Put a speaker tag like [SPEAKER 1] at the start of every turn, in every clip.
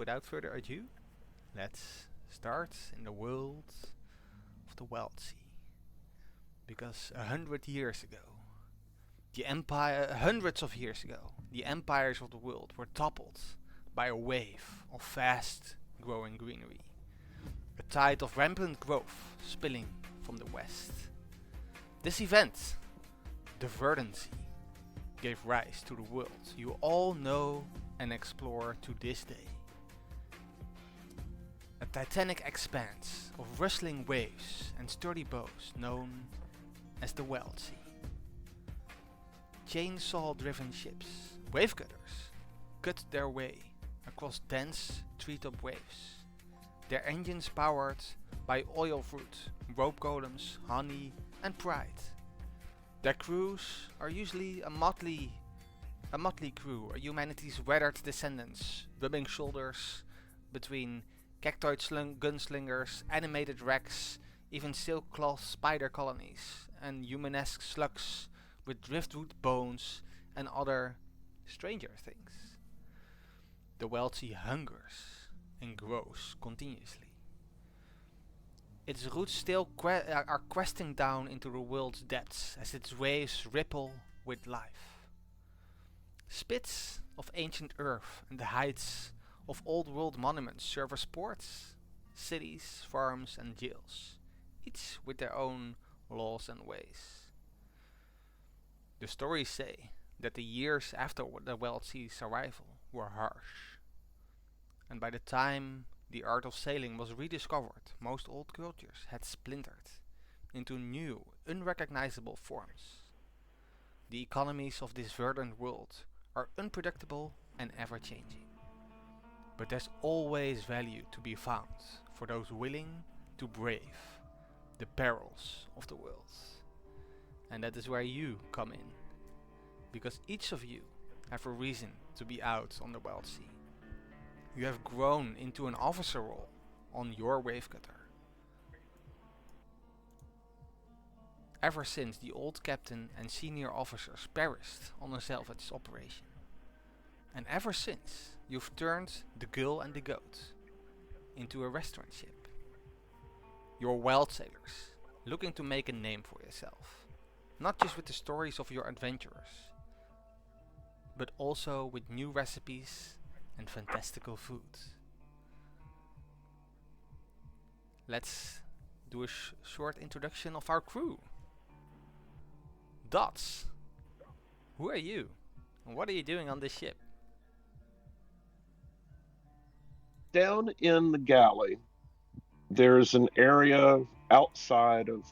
[SPEAKER 1] without further ado, let's start in the world of the Wildsea. Because 100 years ago, hundreds of years ago, the empires of the world were toppled by a wave of fast growing greenery. A tide of rampant growth spilling from the west. This event, the Verdant gave rise to the world you all know and explore to this day. A titanic expanse of rustling waves and sturdy bows known as the Wildsea. Chainsaw-driven ships, wave cutters, cut their way across dense treetop waves. Their engines powered by oil fruit, rope golems, honey and pride. Their crews are usually a motley crew, humanity's weathered descendants, rubbing shoulders between cactoid gunslingers, animated wrecks, even silk-cloth spider colonies, and humanesque slugs with driftwood bones and other stranger things. The Wildsea hungers and grows continuously. Its roots still are questing down into the world's depths as its waves ripple with life. Spits of ancient earth and the heights of old world monuments serve as ports, cities, farms and jails, each with their own laws and ways. The stories say that the years after the Wildsea's arrival were harsh, and by the time the art of sailing was rediscovered, most old cultures had splintered into new, unrecognizable forms. The economies of this verdant world are unpredictable and ever-changing. But there's always value to be found for those willing to brave the perils of the world. And that is where you come in, because each of you have a reason to be out on the Wildsea. You have grown into an officer role on your wave cutter. Ever since the old captain and senior officers perished on a salvage operation. And ever since you've turned the girl and the goat into a restaurant ship. You're wild sailors, looking to make a name for yourself. Not just with the stories of your adventurers, but also with new recipes and fantastical food. Let's do a short introduction of our crew. Dots, who are you? And what are you doing on this ship?
[SPEAKER 2] Down in the galley, there's an area outside of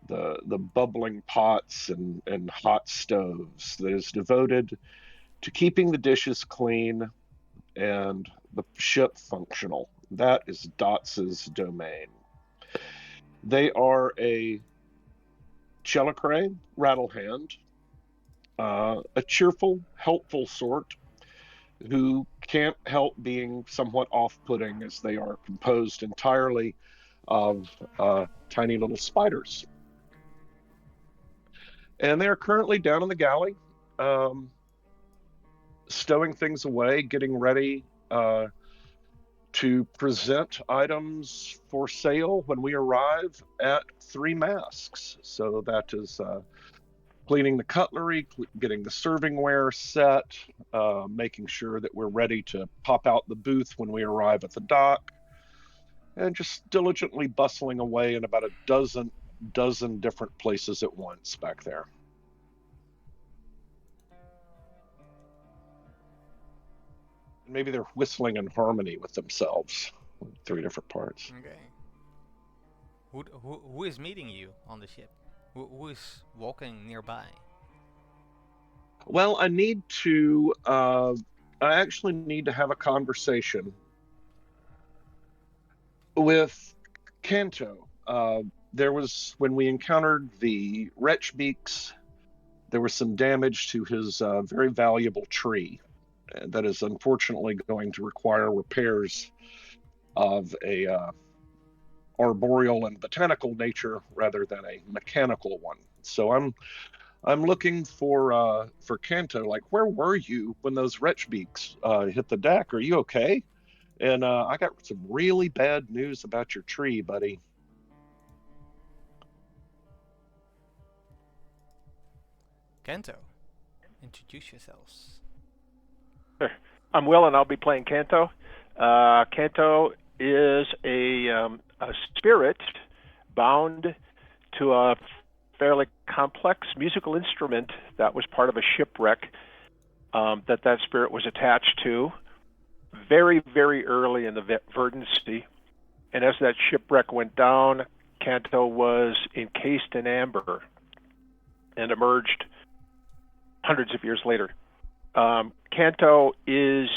[SPEAKER 2] the bubbling pots and hot stoves that is devoted to keeping the dishes clean and the ship functional. That is Dots's domain. They are a Chelicrae rattlehand, a cheerful, helpful sort who can't help being somewhat off-putting as they are composed entirely of tiny little spiders. And they're currently down in the galley, stowing things away, getting ready to present items for sale when we arrive at Three Masks. So that is cleaning the cutlery, getting the servingware set, making sure that we're ready to pop out the booth when we arrive at the dock, and just diligently bustling away in about a dozen different places at once back there. Maybe they're whistling in harmony with themselves. Three different parts.
[SPEAKER 1] Okay. Who is meeting you on the ship? Who is walking nearby?
[SPEAKER 2] Well, I actually need to have a conversation with Kanto. There was, when we encountered the Wretchbeaks, there was some damage to his very valuable tree that is unfortunately going to require repairs of a arboreal and botanical nature rather than a mechanical one. So I'm looking for Kanto. Like, where were you when those Wretchbeaks hit the deck? Are you okay? And I got some really bad news about your tree, buddy.
[SPEAKER 1] Kento, introduce yourselves.
[SPEAKER 3] Sure. I'm Will, and I'll be playing Kanto. Kanto is a spirit bound to a fairly complex musical instrument that was part of a shipwreck that spirit was attached to very, very early in the Wildsea. And as that shipwreck went down, Kanto was encased in amber and emerged hundreds of years later. Kanto is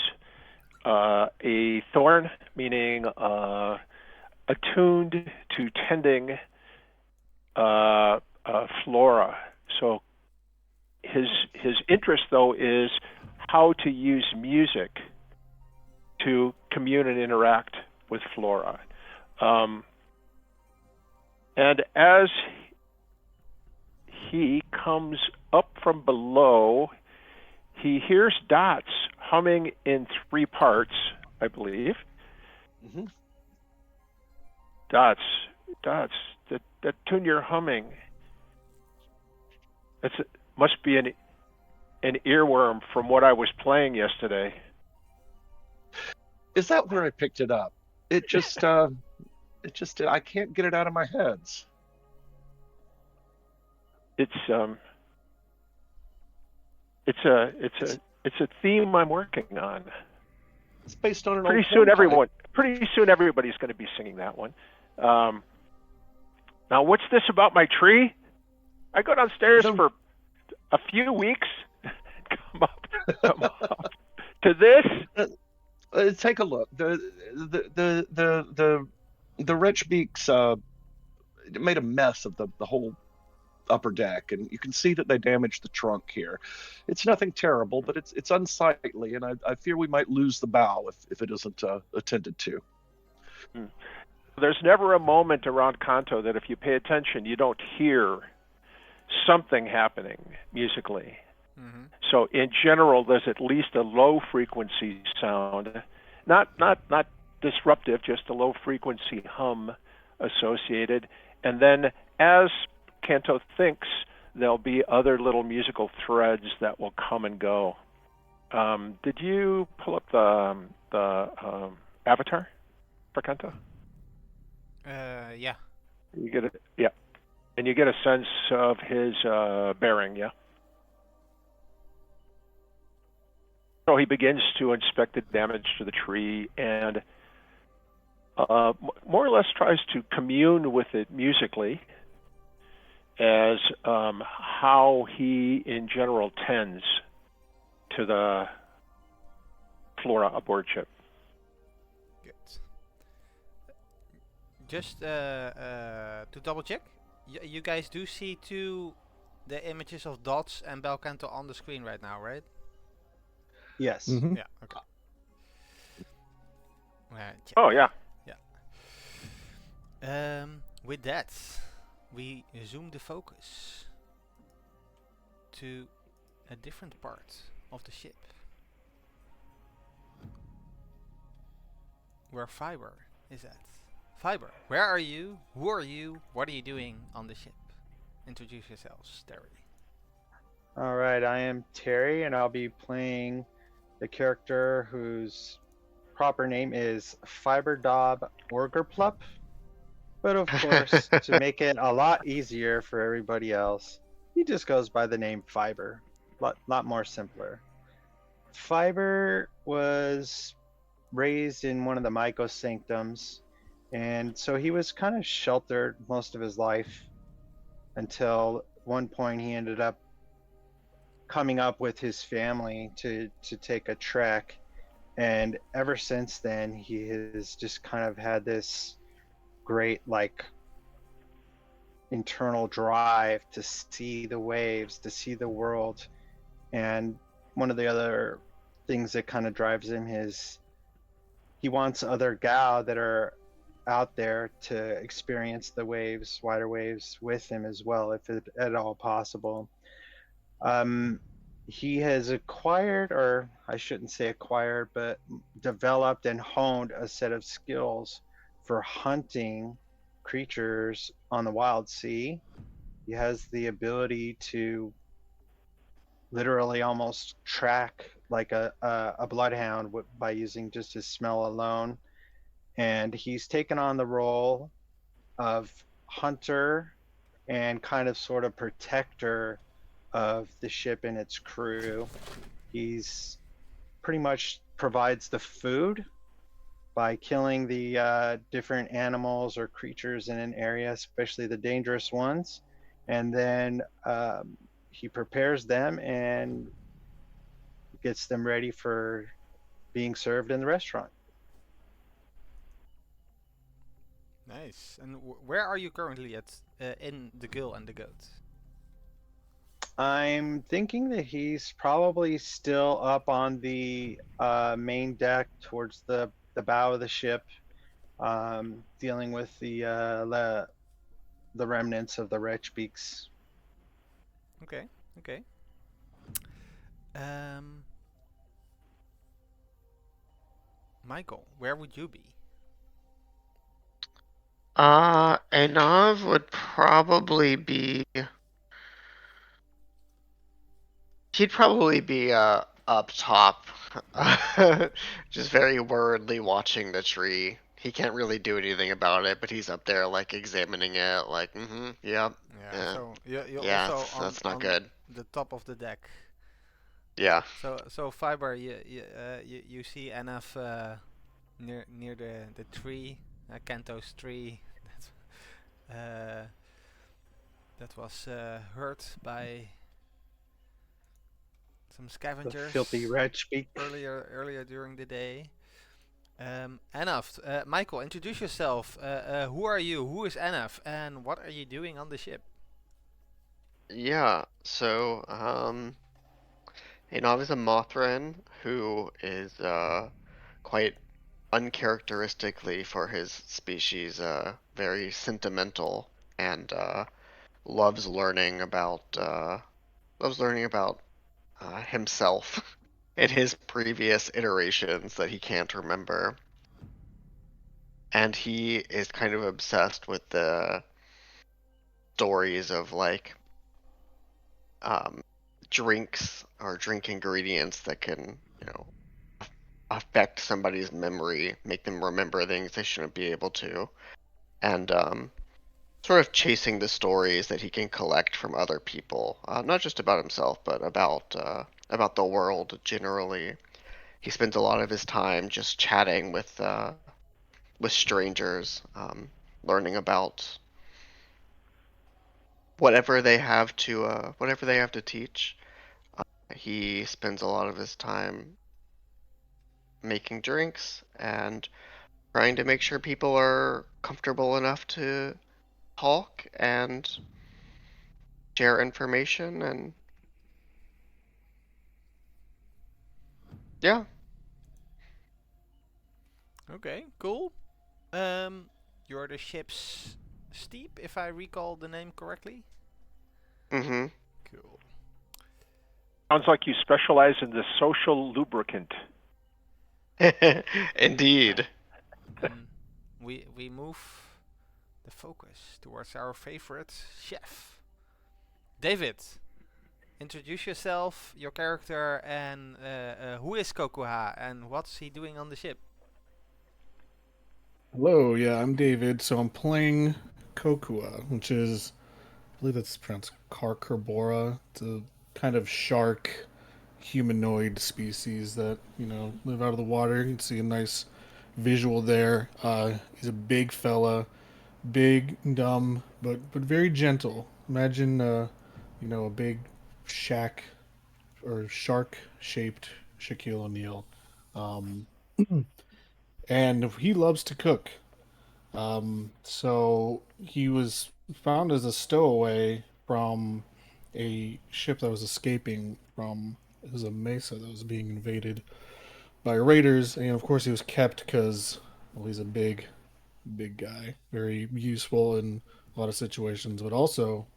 [SPEAKER 3] a thorn, meaning attuned to tending flora. So his interest, though, is how to use music to commune and interact with flora. And as he comes up from below, he hears dots humming in 3 parts, I believe.
[SPEAKER 2] Mm-hmm.
[SPEAKER 3] Dots, that tune you're humming. Must be an earworm from what I was playing yesterday.
[SPEAKER 2] Is that where I picked it up? It just, I can't get it out of my heads.
[SPEAKER 3] It's a theme I'm working on.
[SPEAKER 2] It's based on an
[SPEAKER 3] Pretty
[SPEAKER 2] old
[SPEAKER 3] soon everybody's going to be singing that one. Now, what's this about my tree? I go downstairs for a few weeks, come up to this.
[SPEAKER 2] Take a look. The wretch beaks made a mess of the whole upper deck, and you can see that they damaged the trunk here. It's nothing terrible, but it's unsightly, and I fear we might lose the bow if it isn't attended to.
[SPEAKER 3] There's never a moment around Kanto that if you pay attention, you don't hear something happening musically. Mm-hmm. So in general, there's at least a low frequency sound, not disruptive, just a low frequency hum associated. And then as Kanto thinks, there'll be other little musical threads that will come and go. Did you pull up the avatar for Kanto?
[SPEAKER 1] Yeah.
[SPEAKER 3] You get it, yeah, and you get a sense of his bearing, yeah. So he begins to inspect the damage to the tree and more or less tries to commune with it musically as how he, in general, tends to the flora aboard ship.
[SPEAKER 1] Good. Just to double check, you guys do see the images of Dots and Belcanto on the screen right now, right?
[SPEAKER 4] Yes.
[SPEAKER 2] Mm-hmm.
[SPEAKER 1] Yeah. Okay.
[SPEAKER 3] Oh yeah.
[SPEAKER 1] Yeah. With that, we zoom the focus to a different part of the ship, where Fiber is at. Fiber, where are you? Who are you? What are you doing on the ship? Introduce yourselves, Terry.
[SPEAKER 4] All right, I am Terry, and I'll be playing the character whose proper name is Fiberdob Orgerplup. But of course, to make it a lot easier for everybody else, he just goes by the name Fiber. Lot more simpler. Fiber was raised in one of the Mycos sanctums, and so he was kind of sheltered most of his life until one point he ended up coming up with his family to take a trek, and ever since then he has just kind of had this great internal drive to see the waves, to see the world. And one of the other things that kind of drives him is he wants other gal that are out there to experience the waves, wider waves, with him as well, if at all possible. he has acquired, or I shouldn't say acquired, but developed and honed a set of skills for hunting creatures on the Wildsea. He has the ability to literally almost track like a bloodhound by using just his smell alone. And he's taken on the role of hunter and kind of sort of protector of the ship and its crew. He's pretty much provides the food by killing the different animals or creatures in an area, especially the dangerous ones. And then he prepares them and gets them ready for being served in the restaurant.
[SPEAKER 1] Nice. And where are you currently at in the Girl and the Goat?
[SPEAKER 4] I'm thinking that he's probably still up on the main deck towards the bow of the ship, dealing with the remnants of the wretch beaks.
[SPEAKER 1] Okay. Okay. Um, Michael, where would you be?
[SPEAKER 5] Anav would probably be. He'd probably be up top, just very worriedly watching the tree. He can't really do anything about it, but he's up there like examining it, like, yep,
[SPEAKER 1] Yeah.
[SPEAKER 5] yeah,
[SPEAKER 1] So you're
[SPEAKER 5] yeah,
[SPEAKER 1] also
[SPEAKER 5] that's not
[SPEAKER 1] on
[SPEAKER 5] good.
[SPEAKER 1] the top of the deck.
[SPEAKER 5] Yeah.
[SPEAKER 1] So Fiber, you see enough near the tree, Kanto's tree. Uh, that was hurt by some
[SPEAKER 4] The
[SPEAKER 1] scavengers
[SPEAKER 4] filthy wretch beak.
[SPEAKER 1] earlier during the day. Anaf, Michael, introduce yourself. Who are you? Who is Anaf? And what are you doing on the ship?
[SPEAKER 5] Yeah, so, Anav is a Mothran who is, quite uncharacteristically for his species, very sentimental and, loves learning about, himself in his previous iterations that he can't remember. And he is kind of obsessed with the stories of like drinks or drink ingredients that can, affect somebody's memory, make them remember things they shouldn't be able to, and sort of chasing the stories that he can collect from other people, not just about himself, but about the world generally. He spends a lot of his time just chatting with strangers, learning about whatever they have to teach. He spends a lot of his time making drinks and trying to make sure people are comfortable enough to talk and share information, and yeah.
[SPEAKER 1] Okay, cool. You're the ship's steep, if I recall the name correctly.
[SPEAKER 5] Mm-hmm.
[SPEAKER 1] Cool.
[SPEAKER 3] Sounds like you specialize in the social lubricant.
[SPEAKER 5] Indeed.
[SPEAKER 1] And we move the focus towards our favorite chef, David. Introduce yourself, your character, and who is Kokuha, and what's he doing on the ship?
[SPEAKER 6] Hello, yeah, I'm David. So I'm playing Kokua, which is, I believe that's pronounced Carcarbora. It's a kind of shark humanoid species that, live out of the water. You can see a nice visual there. He's a big fella, big, dumb, but very gentle. Imagine, a big shack or shark-shaped Shaquille O'Neal. Um, and he loves to cook. So he was found as a stowaway from a ship that was escaping from, it was a mesa that was being invaded by raiders, and of course he was kept because, well, he's a big guy, very useful in a lot of situations, but also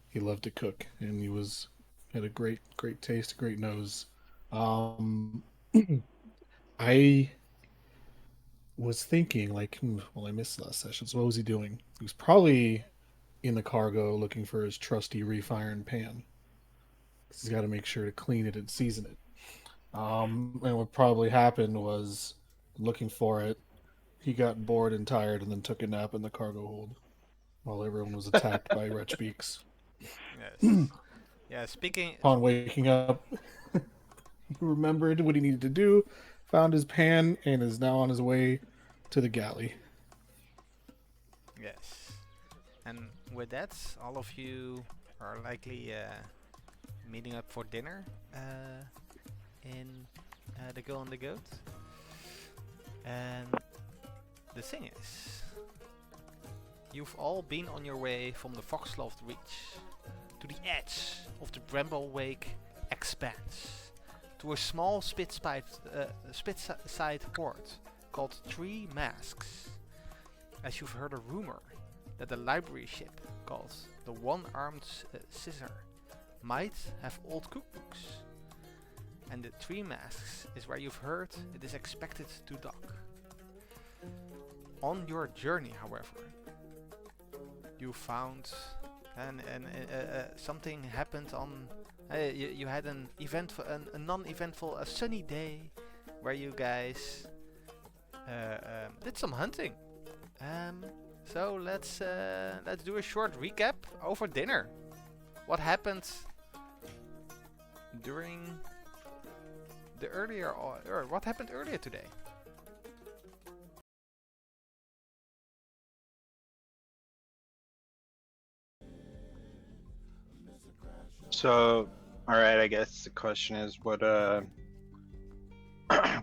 [SPEAKER 6] he loved to cook, and he was Had a great taste, great nose. Um, I was thinking, like, well, I missed last session, so what was he doing? He was probably in the cargo looking for his trusty reef iron pan. 'Cause he's got to make sure to clean it and season it. And what probably happened was looking for it. He got bored and tired, and then took a nap in the cargo hold while everyone was attacked by wretch beaks.
[SPEAKER 1] Yes. Yeah. Speaking.
[SPEAKER 6] Upon waking up, he remembered what he needed to do, found his pan, and is now on his way to the galley.
[SPEAKER 1] Yes. And with that, all of you are likely meeting up for dinner in the Girl and the Goat. And the thing is, you've all been on your way from the Foxloft Reach to the edge of the Bramblewake Expanse, to a small spit-side port called Three Masks, as you've heard a rumor that a library ship called the One-Armed Scissor might have old cookbooks. And the Three Masks is where you've heard it is expected to dock. On your journey, however, you found something happened on. You had an eventful, a non-eventful, a sunny day, where you guys did some hunting. So let's do a short recap over dinner. What happened during the earlier, or what happened earlier today?
[SPEAKER 4] So, all right. I guess the question is, what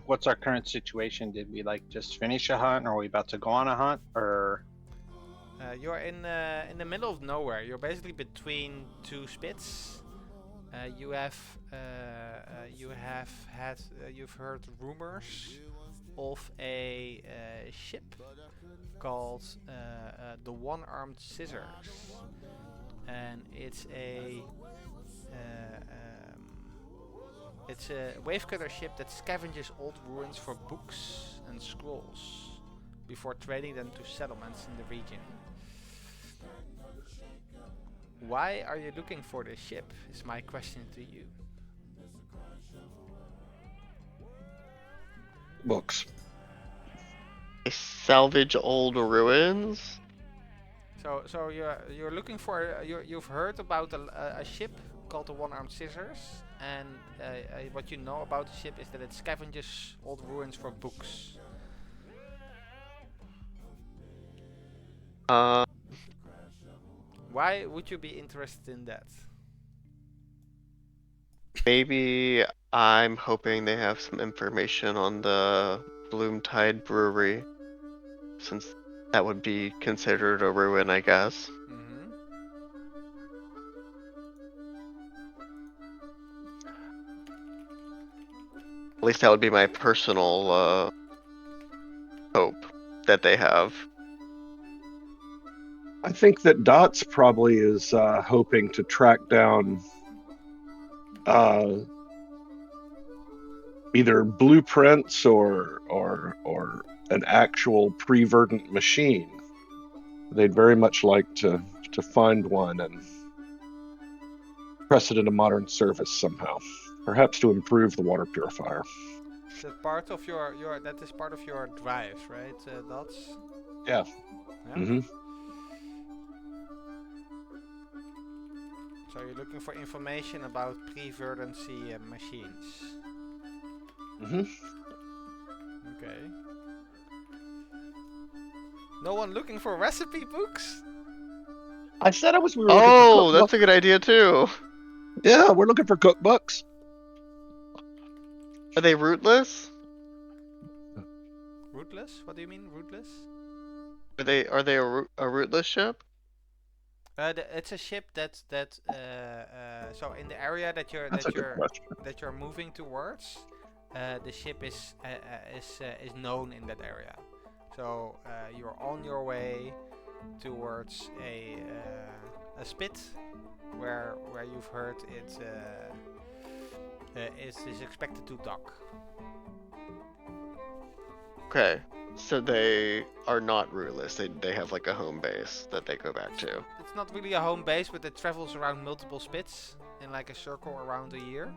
[SPEAKER 4] what's our current situation? Did we like just finish a hunt, or are we about to go on a hunt, or?
[SPEAKER 1] You're in the middle of nowhere. You're basically between two spits. You've heard rumors of a ship called the One-Armed Scissors, and it's a wavecutter ship that scavenges old ruins for books and scrolls before trading them to settlements in the region. Why are you looking for this ship, is my question to you.
[SPEAKER 2] Books.
[SPEAKER 5] Salvage old ruins.
[SPEAKER 1] So you're looking for you've heard about a ship called the One-Armed Scissors, and what you know about the ship is that it scavenges old ruins for books. Why would you be interested in that?
[SPEAKER 5] Maybe I'm hoping they have some information on the Bloomtide Brewery, since that would be considered a ruin, I guess.
[SPEAKER 1] Mm-hmm.
[SPEAKER 5] At least that would be my personal hope that they have.
[SPEAKER 2] I think that Dots probably is hoping to track down either blueprints or an actual pre-verdant machine. They'd very much like to find one and press it into modern service somehow, perhaps to improve the water purifier.
[SPEAKER 1] That part of that is part of your drive, right? Dots.
[SPEAKER 2] Yeah.
[SPEAKER 1] Yeah.
[SPEAKER 2] Mm-hmm.
[SPEAKER 1] So you're looking for information about pre-verdancy machines.
[SPEAKER 2] Mm-hmm.
[SPEAKER 1] Okay. No one looking for recipe books?
[SPEAKER 2] I said we were looking for
[SPEAKER 5] Oh,
[SPEAKER 2] cookbooks.
[SPEAKER 5] that's a good idea too.
[SPEAKER 2] Yeah, we're looking for cookbooks.
[SPEAKER 5] Are they rootless?
[SPEAKER 1] Rootless? What do you mean, rootless?
[SPEAKER 5] Are they a rootless ship?
[SPEAKER 1] It's a ship that so in the area that
[SPEAKER 2] That's a good question.
[SPEAKER 1] you're moving towards, the ship is known in that area. So you're on your way towards a spit where you've heard it is expected to dock.
[SPEAKER 5] Okay, so they are not rootless. They have like a home base that they go back to.
[SPEAKER 1] It's not really a home base, but it travels around multiple spits in like a circle around the year.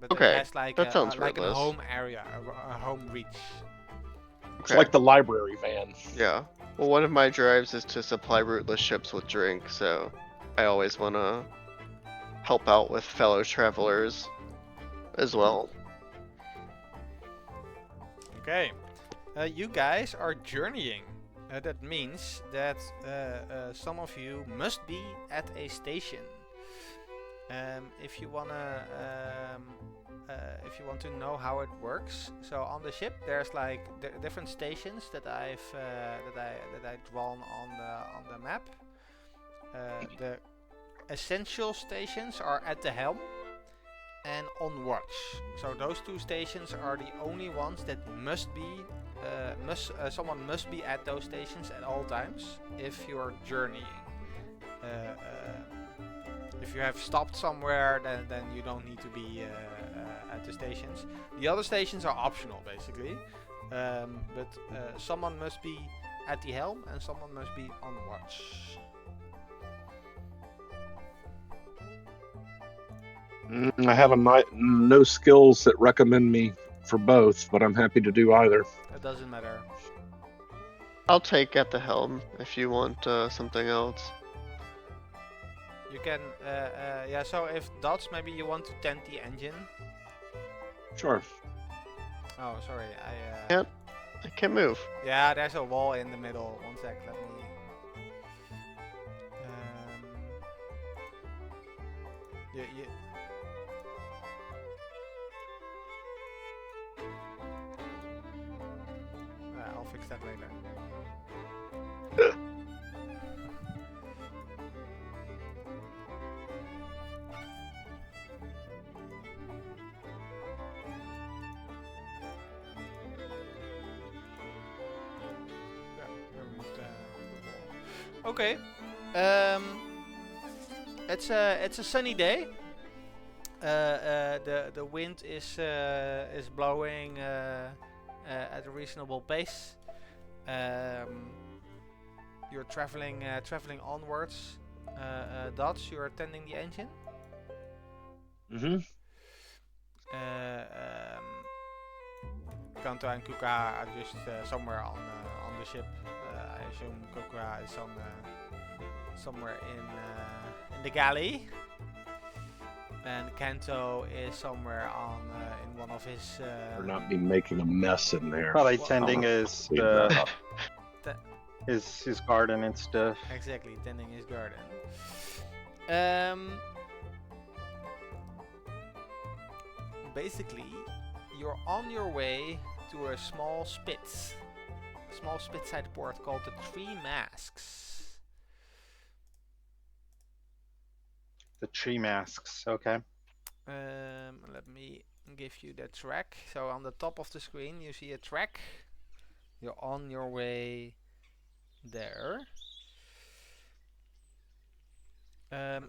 [SPEAKER 1] But
[SPEAKER 5] Okay,
[SPEAKER 1] it has like
[SPEAKER 5] that sounds
[SPEAKER 1] like a
[SPEAKER 5] rootless.
[SPEAKER 1] home area, a home reach.
[SPEAKER 2] It's like the library van.
[SPEAKER 5] Yeah. Well, one of my drives is to supply rootless ships with drink, so I always want to help out with fellow travelers as well.
[SPEAKER 1] Okay, you guys are journeying. That means that some of you must be at a station. If you want to know how it works, so on the ship there's like different stations that I've drawn on the map. The essential stations are at the helm and on watch. So those two stations are the only ones that must be someone must be at those stations at all times if you're journeying. If you have stopped somewhere, then you don't need to be at the stations. The other stations are optional, basically. But someone must be at the helm and someone must be on watch.
[SPEAKER 2] I have no skills that recommend me for both, but I'm happy to do either.
[SPEAKER 1] It doesn't matter.
[SPEAKER 5] I'll take at the helm if you want something else.
[SPEAKER 1] You can, yeah, so if Dots, maybe you want to tend the engine.
[SPEAKER 2] Sure.
[SPEAKER 1] Oh, sorry,
[SPEAKER 5] I can't move.
[SPEAKER 1] Yeah, there's a wall in the middle. One sec, let me... Yeah. I'll fix that later. Okay. It's a sunny day. The wind is blowing at a reasonable pace. You're traveling onwards. Dots, you're tending the engine. Kanto and Kuka are just somewhere on the ship. I assume Kuka is somewhere in the galley, and Kanto is somewhere in one of his.
[SPEAKER 2] Or not be making a mess in there.
[SPEAKER 4] Probably tending his garden and stuff.
[SPEAKER 1] Exactly, tending his garden. Basically, you're on your way to a small spit-side port called the Three Masks.
[SPEAKER 4] The tree masks, okay.
[SPEAKER 1] Let me give you the track. So on the top of the screen you see a track. You're on your way there.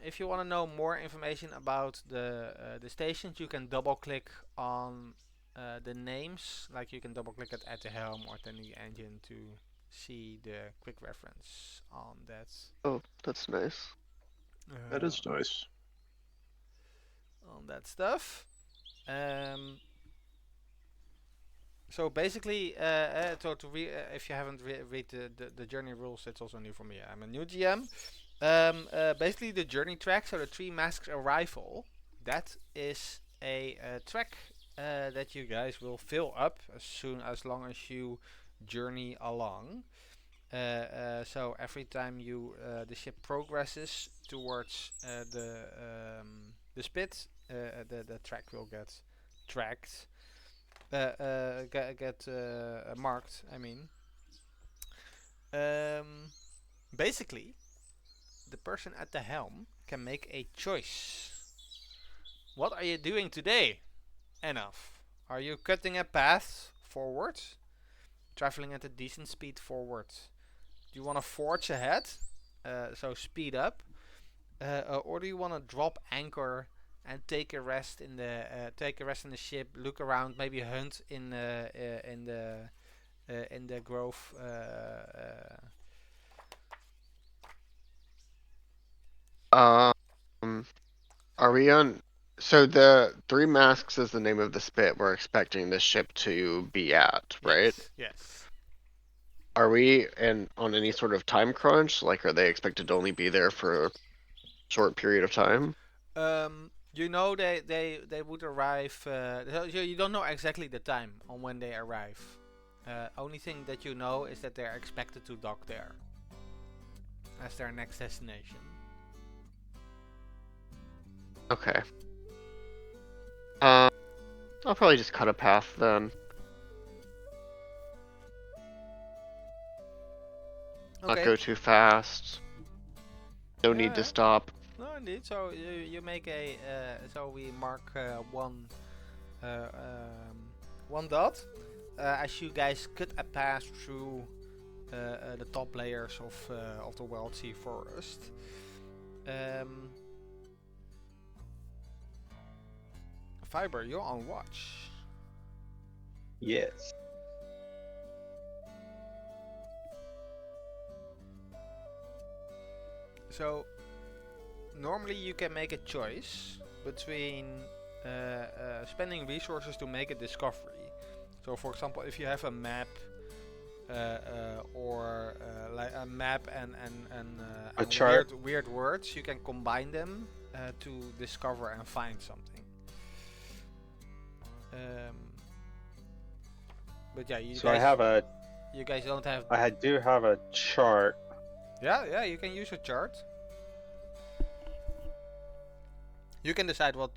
[SPEAKER 1] If you want to know more information about the stations, you can double click on the names. Like you can double click at the helm or tending the engine to see the quick reference on that.
[SPEAKER 5] Oh, that's nice.
[SPEAKER 2] That is nice.
[SPEAKER 1] On that stuff. So basically, if you haven't read the journey rules, it's also new for me. I'm a new GM. Basically, the journey track, so the Three Masks arrival, that is a track that you guys will fill up as long as you journey along. So every time the ship progresses towards the spit, the track will get tracked, marked. I mean, basically, the person at the helm can make a choice. What are you doing today, Enough? Are you cutting a path forward, traveling at a decent speed forward? Do you want to forge ahead, so speed up? or do you want to drop anchor and take a rest in the ship, look around, maybe hunt in the grove?
[SPEAKER 5] Are we on? So the Three Masks is the name of the spit we're expecting this ship to be at, right?
[SPEAKER 1] Yes.
[SPEAKER 5] Are we on any sort of time crunch? Like, are they expected to only be there for a short period of time?
[SPEAKER 1] You know they would arrive. You don't know exactly the time on when they arrive. Only thing that you know is that they're expected to dock there as their next destination.
[SPEAKER 5] Okay. I'll probably just cut a path then. Not
[SPEAKER 1] Okay.
[SPEAKER 5] go too fast. No need to
[SPEAKER 1] Yeah.
[SPEAKER 5] stop.
[SPEAKER 1] No, indeed. So you make a so we mark one dot as you guys cut a path through the top layers of the Wildsea forest. Fiber, you're on watch.
[SPEAKER 4] Yes.
[SPEAKER 1] So normally you can make a choice between spending resources to make a discovery. So for example, if you have a map or like a map and
[SPEAKER 4] A chart.
[SPEAKER 1] weird words, you can combine them to discover and find something. But yeah, you
[SPEAKER 4] So
[SPEAKER 1] guys,
[SPEAKER 4] I have a.
[SPEAKER 1] you guys don't have.
[SPEAKER 4] Do have a chart.
[SPEAKER 1] Yeah, you can use a chart. You can decide what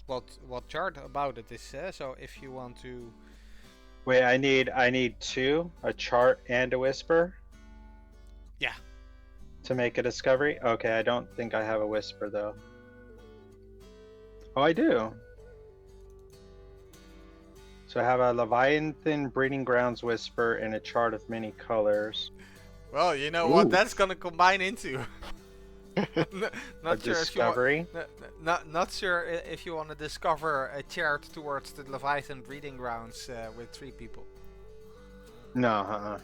[SPEAKER 1] chart about it is. So if you want to.
[SPEAKER 4] Wait, I need two, a chart and a whisper.
[SPEAKER 1] Yeah.
[SPEAKER 4] To make a discovery. Okay, I don't think I have a whisper though. Oh, I do. So I have a Leviathan Breeding Grounds whisper and a chart of many colors.
[SPEAKER 1] Well, you know
[SPEAKER 2] Ooh.
[SPEAKER 1] what that's gonna combine into.
[SPEAKER 4] A discovery.
[SPEAKER 1] Not sure if you want to discover a chart towards the Leviathan breeding grounds with 3 people.
[SPEAKER 4] No,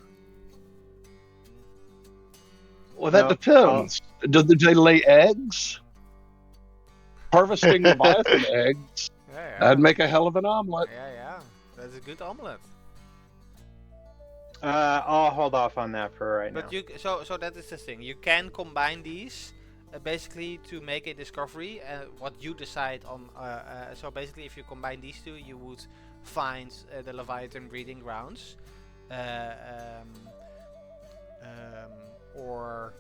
[SPEAKER 2] Well, that
[SPEAKER 4] No,
[SPEAKER 2] depends. Do they lay eggs? Harvesting Leviathan eggs,
[SPEAKER 1] Yeah,
[SPEAKER 2] that'd make a hell of an omelet.
[SPEAKER 1] yeah. That's a good omelet.
[SPEAKER 4] I'll hold off on that for right now.
[SPEAKER 1] But so that is the thing. You can combine these basically to make a discovery. What you decide on. So basically, if you combine these two, you would find the Leviathan breeding grounds, or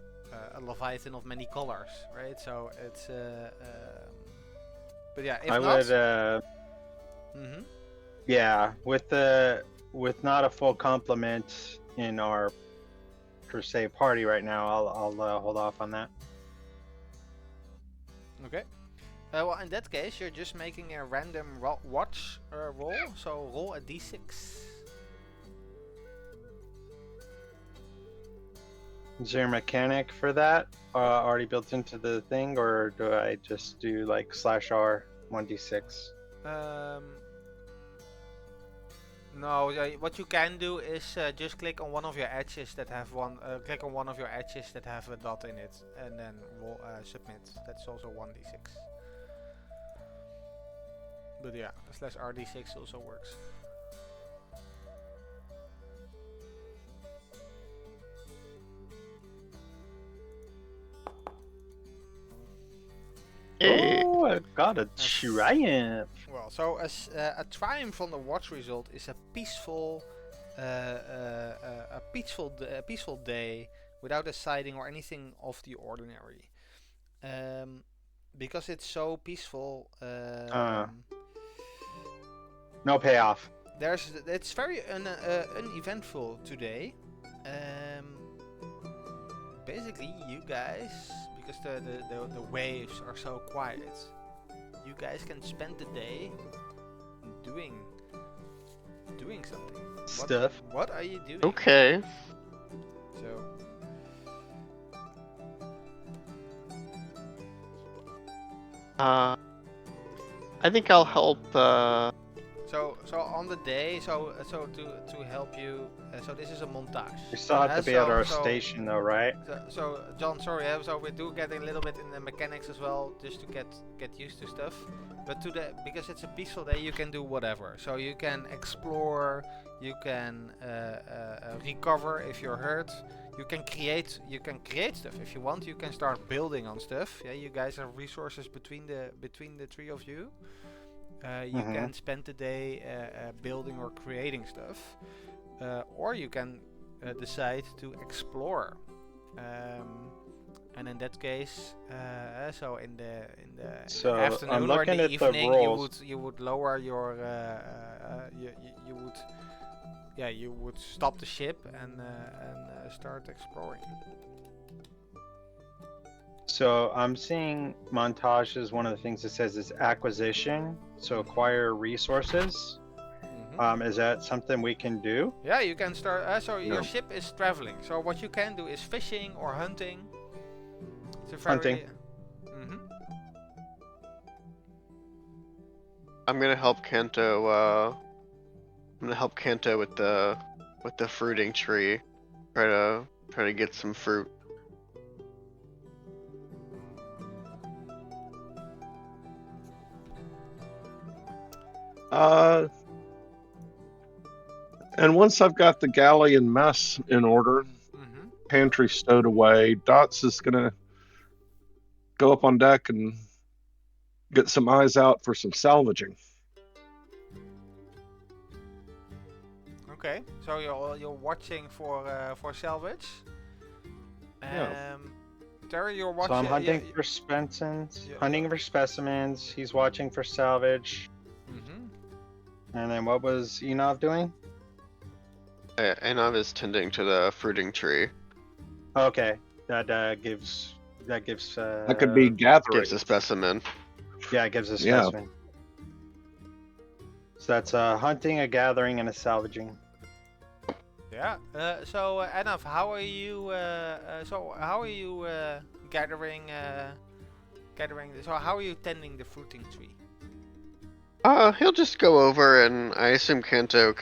[SPEAKER 1] a Leviathan of many colors, right? So it's. But yeah, if
[SPEAKER 4] I
[SPEAKER 1] not.
[SPEAKER 4] would.
[SPEAKER 1] Mm-hmm.
[SPEAKER 4] Yeah, with not a full complement in our per se party right now, I'll hold off on that.
[SPEAKER 1] Okay. Well, in that case, you're just making a random watch roll. So roll a d6.
[SPEAKER 4] Is there a mechanic for that already built into the thing, or do I just do like /R 1d6?
[SPEAKER 1] No, what you can do is just click on one of your edges that have click on one of your edges that have a dot in it, and then roll, submit. That's also 1d6. But yeah, /RD6 also works.
[SPEAKER 4] Oh, I got a triumph.
[SPEAKER 1] Well, so as a triumph on the watch result is a peaceful peaceful day without a sighting or anything of the ordinary. Because it's so peaceful.
[SPEAKER 4] No payoff.
[SPEAKER 1] It's very uneventful today. Basically, you guys, because the waves are so quiet, you guys can spend the day doing something.
[SPEAKER 4] Stuff.
[SPEAKER 1] What are you doing?
[SPEAKER 5] Okay.
[SPEAKER 1] So
[SPEAKER 5] I think I'll help.
[SPEAKER 1] So on the day, so to help you, so this is a montage.
[SPEAKER 4] We still have to be at our
[SPEAKER 1] so,
[SPEAKER 4] station though, right?
[SPEAKER 1] So John, sorry, so we do getting a little bit in the mechanics as well, just to get used to stuff. But because it's a peaceful day, you can do whatever. So you can explore, you can recover if you're hurt. You can create stuff if you want. You can start building on stuff. Yeah, you guys have resources between the three of you. You can spend the day building or creating stuff, or you can decide to explore. And in that case, so in the afternoon or in the evening, you would lower your you would stop the ship and start exploring.
[SPEAKER 4] So I'm seeing montage as one of the things that says is acquisition. So acquire resources. Is that something we can do?
[SPEAKER 1] Yeah, you can start. Your ship is traveling. So what you can do is fishing or hunting.
[SPEAKER 4] Hunting.
[SPEAKER 5] I'm gonna help Kanto. I'm gonna help Kanto with the fruiting tree. Try to get some fruit.
[SPEAKER 2] And once I've got the galley and mess in order, pantry stowed away, Dots is gonna go up on deck and get some eyes out for some salvaging.
[SPEAKER 1] Okay, so you're watching for salvage.
[SPEAKER 2] Yeah.
[SPEAKER 1] Terry, you're watching.
[SPEAKER 4] So I'm hunting for specimens. He's watching for salvage. And then what was Enov doing?
[SPEAKER 5] Enov is tending to the fruiting tree.
[SPEAKER 4] Okay, that gives. That
[SPEAKER 2] could be gathering.
[SPEAKER 5] Gives a specimen.
[SPEAKER 4] Yeah, it gives a specimen. So that's hunting, a gathering, and a salvaging.
[SPEAKER 1] Yeah. So Enov, how are you? Gathering? So how are you tending the fruiting tree?
[SPEAKER 5] He'll just go over, and I assume Kanto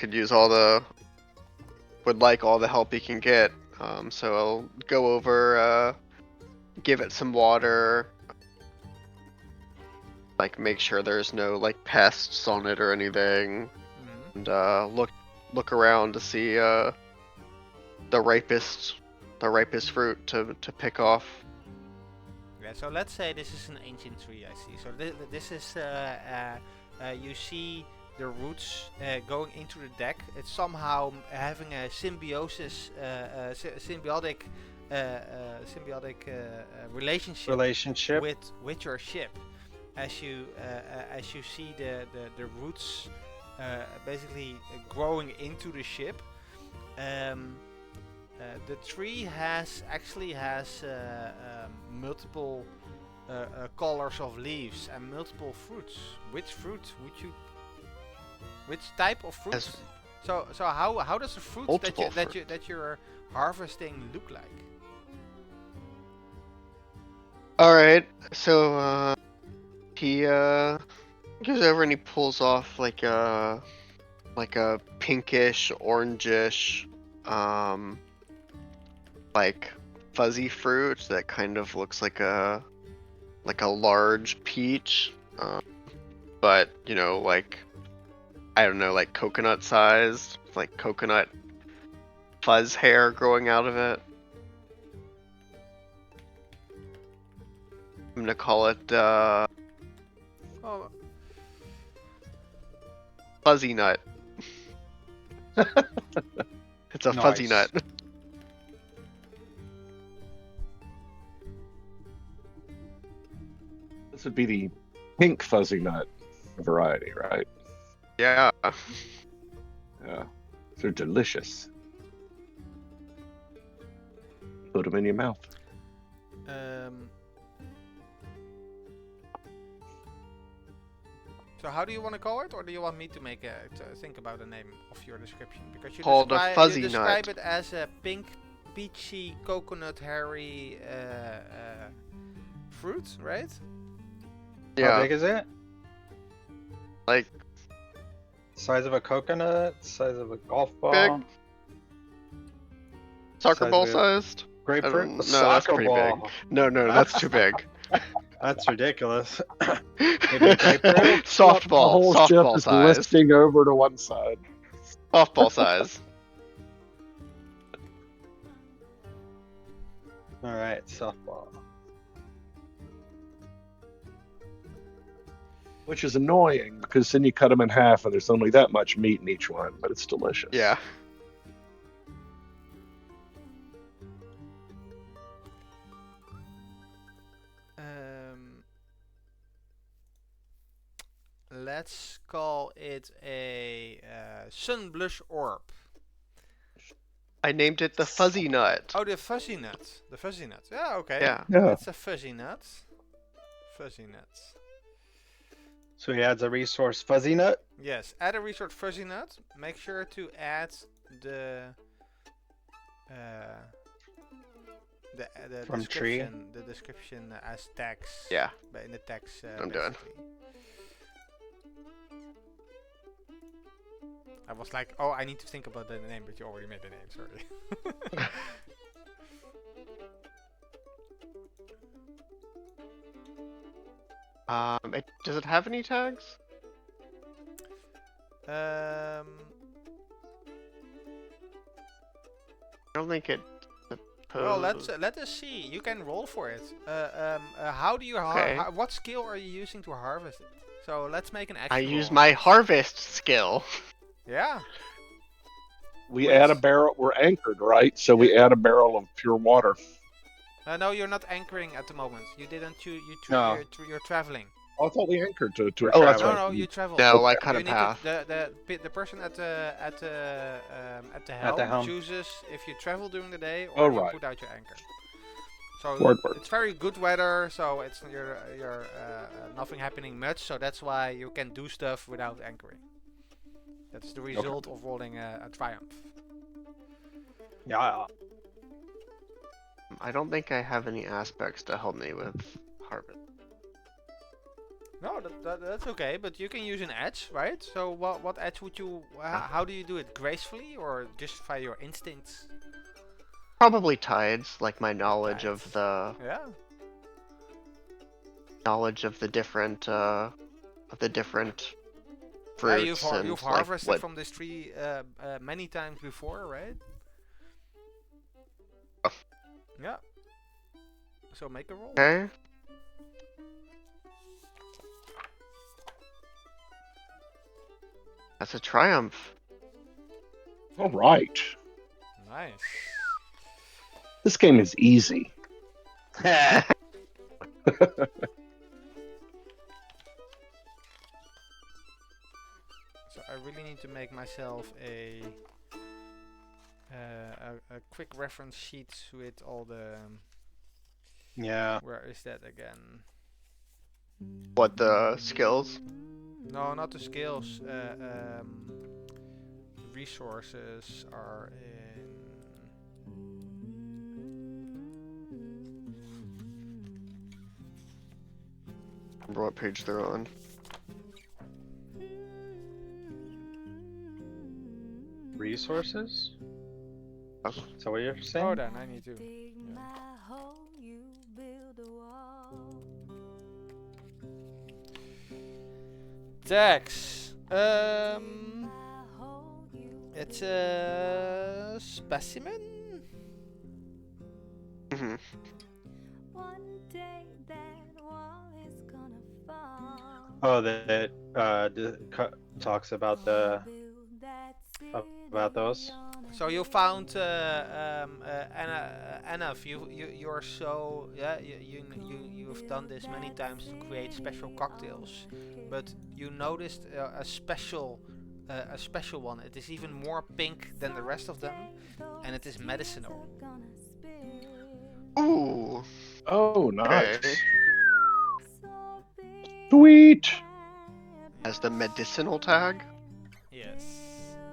[SPEAKER 5] would like all the help he can get. So I'll go over, give it some water, like make sure there's no like pests on it or anything, and look around to see the ripest fruit to pick off.
[SPEAKER 1] Yeah. So let's say this is an ancient tree. I see. So this is you see the roots going into the deck. It's somehow having a symbiotic relationship with your ship. As you see the roots basically growing into the ship. The tree actually has multiple colors of leaves and multiple fruits. Which type of fruits? So how does the fruits that you're harvesting look like?
[SPEAKER 5] All right, so he goes over and he pulls off like a pinkish, orangish, like fuzzy fruit that kind of looks like a large peach, but you know, like I don't know, like coconut sized, like coconut fuzz hair growing out of it. I'm gonna call it fuzzy nut. It's a fuzzy nut.
[SPEAKER 2] This would be the pink fuzzy nut variety, right?
[SPEAKER 5] Yeah.
[SPEAKER 2] Yeah. They're delicious. Put them in your mouth.
[SPEAKER 1] So how do you want to call it, or do you want me to think about the name of your description? Because you
[SPEAKER 5] called a fuzzy
[SPEAKER 1] describe
[SPEAKER 5] nut.
[SPEAKER 1] it as a pink, peachy, coconut, hairy fruit, right?
[SPEAKER 4] How
[SPEAKER 5] Yeah,
[SPEAKER 4] big is it?
[SPEAKER 5] like
[SPEAKER 4] Size of a coconut? Size of a golf ball?
[SPEAKER 5] soccer
[SPEAKER 4] Size
[SPEAKER 5] ball
[SPEAKER 4] of a
[SPEAKER 5] sized.
[SPEAKER 4] grapefruit?
[SPEAKER 5] No,
[SPEAKER 4] A
[SPEAKER 5] that's
[SPEAKER 4] soccer
[SPEAKER 5] pretty big.
[SPEAKER 4] ball.
[SPEAKER 5] No, that's too big.
[SPEAKER 4] That's ridiculous. Maybe a grapefruit?
[SPEAKER 2] The
[SPEAKER 5] Softball,
[SPEAKER 2] whole ship
[SPEAKER 5] softball
[SPEAKER 2] is
[SPEAKER 5] size.
[SPEAKER 2] listing over to one side.
[SPEAKER 5] Softball size.
[SPEAKER 4] Alright, softball.
[SPEAKER 2] Which is annoying because then you cut them in half and there's only that much meat in each one, but it's delicious.
[SPEAKER 5] Yeah.
[SPEAKER 1] Let's call it a sun blush orb.
[SPEAKER 5] I named it the fuzzy nut.
[SPEAKER 1] Oh, the fuzzy nut. The fuzzy nut. Yeah, okay.
[SPEAKER 5] Yeah.
[SPEAKER 2] Yeah.
[SPEAKER 1] It's a fuzzy nut. Fuzzy nut.
[SPEAKER 4] So he adds a resource fuzzy nut.
[SPEAKER 1] Yes, add a resource fuzzy nut. Make sure to add the
[SPEAKER 4] From tree?
[SPEAKER 1] description, the description as text.
[SPEAKER 5] Yeah.
[SPEAKER 1] But in the text.
[SPEAKER 5] I'm done.
[SPEAKER 1] basically. I was like, oh, I need to think about the name, but you already made the name. Sorry.
[SPEAKER 5] Does it have any tags?
[SPEAKER 1] Um.
[SPEAKER 5] I don't think it.
[SPEAKER 1] Well, let us see. You can roll for it. How do you
[SPEAKER 5] Okay.
[SPEAKER 1] what skill are you using to harvest it? So let's make an action.
[SPEAKER 5] I use
[SPEAKER 1] roll.
[SPEAKER 5] my harvest skill.
[SPEAKER 1] Yeah.
[SPEAKER 2] We add a barrel. We're anchored, right? So we add a barrel of pure water.
[SPEAKER 1] No, you're not anchoring at the moment. You didn't.
[SPEAKER 4] No.
[SPEAKER 1] You're traveling.
[SPEAKER 2] Oh, I thought we anchored to.
[SPEAKER 5] We're
[SPEAKER 2] Oh, that's
[SPEAKER 1] No,
[SPEAKER 2] right.
[SPEAKER 1] no, you travel.
[SPEAKER 5] No, I
[SPEAKER 2] Okay.
[SPEAKER 5] cut
[SPEAKER 1] You
[SPEAKER 5] a
[SPEAKER 1] need
[SPEAKER 5] path.
[SPEAKER 1] the person at the
[SPEAKER 4] At the helm.
[SPEAKER 1] chooses if you travel during the day
[SPEAKER 2] Oh,
[SPEAKER 1] or you
[SPEAKER 2] right.
[SPEAKER 1] put out your anchor. So
[SPEAKER 2] Word.
[SPEAKER 1] it's very good weather, so it's you're nothing happening much. So that's why you can do stuff without anchoring. That's the result of rolling a triumph.
[SPEAKER 4] Yeah.
[SPEAKER 5] I don't think I have any aspects to help me with harvest.
[SPEAKER 1] No, that's okay, but you can use an edge, right? So what edge would you? How do you do it? Gracefully or just via your instincts?
[SPEAKER 5] Probably tides, like my knowledge of
[SPEAKER 1] Tides.
[SPEAKER 5] the
[SPEAKER 1] Yeah.
[SPEAKER 5] different fruits
[SPEAKER 1] Yeah,
[SPEAKER 5] and
[SPEAKER 1] you've
[SPEAKER 5] like
[SPEAKER 1] harvested
[SPEAKER 5] what.
[SPEAKER 1] from this tree many times before, right?
[SPEAKER 5] Oh.
[SPEAKER 1] Yeah. So make a roll.
[SPEAKER 5] Okay. That's a triumph.
[SPEAKER 2] All right.
[SPEAKER 1] Nice.
[SPEAKER 2] This game is easy.
[SPEAKER 1] So I really need to make myself a quick reference sheet with all the.
[SPEAKER 4] Yeah.
[SPEAKER 1] Where is that again?
[SPEAKER 5] What, the skills?
[SPEAKER 1] No, not the skills. Resources are in.
[SPEAKER 5] Remember what page they're on.
[SPEAKER 4] Resources?
[SPEAKER 5] Oh.
[SPEAKER 4] Is that what you're saying?
[SPEAKER 1] Hold on, I need to. Tags. It's a specimen.
[SPEAKER 5] Mm-hmm.
[SPEAKER 4] Oh, that talks about the about those.
[SPEAKER 1] So you found enough. You're so you've done this many times to create special cocktails, but you noticed a special one. It is even more pink than the rest of them, and it is medicinal.
[SPEAKER 5] Ooh.
[SPEAKER 2] Oh, nice.
[SPEAKER 5] Okay.
[SPEAKER 2] Sweet.
[SPEAKER 5] As the medicinal tag?
[SPEAKER 1] Yes.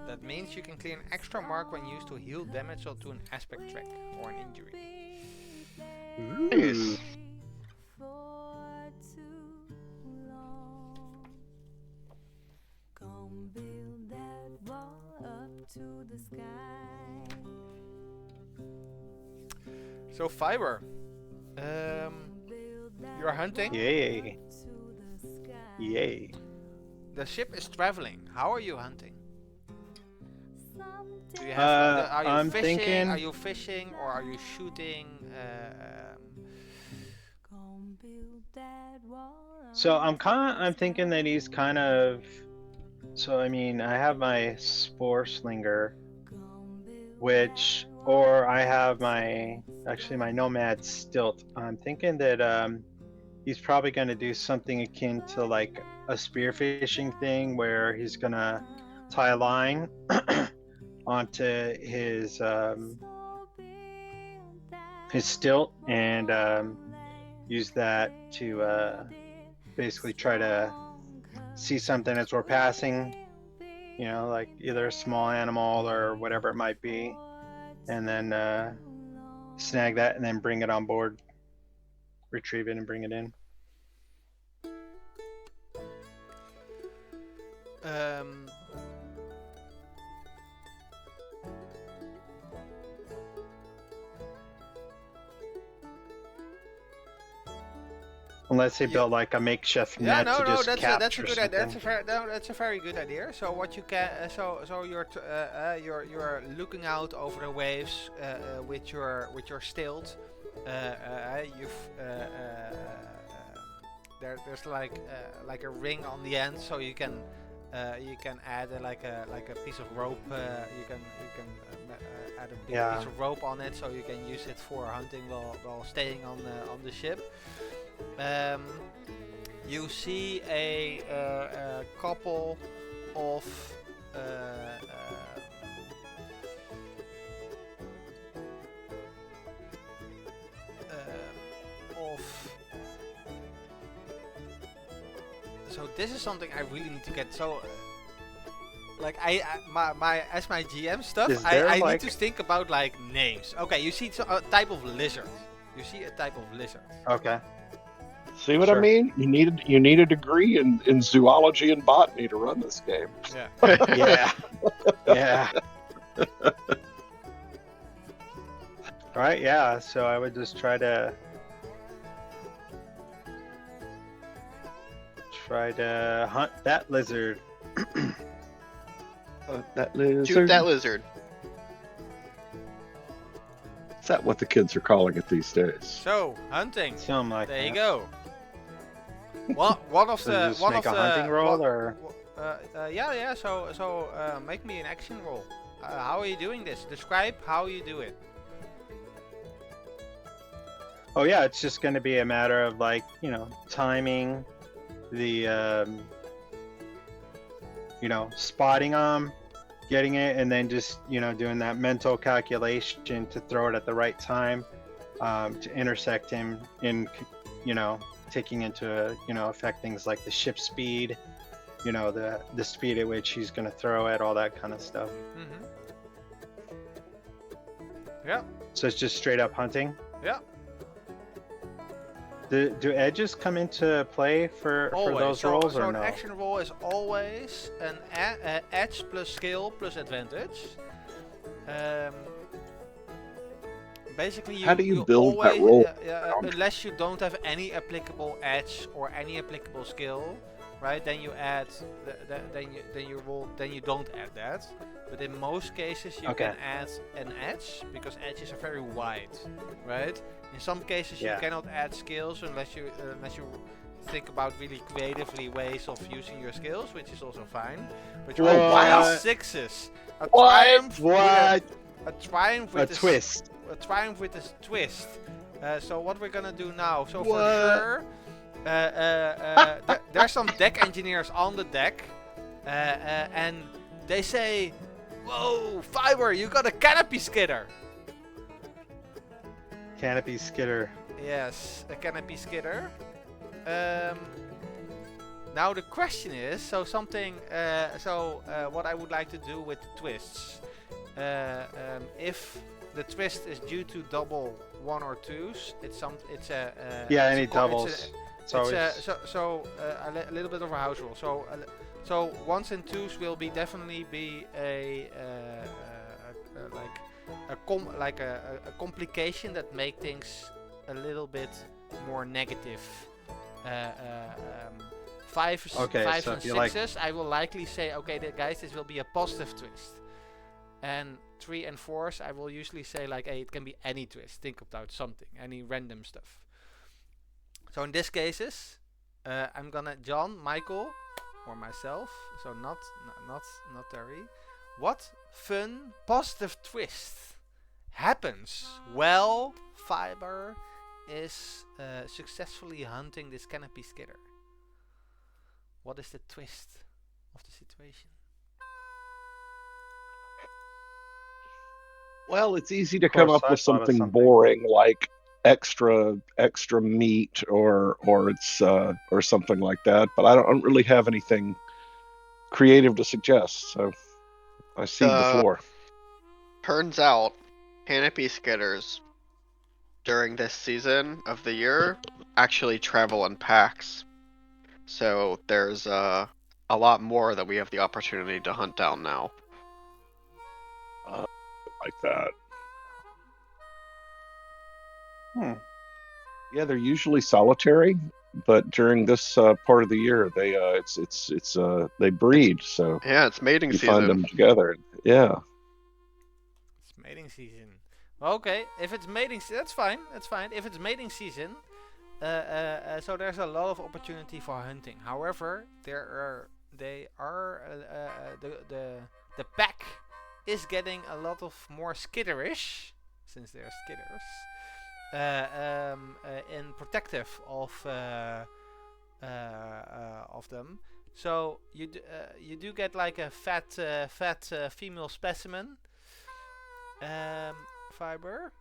[SPEAKER 1] That means you can clear an extra mark when used to heal damage or to an aspect track or an injury.
[SPEAKER 5] Nice.
[SPEAKER 1] So Fiber, you're hunting.
[SPEAKER 4] Yay. Yay.
[SPEAKER 1] The ship is traveling. How are you hunting? Do you are you
[SPEAKER 4] I'm
[SPEAKER 1] fishing?
[SPEAKER 4] thinking-
[SPEAKER 1] Are you fishing or are you shooting?
[SPEAKER 4] So I'm thinking that he's kind of. So I mean, I have my Spore Slinger, or I have my Nomad Stilt. I'm thinking that he's probably going to do something akin to like a spearfishing thing, where he's gonna tie a line onto his stilt and use that to basically try to see something as we're passing, like either a small animal or whatever it might be, and then snag that and then bring it on board, retrieve it and bring it in. Unless they built like a makeshift
[SPEAKER 1] Yeah,
[SPEAKER 4] net
[SPEAKER 1] no,
[SPEAKER 4] to
[SPEAKER 1] no,
[SPEAKER 4] just
[SPEAKER 1] that's
[SPEAKER 4] capture
[SPEAKER 1] a good
[SPEAKER 4] something.
[SPEAKER 1] that's a very good idea. So what you can, so you're looking out over the waves with your stilt. There's like a ring on the end, so you can add like a piece of rope. You can add a big piece of rope on it, so you can use it for hunting while staying on the ship. You see a couple of so this is something I really need to get. So like as my GM stuff, I need to think about like names. Okay, you see a type of lizard.
[SPEAKER 4] Okay.
[SPEAKER 2] See what I mean? You need a degree in zoology and botany to run this game.
[SPEAKER 1] Yeah.
[SPEAKER 4] Yeah. Right, yeah, so I would just try to hunt that lizard.
[SPEAKER 2] That lizard.
[SPEAKER 5] Shoot that lizard.
[SPEAKER 2] Is that what the kids are calling it these days?
[SPEAKER 1] So hunting.
[SPEAKER 4] Something like
[SPEAKER 1] There
[SPEAKER 4] that.
[SPEAKER 1] you go. One of
[SPEAKER 4] So
[SPEAKER 1] the
[SPEAKER 4] just
[SPEAKER 1] one
[SPEAKER 4] make
[SPEAKER 1] of
[SPEAKER 4] a
[SPEAKER 1] the
[SPEAKER 4] hunting roll, or
[SPEAKER 1] yeah. So make me an action roll. How are you doing this? Describe how you do it.
[SPEAKER 4] oh yeah, it's just going to be a matter of like timing the spotting them, getting it, and then just doing that mental calculation to throw it at the right time to intersect him in taking into affect things like the ship speed, the speed at which he's going to throw it, all that kind of stuff.
[SPEAKER 1] Yeah.
[SPEAKER 4] So it's just straight up hunting.
[SPEAKER 1] Yeah.
[SPEAKER 4] Do edges come into play for those rolls,
[SPEAKER 1] so
[SPEAKER 4] or
[SPEAKER 1] an
[SPEAKER 4] no?
[SPEAKER 1] action roll is always an edge plus skill plus advantage. Basically,
[SPEAKER 2] How do you
[SPEAKER 1] you
[SPEAKER 2] build that
[SPEAKER 1] always,
[SPEAKER 2] roll?
[SPEAKER 1] unless you don't have any applicable edge or any applicable skill, right? Then you add, then you don't add that. But in most cases, you can add an edge because edges are very wide, right? In some cases, you cannot add skills unless you think about really creatively ways of using your skills, which is also fine. But you have sixes. A triumph with a
[SPEAKER 4] twist.
[SPEAKER 1] A triumph with a twist. So what we're gonna do now? So for sure, there's some deck engineers on the deck, and they say, "Whoa, Fiber, you got a canopy skidder."
[SPEAKER 4] Canopy skidder.
[SPEAKER 1] Yes, a canopy skidder. Now the question is, what I would like to do with the twists, if the twist is due to double 1 or 2s,
[SPEAKER 4] any doubles.
[SPEAKER 1] A little bit of a house rule. So ones and twos will be definitely be a complication that make things a little bit more negative. Fives
[SPEAKER 4] Okay,
[SPEAKER 1] and
[SPEAKER 4] so if you like-
[SPEAKER 1] sixes, I will likely say, okay, guys, this will be a positive twist. And 3 and 4s, I will usually say like, hey, it can be any twist. Think about something, any random stuff. So in these cases, I'm gonna John, Michael, or myself. So not Terry. What fun positive twist happens? Well, Fiber is successfully hunting this canopy skidder. What is the twist of the situation?
[SPEAKER 2] Well, it's easy to
[SPEAKER 4] Of course,
[SPEAKER 2] come up
[SPEAKER 4] I
[SPEAKER 2] with
[SPEAKER 4] thought of
[SPEAKER 2] something
[SPEAKER 4] something.
[SPEAKER 2] boring like extra meat or it's or something like that. But I don't really have anything creative to suggest, so I cede the floor.
[SPEAKER 5] Turns out, canopy skidders during this season of the year actually travel in packs. So there's a lot more that we have the opportunity to hunt down now.
[SPEAKER 2] Like that. Yeah, they're usually solitary, but during this part of the year, they they breed, so
[SPEAKER 5] Yeah, it's mating
[SPEAKER 2] you
[SPEAKER 5] season.
[SPEAKER 2] find them together. Yeah.
[SPEAKER 1] It's mating season. Okay, if it's mating season, that's fine. That's fine. If it's mating season, so there's a lot of opportunity for hunting. However, the pack is getting a lot of more skidderish, since they're skidders, in protective of them. So you do get like a fat female specimen. Fiber.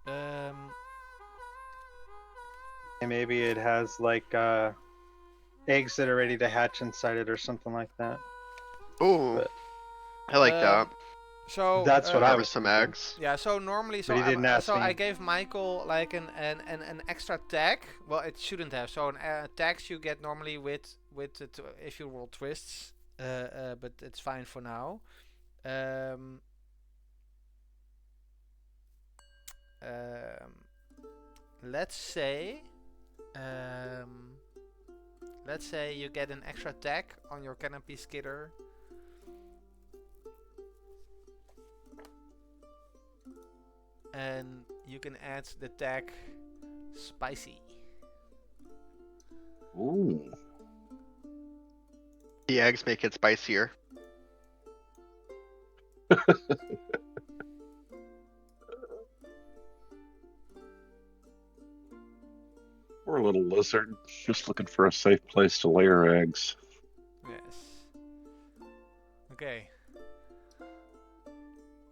[SPEAKER 4] And maybe it has like eggs that are ready to hatch inside it or something like that.
[SPEAKER 5] Ooh,
[SPEAKER 4] But-
[SPEAKER 5] I like that.
[SPEAKER 1] So
[SPEAKER 4] That's what I
[SPEAKER 5] Harvest
[SPEAKER 4] was
[SPEAKER 5] some
[SPEAKER 4] thinking.
[SPEAKER 5] eggs.
[SPEAKER 1] Yeah, so normally,
[SPEAKER 4] But he didn't ask
[SPEAKER 1] so
[SPEAKER 4] me.
[SPEAKER 1] I gave Michael like an extra tag. Well, it shouldn't have. So tags you get normally with if you roll twists, but it's fine for now. Let's say you get an extra tag on your canopy skidder. And you can add the tag spicy.
[SPEAKER 2] Ooh.
[SPEAKER 5] The eggs make it spicier.
[SPEAKER 2] Poor little lizard, just looking for a safe place to lay her eggs.
[SPEAKER 1] Yes. Okay.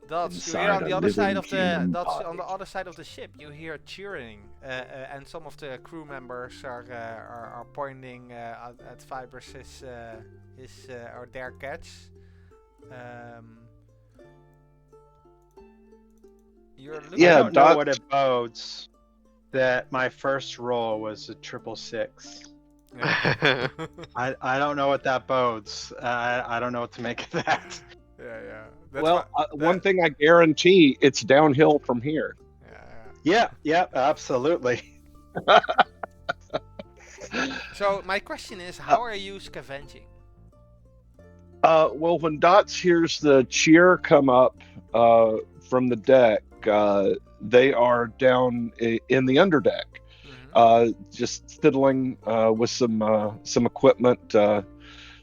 [SPEAKER 1] Dots, you hear
[SPEAKER 2] Inside
[SPEAKER 1] on the
[SPEAKER 2] a
[SPEAKER 1] other side
[SPEAKER 2] living
[SPEAKER 1] of the
[SPEAKER 2] human
[SPEAKER 1] Dots
[SPEAKER 2] body.
[SPEAKER 1] on the other side of the ship. You hear cheering, and some of the crew members are pointing at Fibers or their catch. You're looking.
[SPEAKER 2] Yeah,
[SPEAKER 4] I don't know
[SPEAKER 2] Dot-
[SPEAKER 4] what it bodes that my first roll was a 666.
[SPEAKER 1] Yeah.
[SPEAKER 4] I don't know what that bodes. I don't know what to make of that.
[SPEAKER 1] Yeah. That's
[SPEAKER 2] Well,
[SPEAKER 1] why-
[SPEAKER 2] one thing I guarantee, it's downhill from here.
[SPEAKER 4] Yeah, absolutely.
[SPEAKER 1] So my question is, how are you scavenging?
[SPEAKER 2] Well, when Dots hears the cheer come up from the deck, they are down in the underdeck, just fiddling with some equipment,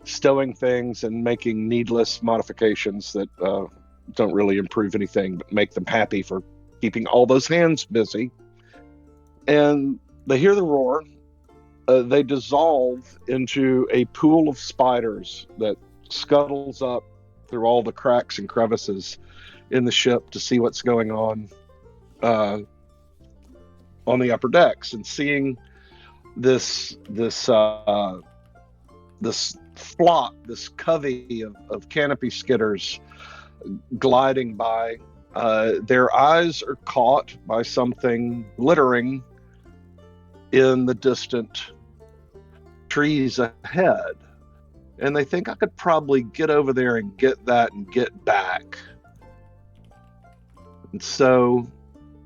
[SPEAKER 2] stowing things and making needless modifications that don't really improve anything, but make them happy for keeping all those hands busy. And they hear the roar. They dissolve into a pool of spiders that scuttles up through all the cracks and crevices in the ship to see what's going on the upper decks. And seeing this flock, this covey of canopy skidders gliding by, their eyes are caught by something glittering in the distant trees ahead, and they think I could probably get over there and get that and get back. And so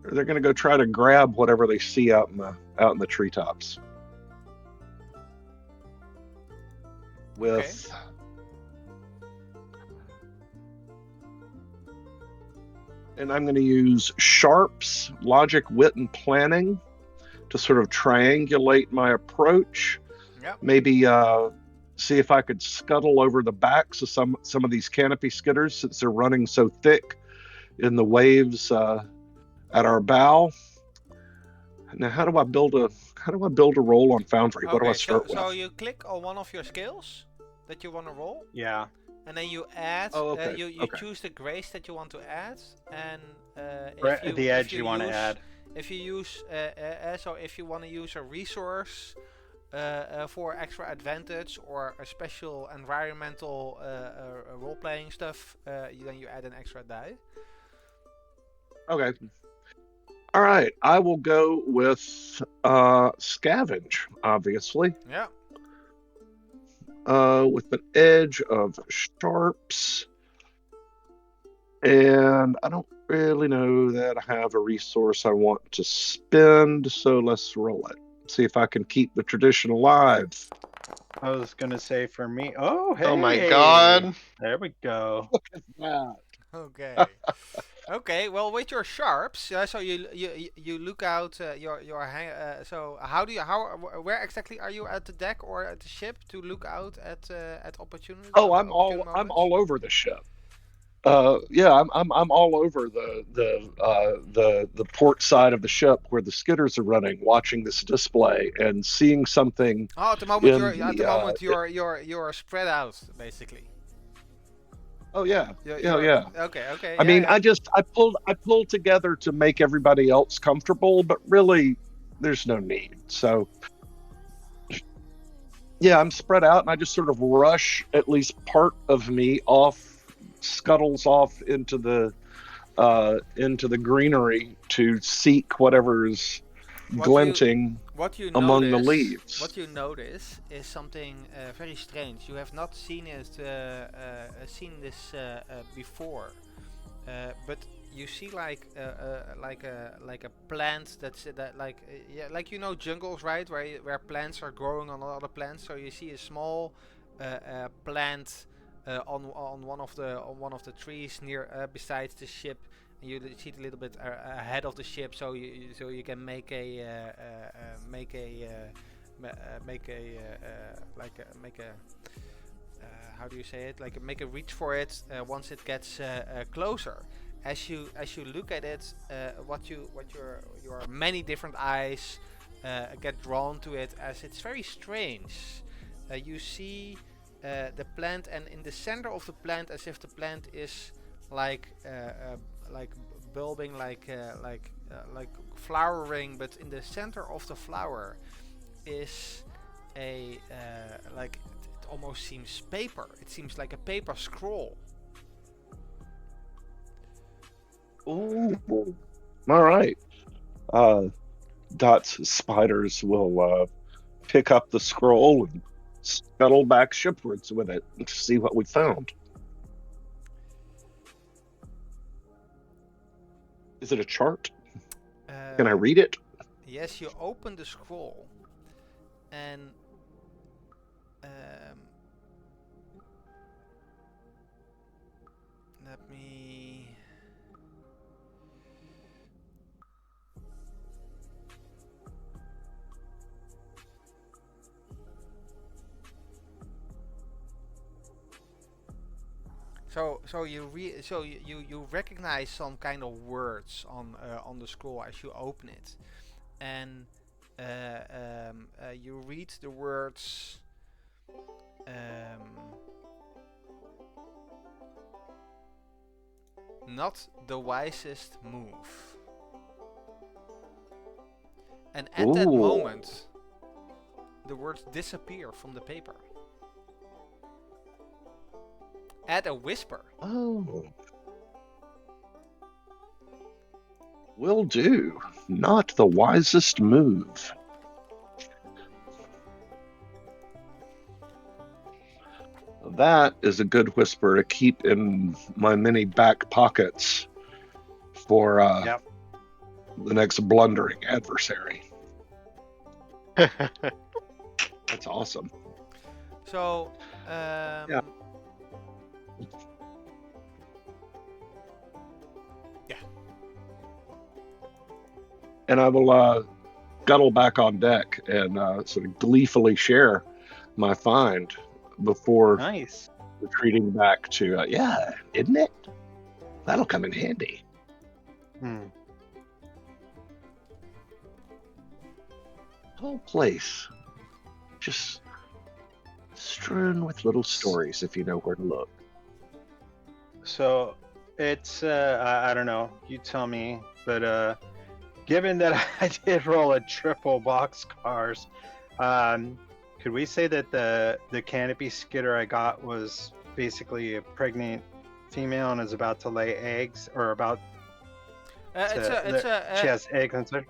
[SPEAKER 2] they're going to go try to grab whatever they see out in the treetops. With and I'm going to use sharps, logic, wit, and planning to sort of triangulate my approach.
[SPEAKER 1] Yep.
[SPEAKER 2] Maybe see if I could scuttle over the backs of some of these canopy skidders, since they're running so thick in the waves at our bow. Now, how do I build a roll on Foundry? What do I start with?
[SPEAKER 1] So you click on one of your skills that you want to roll.
[SPEAKER 4] Yeah.
[SPEAKER 1] And then you add. You choose the grace that you want to add, and
[SPEAKER 4] the edge you want to add.
[SPEAKER 1] If you use if you want to use a resource for extra advantage or a special environmental role-playing stuff, then you add an extra die.
[SPEAKER 2] Okay. All right. I will go with scavenge, obviously.
[SPEAKER 1] Yeah.
[SPEAKER 2] With an edge of sharps. And I don't really know that I have a resource I want to spend, so let's roll it. See if I can keep the tradition alive.
[SPEAKER 4] I was going to say for me... Oh, hey!
[SPEAKER 5] Oh my god!
[SPEAKER 4] There we go.
[SPEAKER 2] Look at that.
[SPEAKER 1] Okay. Okay. Well, with your sharps, so you look out so where exactly are you at the deck or at the ship to look out at opportunities?
[SPEAKER 2] Oh, I'm all over the ship. I'm all over the port side of the ship where the skidders are running, watching this display and seeing something.
[SPEAKER 1] Oh, at the moment you're spread out basically.
[SPEAKER 2] Oh yeah,
[SPEAKER 1] yeah. Okay.
[SPEAKER 2] I mean, I pulled together to make everybody else comfortable, but really, there's no need. So, yeah, I'm spread out, and I just sort of rush at least part of me scuttles off into the greenery to seek whatever's glinting among the leaves.
[SPEAKER 1] What you notice is something very strange. You have not seen this before, but you see like a plant like jungles, right, where plants are growing on other plants. So you see a small plant on one of the trees near besides the ship. You see it a little bit ahead of the ship, so you can make a how do you say it? Like make a reach for it once it gets closer. As you look at it, your many different eyes get drawn to it, as it's very strange. You see the plant, and in the center of the plant, as if the plant is like bulbing, like flowering, but in the center of the flower is a it almost seems paper. It seems like a paper scroll.
[SPEAKER 2] Ooh, all right. Dot's spiders will pick up the scroll and scuttle back shipwards with it to see what we found. Is it a chart? Can I read it?
[SPEAKER 1] Yes, you open the scroll, and let me. So you recognize some kind of words on the scroll as you open it, and you read the words. Not the wisest move. And at that moment, the words disappear from the paper. Add a whisper.
[SPEAKER 2] Oh. Will do. Not the wisest move. that is a good whisper to keep in my many back pockets for
[SPEAKER 4] Yep.
[SPEAKER 2] the next blundering adversary. That's awesome.
[SPEAKER 1] So,
[SPEAKER 2] Yeah. And I will scuttle back on deck and sort of gleefully share my find before
[SPEAKER 4] Nice.
[SPEAKER 2] retreating back to, yeah, isn't it? That'll come in handy.
[SPEAKER 4] Hmm.
[SPEAKER 2] Whole place just strewn with little stories if you know where to look.
[SPEAKER 4] So it's I don't know. You tell me, but given that I did roll a triple boxcars, could we say that the canopy skidder I got was basically a pregnant female and is about to lay eggs, or about she has eggs inside?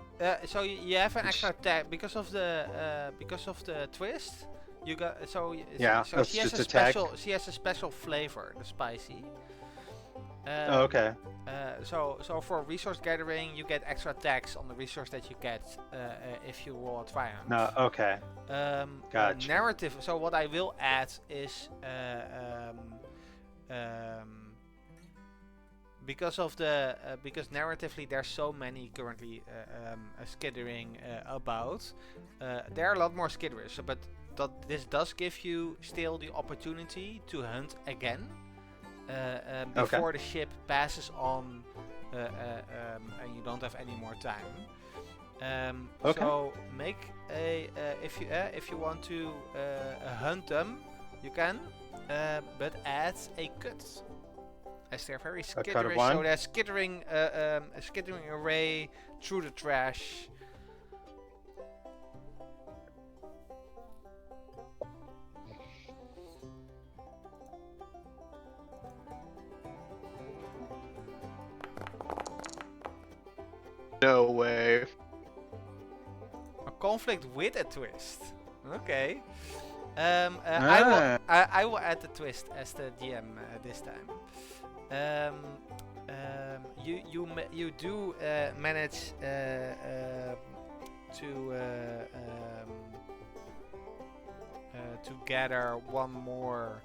[SPEAKER 1] so you have an extra tag because of the twist. You got so
[SPEAKER 4] Yeah,
[SPEAKER 1] so
[SPEAKER 4] that's
[SPEAKER 1] she has
[SPEAKER 4] just
[SPEAKER 1] a
[SPEAKER 4] a tag.
[SPEAKER 1] she has a special flavor, the spicy.
[SPEAKER 4] Oh, okay.
[SPEAKER 1] So for resource gathering, you get extra tags on the resource that you get if you roll a triumph.
[SPEAKER 4] No, okay. Gotcha.
[SPEAKER 1] Narrative. So what I will add is because of the because narratively there's so many currently skittering about. There are a lot more skitterers, but this does give you still the opportunity to hunt again. Before the ship passes on and you don't have any more time. So make a if you want to hunt them, you can, but add a cut, as they're very skitterish. So they're skittering a skittering array through the trash.
[SPEAKER 5] No way.
[SPEAKER 1] A conflict with a twist. Okay. I will add the twist as the GM this time. You do manage to gather one more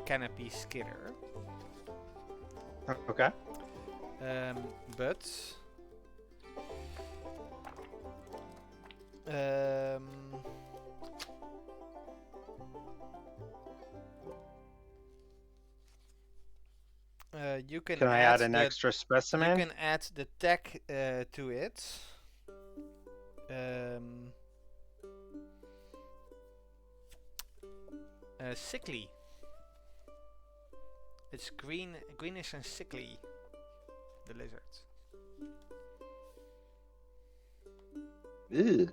[SPEAKER 1] canopy skidder.
[SPEAKER 4] Okay.
[SPEAKER 1] But you can
[SPEAKER 4] I add an extra specimen?
[SPEAKER 1] You can add the tag to it. Sickly. It's greenish and sickly. The lizard.
[SPEAKER 2] Ew.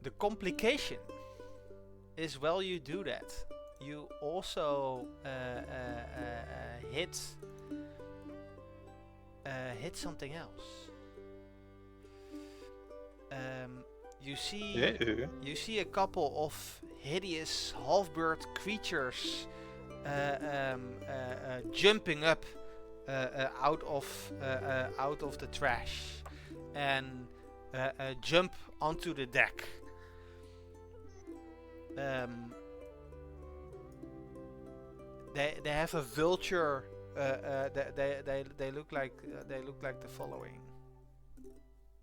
[SPEAKER 1] The complication is while you do that, you also hit something else. You see a couple of hideous half-bird creatures jumping up out of the trash and jump onto the deck. They have a vulture. They look like the following.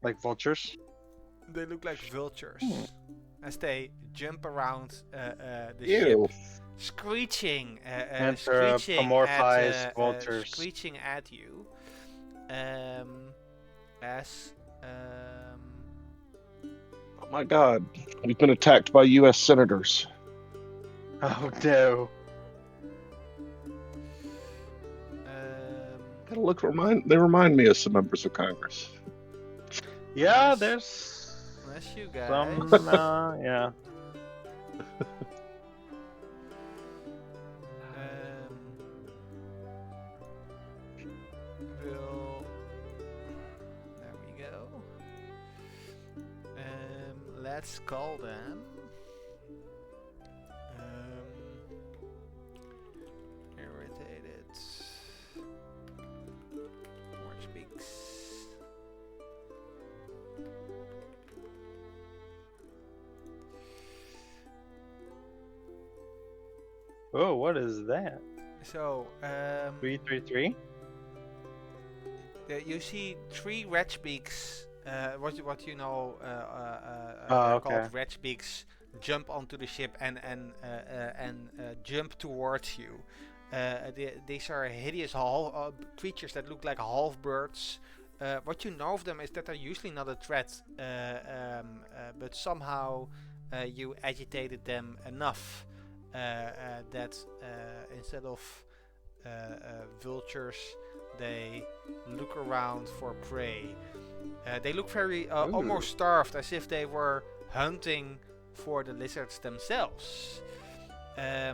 [SPEAKER 4] Like vultures?
[SPEAKER 1] They look like vultures as they jump around the
[SPEAKER 2] Ew.
[SPEAKER 1] ship, screeching,
[SPEAKER 4] Anthropomorphized vultures.
[SPEAKER 1] Screeching at you.
[SPEAKER 2] Oh my God, we've been attacked by U.S. senators.
[SPEAKER 4] Oh no.
[SPEAKER 2] Gotta look. They remind me of some members of Congress.
[SPEAKER 4] Yeah,
[SPEAKER 1] Nice.
[SPEAKER 4] there's
[SPEAKER 1] Bless you guys.
[SPEAKER 4] some. Yeah.
[SPEAKER 1] There we go. let's call them irritated orange beaks.
[SPEAKER 4] Oh, what is that?
[SPEAKER 1] So
[SPEAKER 4] 333.
[SPEAKER 1] you see 3 red beaks. What you know
[SPEAKER 4] Oh,
[SPEAKER 1] they're
[SPEAKER 4] okay.
[SPEAKER 1] called red beaks. Jump onto the ship and jump towards you. These are hideous creatures that look like half birds. What you know of them is that they're usually not a threat, but somehow you agitated them enough that instead of vultures, they look around for prey. They look very almost starved, as if they were hunting for the lizards themselves. They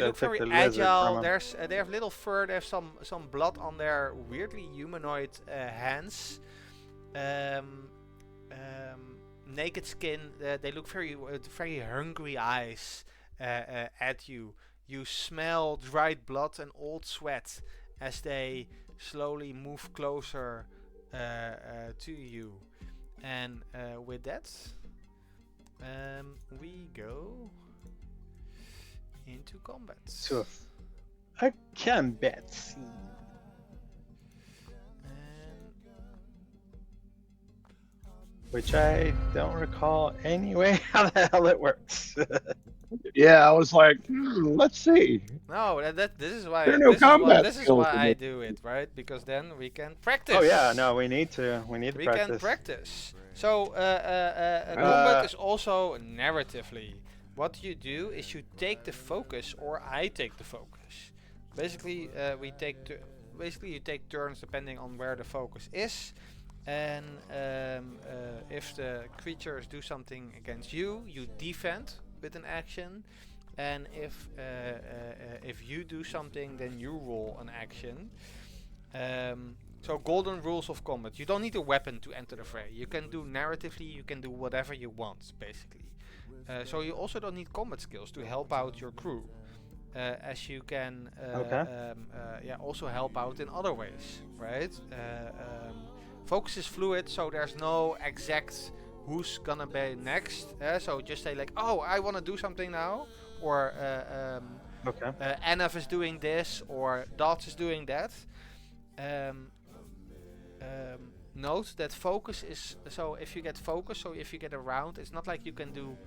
[SPEAKER 1] look very agile. They have little fur. They have some blood on their weirdly humanoid hands. Naked skin. They look very hungry eyes at you. You smell dried blood and old sweat as they slowly move closer to you. And with that, we go into combat.
[SPEAKER 4] So, a combat scene. Which I don't recall anyway how the hell it works.
[SPEAKER 2] Yeah, I was like, let's see.
[SPEAKER 1] No, this is why.
[SPEAKER 2] There are no combat
[SPEAKER 1] This is
[SPEAKER 2] skills
[SPEAKER 1] why
[SPEAKER 2] in
[SPEAKER 1] I
[SPEAKER 2] it.
[SPEAKER 1] do it, right? Because then we can practice.
[SPEAKER 4] Oh yeah, no, we need to
[SPEAKER 1] We
[SPEAKER 4] practice.
[SPEAKER 1] can practice. So combat is also narratively. What you do is you take the focus, or I take the focus. Basically, you take turns depending on where the focus is. And if the creatures do something against you, you defend with an action. And if you do something, then you roll an action. So golden rules of combat. You don't need a weapon to enter the fray. You can do narratively, you can do whatever you want, basically. So you also don't need combat skills to help out your crew. As you can also help out in other ways, right? Focus is fluid, so there's no exact who's gonna be next. So just say like, oh, I want to do something now, or Anaf is doing this, or Dots is doing that. Note that focus is, so if you get focus, so if you get a round, it's not like you can do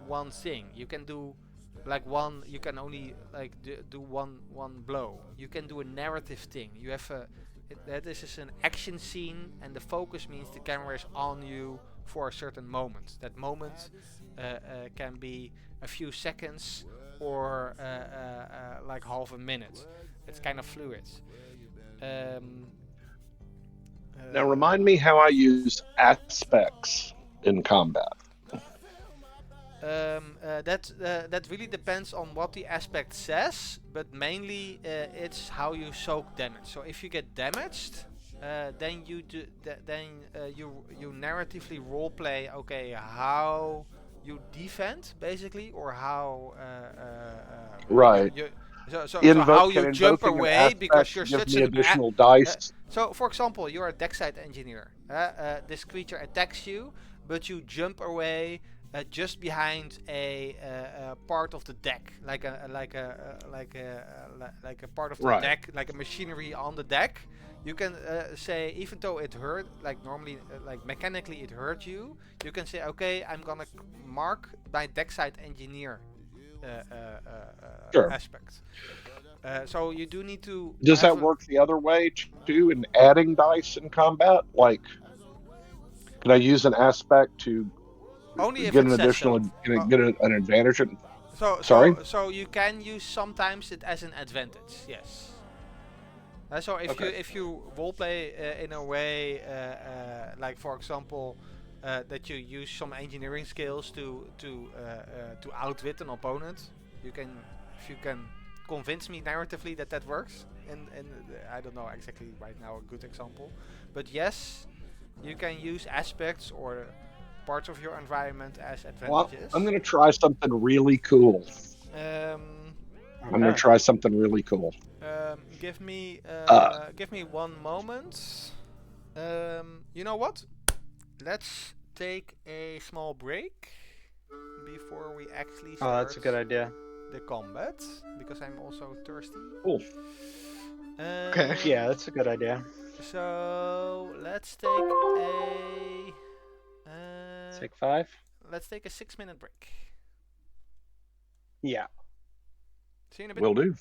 [SPEAKER 1] one thing. You can do like one. You can only like do one blow. You can do a narrative thing. You have this is an action scene, and the focus means the camera is on you for a certain moment. That moment can be a few seconds or like half a minute. It's kind of fluid.
[SPEAKER 2] Now remind me how I use aspects in combat.
[SPEAKER 1] That really depends on what the aspect says, but mainly it's how you soak damage. So if you get damaged, then you you narratively roleplay. Okay, how you defend basically, or how
[SPEAKER 2] right.
[SPEAKER 1] So how you jump away because you're such an
[SPEAKER 2] additional dice.
[SPEAKER 1] So for example, you're a deckside engineer. This creature attacks you, but you jump away. Just behind a part of the deck, like a part of the deck, like a machinery on the deck. You can say, even though it hurt, like normally, like mechanically it hurt you, you can say, okay, I'm gonna mark my deckside engineer aspect. So you do need to.
[SPEAKER 2] Does that work the other way too? In adding dice in combat, like, can I use an aspect to
[SPEAKER 1] only if
[SPEAKER 2] get
[SPEAKER 1] it
[SPEAKER 2] an
[SPEAKER 1] says
[SPEAKER 2] additional,
[SPEAKER 1] so.
[SPEAKER 2] get an advantage?
[SPEAKER 1] Sorry. So you can use sometimes it as an advantage. Yes. So if you roleplay in a way, like for example, that you use some engineering skills to outwit an opponent, if you can convince me narratively that works. And I don't know exactly right now a good example, but yes, you can use aspects or parts of your environment as
[SPEAKER 2] Well,
[SPEAKER 1] advantages.
[SPEAKER 2] I'm going to try something really cool. I'm going to try something really cool.
[SPEAKER 1] Give me
[SPEAKER 2] Uh.
[SPEAKER 1] give me one moment. You know what? Let's take a small break before we actually
[SPEAKER 4] Oh,
[SPEAKER 1] start
[SPEAKER 4] that's a good idea.
[SPEAKER 1] the combat, because I'm also thirsty.
[SPEAKER 2] Cool.
[SPEAKER 5] Okay.
[SPEAKER 4] Yeah, that's a good idea.
[SPEAKER 1] So let's take a
[SPEAKER 4] Take 5.
[SPEAKER 1] let's take a 6-minute break.
[SPEAKER 4] Yeah.
[SPEAKER 1] See you in a bit.
[SPEAKER 2] Will do.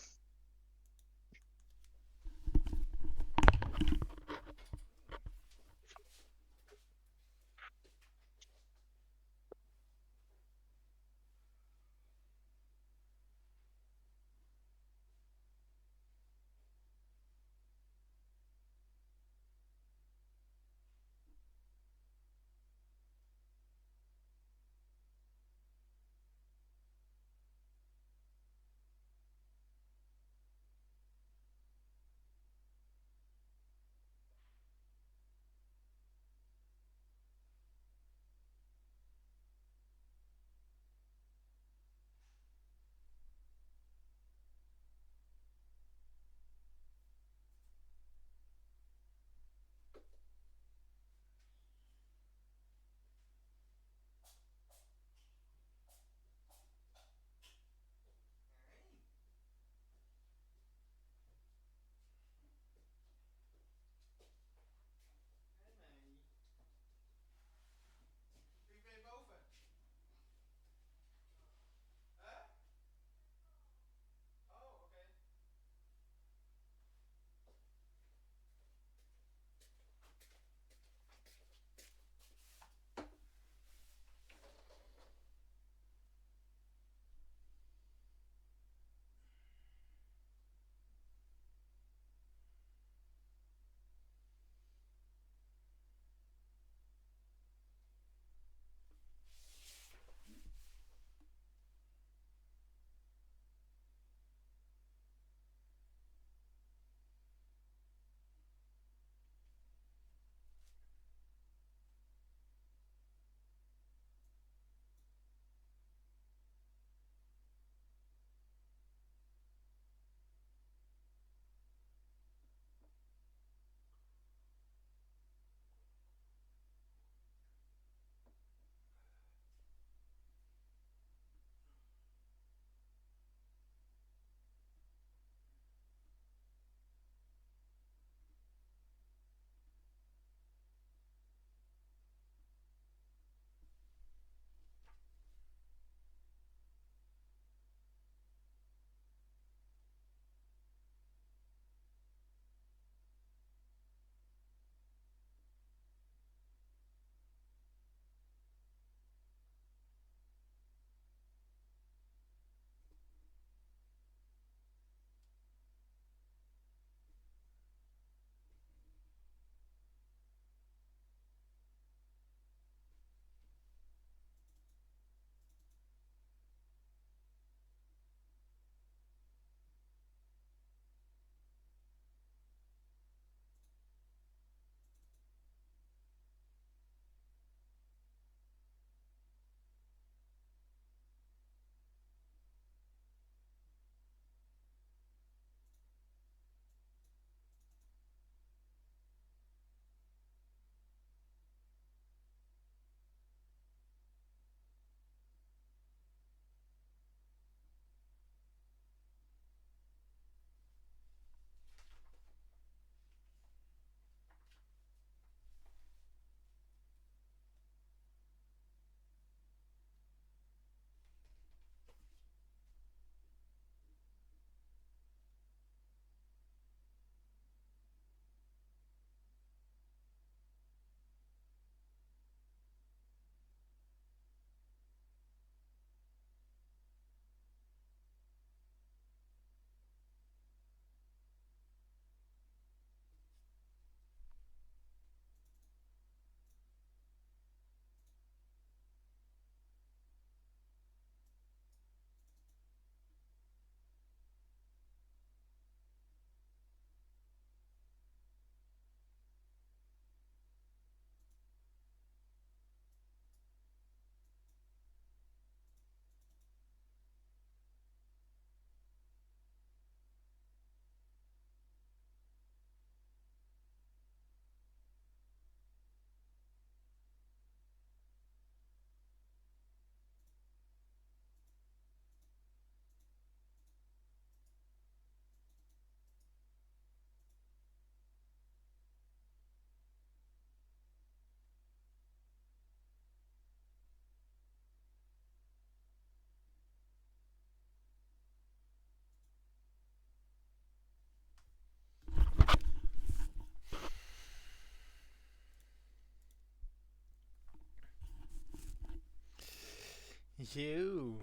[SPEAKER 1] You.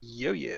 [SPEAKER 4] Yo.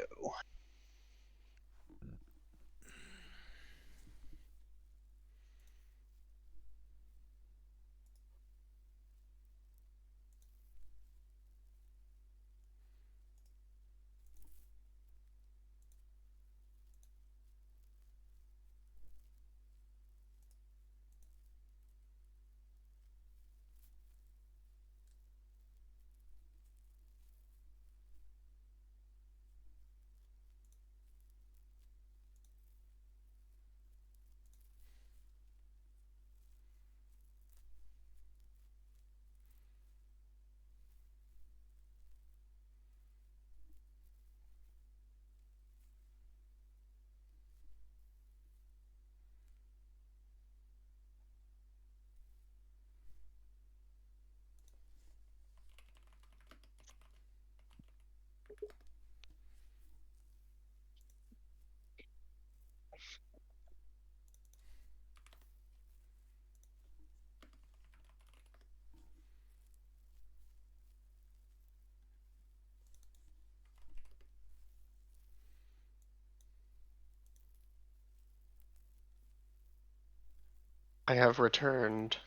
[SPEAKER 5] I have returned.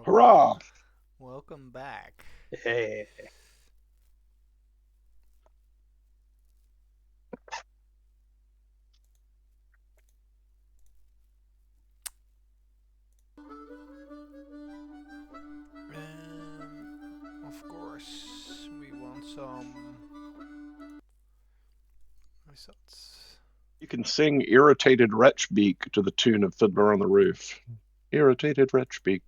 [SPEAKER 2] Hurrah!
[SPEAKER 1] Welcome back.
[SPEAKER 4] Hey.
[SPEAKER 1] Of course, we want some results.
[SPEAKER 2] You can sing Irritated Wretchbeak to the tune of Fiddler on the Roof. Irritated Wretchbeak.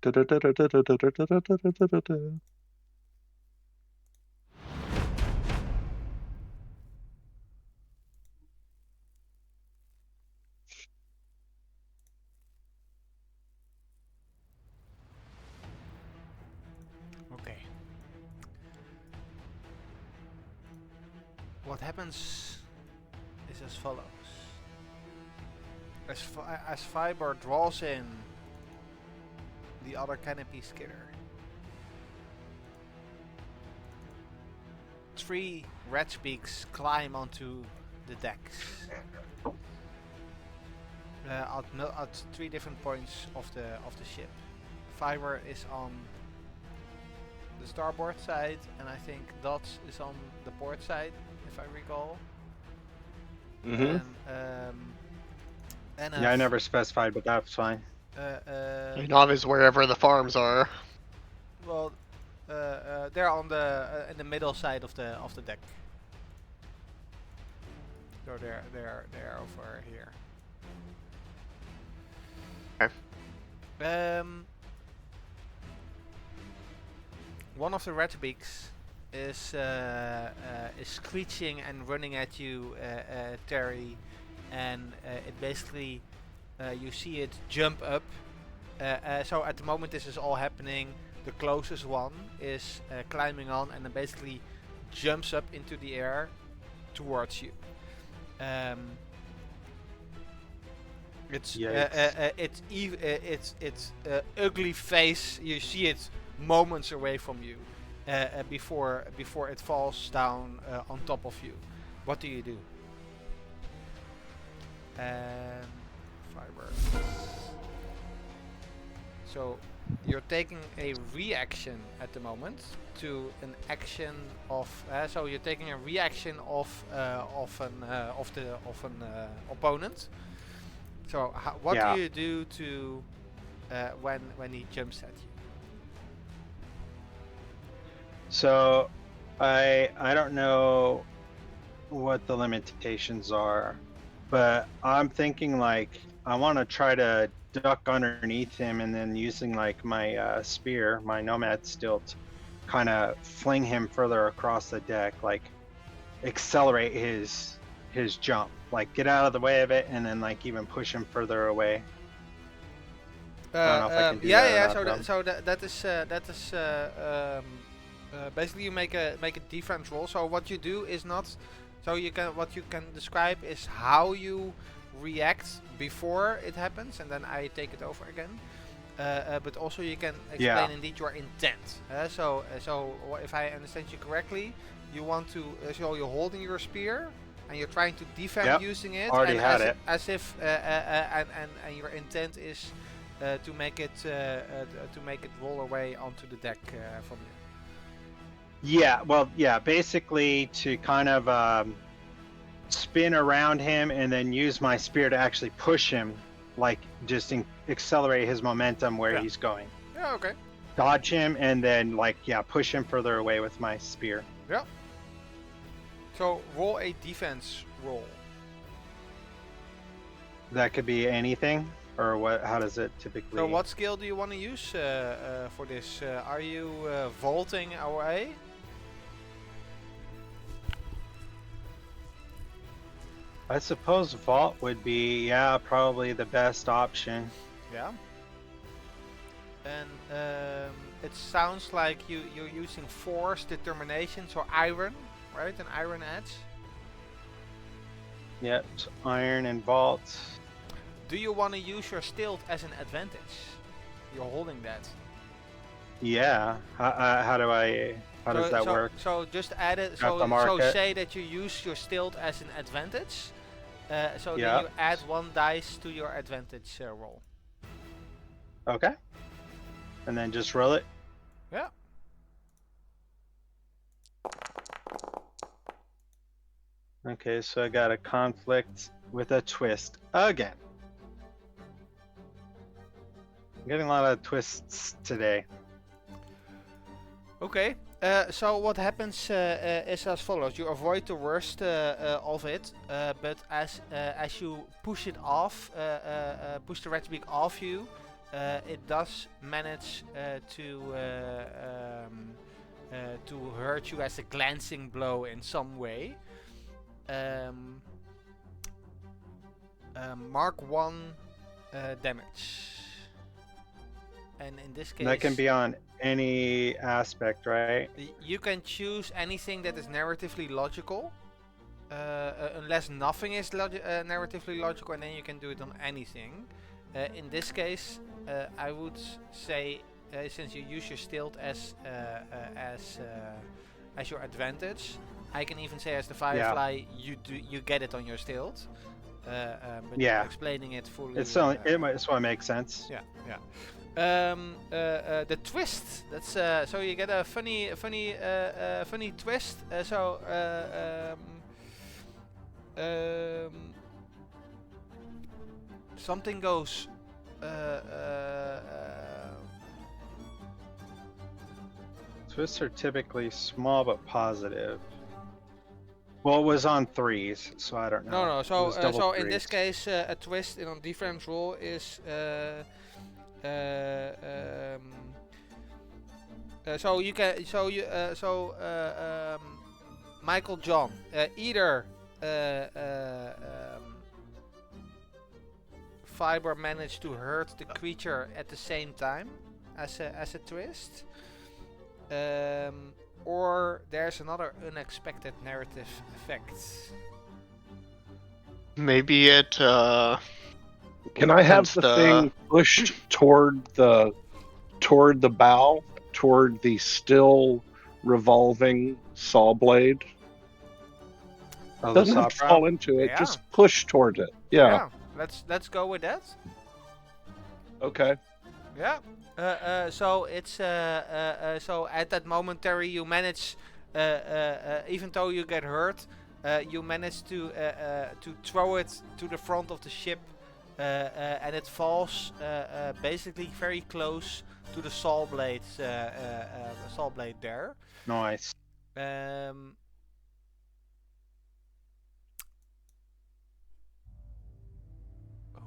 [SPEAKER 2] Da-da-da-da-da-da-da-da-da-da-da-da.
[SPEAKER 1] Okay. What happens is as follows. As Fiber draws in the other canopy skidder, 3 wretchbeaks climb onto the decks at 3 different points of the ship. Fiber is on the starboard side, and I think Dots is on the port side, if I recall.
[SPEAKER 2] Mhm.
[SPEAKER 1] And
[SPEAKER 4] Yeah, I never specified, but that's fine.
[SPEAKER 5] Nav is wherever the farms are.
[SPEAKER 1] Well, they're on the in the middle side of the deck. So they're over here.
[SPEAKER 5] Okay.
[SPEAKER 1] One of the wretchbeaks is screeching and running at you, Terry, and it basically you see it jump up. So at the moment this is all happening, the closest one is climbing on and then basically jumps up into the air towards you. Its ugly face, you see it moments away from you before it falls down on top of you. What do you do? Fiber. So you're taking a reaction at the moment to an action of. So you're taking a reaction of an opponent. So what do you do to when he jumps at you?
[SPEAKER 4] So I don't know what the limitations are, but I'm thinking like I want to try to duck underneath him and then using like my spear, my nomad stilt, kind of fling him further across the deck, like accelerate his jump, like get out of the way of it and then like even push him further away. I don't know if I can do
[SPEAKER 1] that is basically you make a defense roll. So what you do is not. So what you can describe is how you react before it happens, and then I take it over again. but also you can explain
[SPEAKER 4] Yeah.
[SPEAKER 1] indeed your intent. So if I understand you correctly, you want to so you're holding your spear and you're trying to defend
[SPEAKER 4] Yep,
[SPEAKER 1] using it,
[SPEAKER 4] already
[SPEAKER 1] and
[SPEAKER 4] had
[SPEAKER 1] as,
[SPEAKER 4] it.
[SPEAKER 1] as if and your intent is to make it roll away onto the deck from you.
[SPEAKER 4] Yeah, well, yeah, basically to kind of spin around him and then use my spear to actually push him, like just accelerate his momentum where
[SPEAKER 1] Yeah.
[SPEAKER 4] he's going.
[SPEAKER 1] Yeah. Okay.
[SPEAKER 4] Dodge him and then push him further away with my spear.
[SPEAKER 1] Yeah. So roll a defense roll.
[SPEAKER 4] That could be anything, or what? How does it typically?
[SPEAKER 1] So what skill do you want to use for this? Are you vaulting away?
[SPEAKER 4] I suppose vault would be, probably the best option.
[SPEAKER 1] Yeah. And it sounds like you're using force, determination, so iron, right? An iron edge.
[SPEAKER 4] Yep, so iron and vault.
[SPEAKER 1] Do you want to use your stealth as an advantage? You're holding that.
[SPEAKER 4] Yeah. How does that work?
[SPEAKER 1] So just add it.
[SPEAKER 4] Have to mark
[SPEAKER 1] So
[SPEAKER 4] it.
[SPEAKER 1] say that you use your stealth as an advantage. So
[SPEAKER 4] Yeah.
[SPEAKER 1] then you add 1 dice to your advantage roll.
[SPEAKER 4] Okay. And then just roll it.
[SPEAKER 1] Yeah.
[SPEAKER 4] Okay, so I got a conflict with a twist again. I'm getting a lot of twists today.
[SPEAKER 1] Okay. So what happens is as follows: you avoid the worst of it, but as you push it off, push the red beak off you, it does manage to hurt you as a glancing blow in some way. Mark 1 damage. And in this case,
[SPEAKER 4] That can be on any aspect, right?
[SPEAKER 1] you can choose anything that is narratively logical, unless nothing is narratively logical, and then you can do it on anything. In this case, I would say, since you use your stealth as your advantage, I can even say as the firefly, you get it on your stealth. But explaining it fully.
[SPEAKER 4] It's only it's what makes sense.
[SPEAKER 1] Yeah. The twist. That's so you get a funny twist. Something goes.
[SPEAKER 4] Twists are typically small but positive. Well, it was on 3s, so I don't know.
[SPEAKER 1] No.
[SPEAKER 4] It
[SPEAKER 1] So
[SPEAKER 4] was double
[SPEAKER 1] so in this
[SPEAKER 4] 3s.
[SPEAKER 1] case, a twist in on defense roll is. So you can Michael John either Fiber managed to hurt the creature at the same time as a twist, or there's another unexpected narrative effect.
[SPEAKER 5] Maybe it.
[SPEAKER 2] Can I have
[SPEAKER 5] Hence
[SPEAKER 2] the
[SPEAKER 5] the-
[SPEAKER 2] thing pushed toward the bow, toward the still revolving saw blade?
[SPEAKER 4] Oh, the
[SPEAKER 2] Doesn't have to
[SPEAKER 4] saw
[SPEAKER 2] fall
[SPEAKER 4] prop?
[SPEAKER 2] into it.
[SPEAKER 1] Yeah.
[SPEAKER 2] Just push toward it. Yeah.
[SPEAKER 1] Let's go with that.
[SPEAKER 2] Okay.
[SPEAKER 1] Yeah. So it's so at that momentary you manage, even though you get hurt, you manage to throw it to the front of the ship, and it falls basically very close to the saw blade there.
[SPEAKER 4] Nice.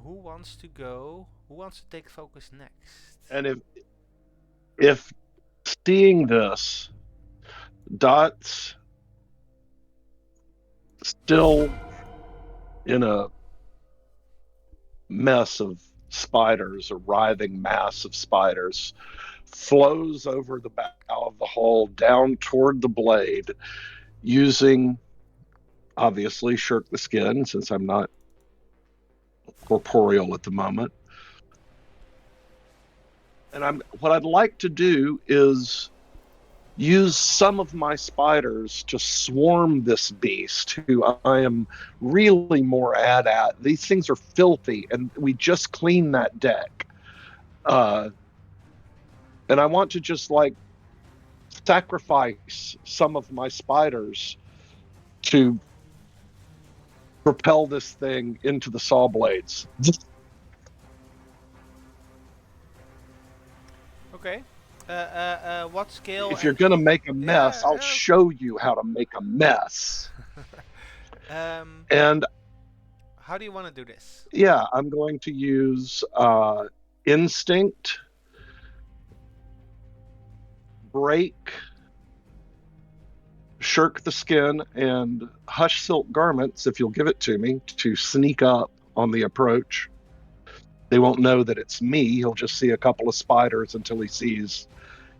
[SPEAKER 1] Who wants to go? Who wants to take focus next?
[SPEAKER 2] And if seeing this, Dot's still in a mess of spiders, a writhing mass of spiders, flows over the bow of the hull down toward the blade, using, obviously, shirk the skin, since I'm not corporeal at the moment. And what I'd like to do is use some of my spiders to swarm this beast, who I am really more at. These things are filthy, and we just cleaned that deck. And I want to just like sacrifice some of my spiders to propel this thing into the saw blades.
[SPEAKER 1] Okay. What scale?
[SPEAKER 2] If you're gonna make a mess,
[SPEAKER 1] Yeah,
[SPEAKER 2] I'll
[SPEAKER 1] yeah.
[SPEAKER 2] show you how to make a mess.
[SPEAKER 1] Um,
[SPEAKER 2] And
[SPEAKER 1] how do you want to do this?
[SPEAKER 2] yeah, I'm going to use instinct, break, shirk the skin, and hush silk garments, if you'll give it to me, to sneak up on the approach. They won't know that it's me. He'll just see a couple of spiders until he sees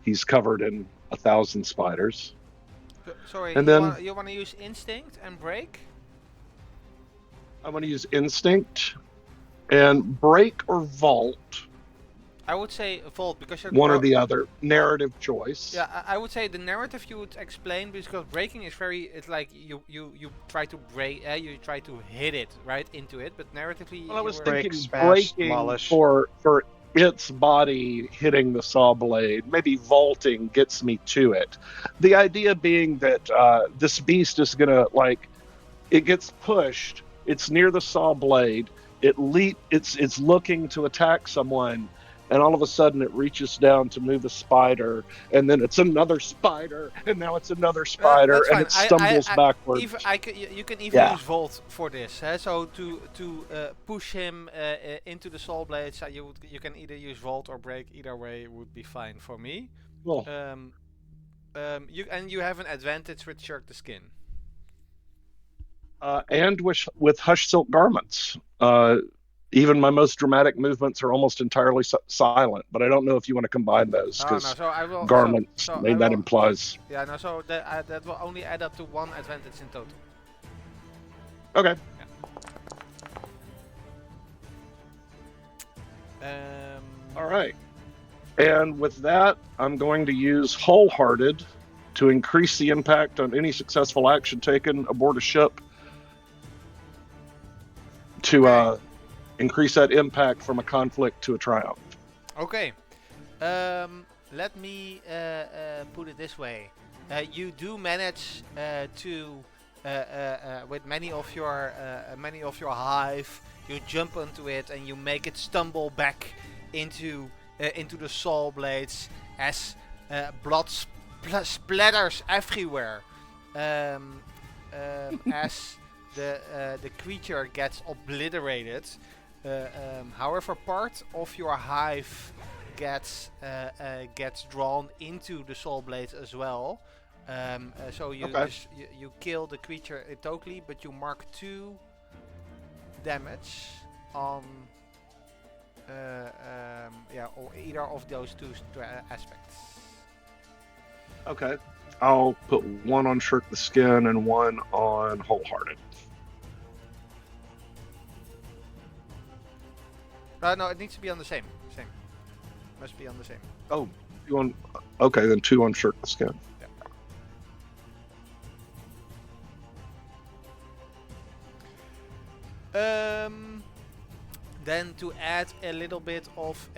[SPEAKER 2] he's covered in 1,000 spiders.
[SPEAKER 1] Sorry,
[SPEAKER 2] And
[SPEAKER 1] you
[SPEAKER 2] then
[SPEAKER 1] want to use instinct and break?
[SPEAKER 2] I'm going to use instinct and break or vault,
[SPEAKER 1] I would say vault because you're
[SPEAKER 2] one or the other. Narrative choice.
[SPEAKER 1] Yeah, I would say the narrative you would explain, because breaking is very. It's like you try to break. You try to hit it right into it, but narratively.
[SPEAKER 2] Well, I was
[SPEAKER 4] Break,
[SPEAKER 2] thinking
[SPEAKER 4] smash,
[SPEAKER 2] breaking
[SPEAKER 4] demolish.
[SPEAKER 2] for its body hitting the saw blade. Maybe vaulting gets me to it. The idea being that this beast is gonna it gets pushed. It's near the saw blade. It's looking to attack someone, and all of a sudden it reaches down to move a spider, and then it's another spider, and now it's another spider,
[SPEAKER 1] that's
[SPEAKER 2] and
[SPEAKER 1] fine.
[SPEAKER 2] it stumbles backwards.
[SPEAKER 1] You can even
[SPEAKER 2] Yeah.
[SPEAKER 1] use vault for this. So to push him into the saw blades, you can either use vault or break. Either way would be fine for me.
[SPEAKER 2] Well,
[SPEAKER 1] You have an advantage with shirk the skin.
[SPEAKER 2] and with hush silk garments. Even my most dramatic movements are almost entirely silent, but I don't know if you want to combine those,
[SPEAKER 1] Oh no,
[SPEAKER 2] because
[SPEAKER 1] so I will.
[SPEAKER 2] garments,
[SPEAKER 1] So
[SPEAKER 2] that implies.
[SPEAKER 1] Yeah, no, so that will only add up to 1 advantage in total.
[SPEAKER 2] Okay. All right. And with that, I'm going to use Wholehearted to increase the impact on any successful action taken aboard a ship to increase that impact from a conflict to a triumph.
[SPEAKER 1] Okay. Let me put it this way. You do manage to, with many of your hive, you jump onto it and you make it stumble back into the saw blades as blood splatters everywhere. As the creature gets obliterated. However, part of your hive gets drawn into the saw blades as well. So you you kill the creature totally, but you mark 2 damage on either of those 2 aspects.
[SPEAKER 2] Okay. I'll put 1 on Shirk the Skin and 1 on Wholehearted.
[SPEAKER 1] No, it needs to be on the same. Must be on the same.
[SPEAKER 2] Oh, 2 on. Okay, then 2 on Shirk the Skin.
[SPEAKER 1] Yeah. Then to add a little bit of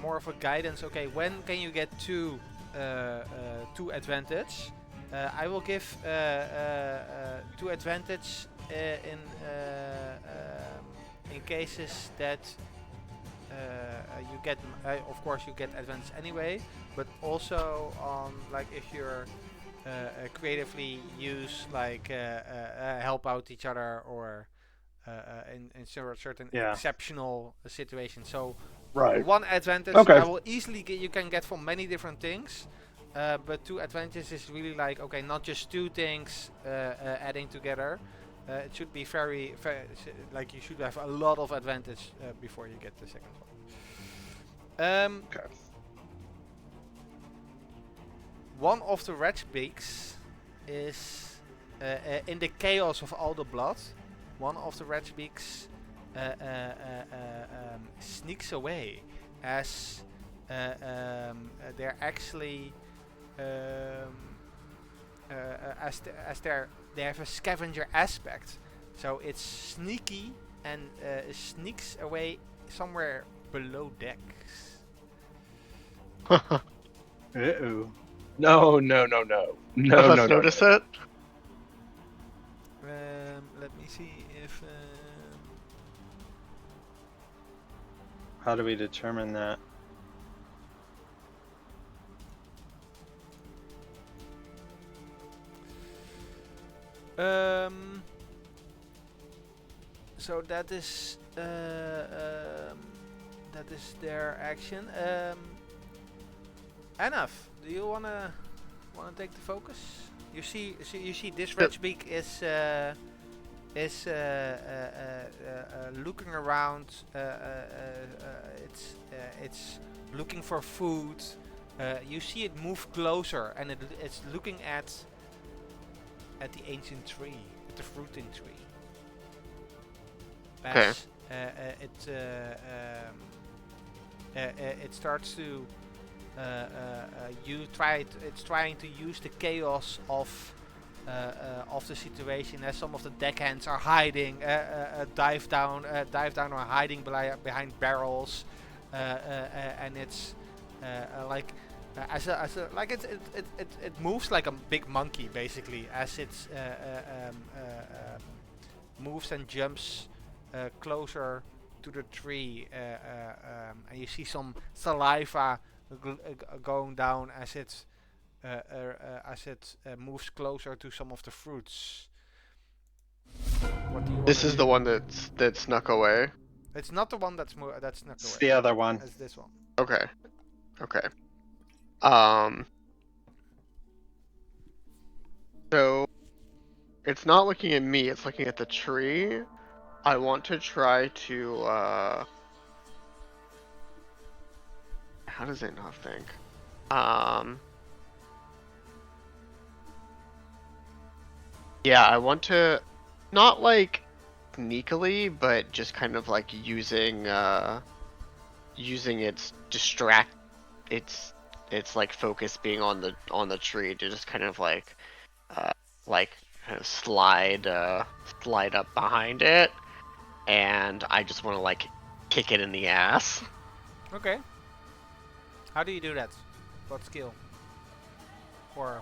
[SPEAKER 1] more of a guidance. Okay, when can you get 2 advantage? I will give 2 advantage in cases that you get. Of course, you get advantage anyway, but also on like if you're creatively use like help out each other or. In certain exceptional situations. So
[SPEAKER 2] right.
[SPEAKER 1] 1 advantage
[SPEAKER 2] I
[SPEAKER 1] will easily you can get from many different things, but 2 advantages is really like not just 2 things adding together. It should be very like you should have a lot of advantage before you get the second one.
[SPEAKER 2] Okay.
[SPEAKER 1] One of the rat beaks is in the chaos of all the blood. One of the rat beaks sneaks away as they're actually they have a scavenger aspect, so it's sneaky and sneaks away somewhere below decks.
[SPEAKER 4] Uh-oh.
[SPEAKER 2] No.
[SPEAKER 5] None
[SPEAKER 2] No,
[SPEAKER 5] of us
[SPEAKER 2] no.
[SPEAKER 5] notice it.
[SPEAKER 1] Let me see if
[SPEAKER 4] How do we determine that?
[SPEAKER 1] so that is their action. Enough. Do you wanna take the focus? You see this Redsbeak is looking around. It's looking for food. You see it move closer, and it's looking at the ancient tree, at the fruiting tree.
[SPEAKER 5] Okay.
[SPEAKER 1] It starts to it's trying to use the chaos of the situation, as some of the deckhands are hiding, dive down or hiding behind barrels, and it's it moves like a big monkey, basically, as it moves and jumps closer to the tree, and you see some saliva going down as it moves closer to some of the fruits. What do you
[SPEAKER 5] This
[SPEAKER 1] wanna
[SPEAKER 5] is
[SPEAKER 1] do?
[SPEAKER 5] the one that snuck away.
[SPEAKER 1] It's not the one that's snuck
[SPEAKER 4] It's
[SPEAKER 1] away.
[SPEAKER 4] the other one.
[SPEAKER 1] It's this one.
[SPEAKER 5] Okay. So it's not looking at me, it's looking at the tree. I want to try to how does it not think? Yeah, I want to not like sneakily, but just kind of like using its its like focus being on the tree to just kind of like kind of slide up behind it, and I just want to like kick it in the ass.
[SPEAKER 1] Okay. How do you do that? What skill? Or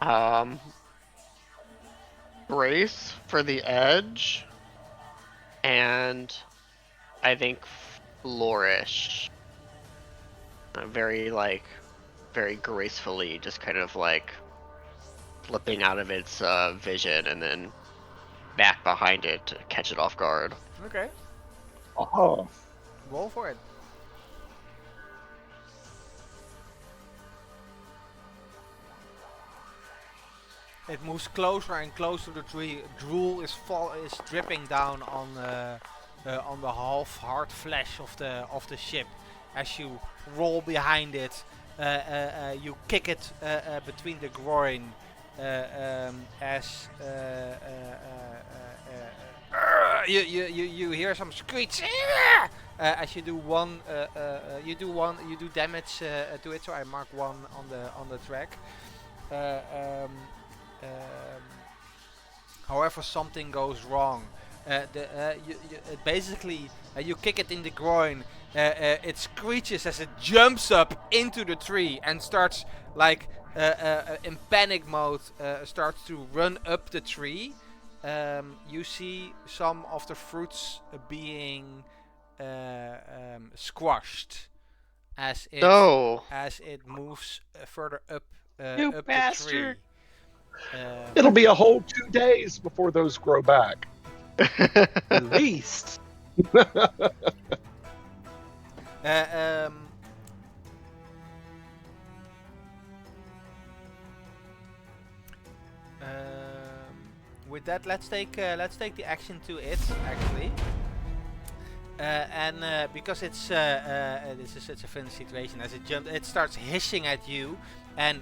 [SPEAKER 5] Brace for the edge, and I think flourish. Very gracefully, just kind of like flipping out of its vision and then back behind it to catch it off guard.
[SPEAKER 1] okay,
[SPEAKER 2] Oh,
[SPEAKER 1] roll for it. It moves closer and closer to the tree. Drool is dripping down on the half-hard flesh of the ship. As you roll behind it, you kick it between the groin. As you hear some screech as you do you do damage to it. So I mark 1 on the track. However, something goes wrong. Basically, you kick it in the groin. It screeches as it jumps up into the tree and starts like in panic mode. Starts to run up the tree. You see some of the fruits being squashed as it moves further up
[SPEAKER 4] You
[SPEAKER 1] up
[SPEAKER 4] bastard.
[SPEAKER 1] the tree.
[SPEAKER 2] it'll be a whole 2 days before those grow back.
[SPEAKER 4] At least.
[SPEAKER 1] With that, let's take the action to it actually, and because this is such a funny situation, as it starts hissing at you, and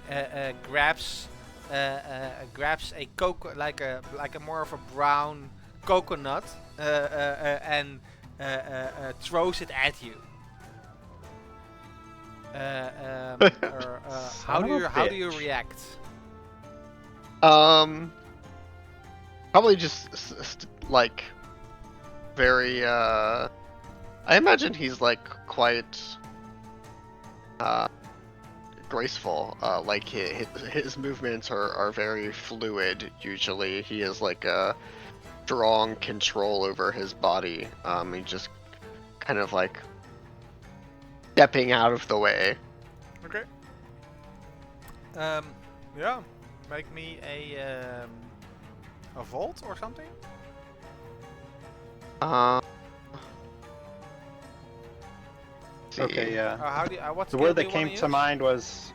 [SPEAKER 1] grabs a like a more of a brown coconut, and throws it at you. How
[SPEAKER 4] Son
[SPEAKER 1] do
[SPEAKER 4] of
[SPEAKER 1] you
[SPEAKER 4] a
[SPEAKER 1] how do you
[SPEAKER 4] bitch.
[SPEAKER 1] react?
[SPEAKER 5] Probably just like very. I imagine he's like quite graceful. Like his movements are very fluid. Usually, he has like a strong control over his body. He just kind of like stepping out of the way.
[SPEAKER 1] Okay. Yeah. Make me a vault or something.
[SPEAKER 5] See.
[SPEAKER 4] Okay, yeah.
[SPEAKER 1] How do you, what
[SPEAKER 4] The
[SPEAKER 1] skill
[SPEAKER 4] word
[SPEAKER 1] do
[SPEAKER 4] that
[SPEAKER 1] you wanna
[SPEAKER 4] came to
[SPEAKER 1] use?
[SPEAKER 4] mind was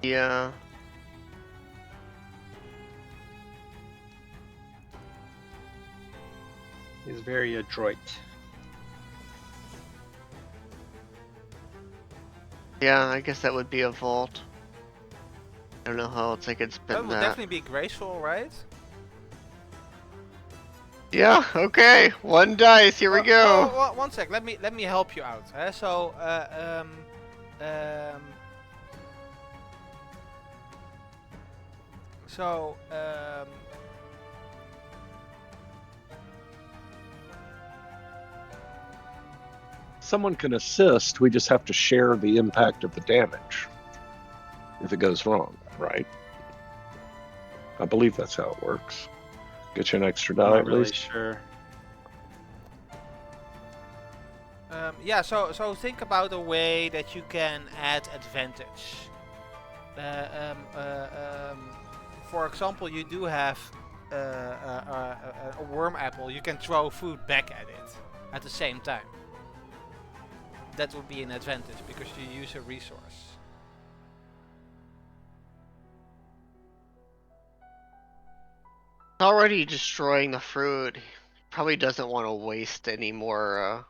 [SPEAKER 5] Yeah.
[SPEAKER 4] he's very adroit.
[SPEAKER 5] Yeah, I guess that would be a vault. I don't know how else I could
[SPEAKER 1] That
[SPEAKER 5] spend
[SPEAKER 1] would
[SPEAKER 5] that.
[SPEAKER 1] definitely be graceful, right?
[SPEAKER 5] Yeah, okay. One dice, here we go.
[SPEAKER 1] Well, one sec. Let me help you out.
[SPEAKER 2] Someone can assist. We just have to share the impact of the damage if it goes wrong, right? I believe that's how it works. Get you an extra
[SPEAKER 4] I'm
[SPEAKER 2] die
[SPEAKER 4] not
[SPEAKER 2] at
[SPEAKER 4] really
[SPEAKER 2] least.
[SPEAKER 4] sure.
[SPEAKER 1] Yeah. So think about a way that you can add advantage. For example, you do have a worm apple. You can throw food back at it at the same time. That would be an advantage because you use a resource.
[SPEAKER 5] Already destroying the fruit. Probably doesn't want to waste any more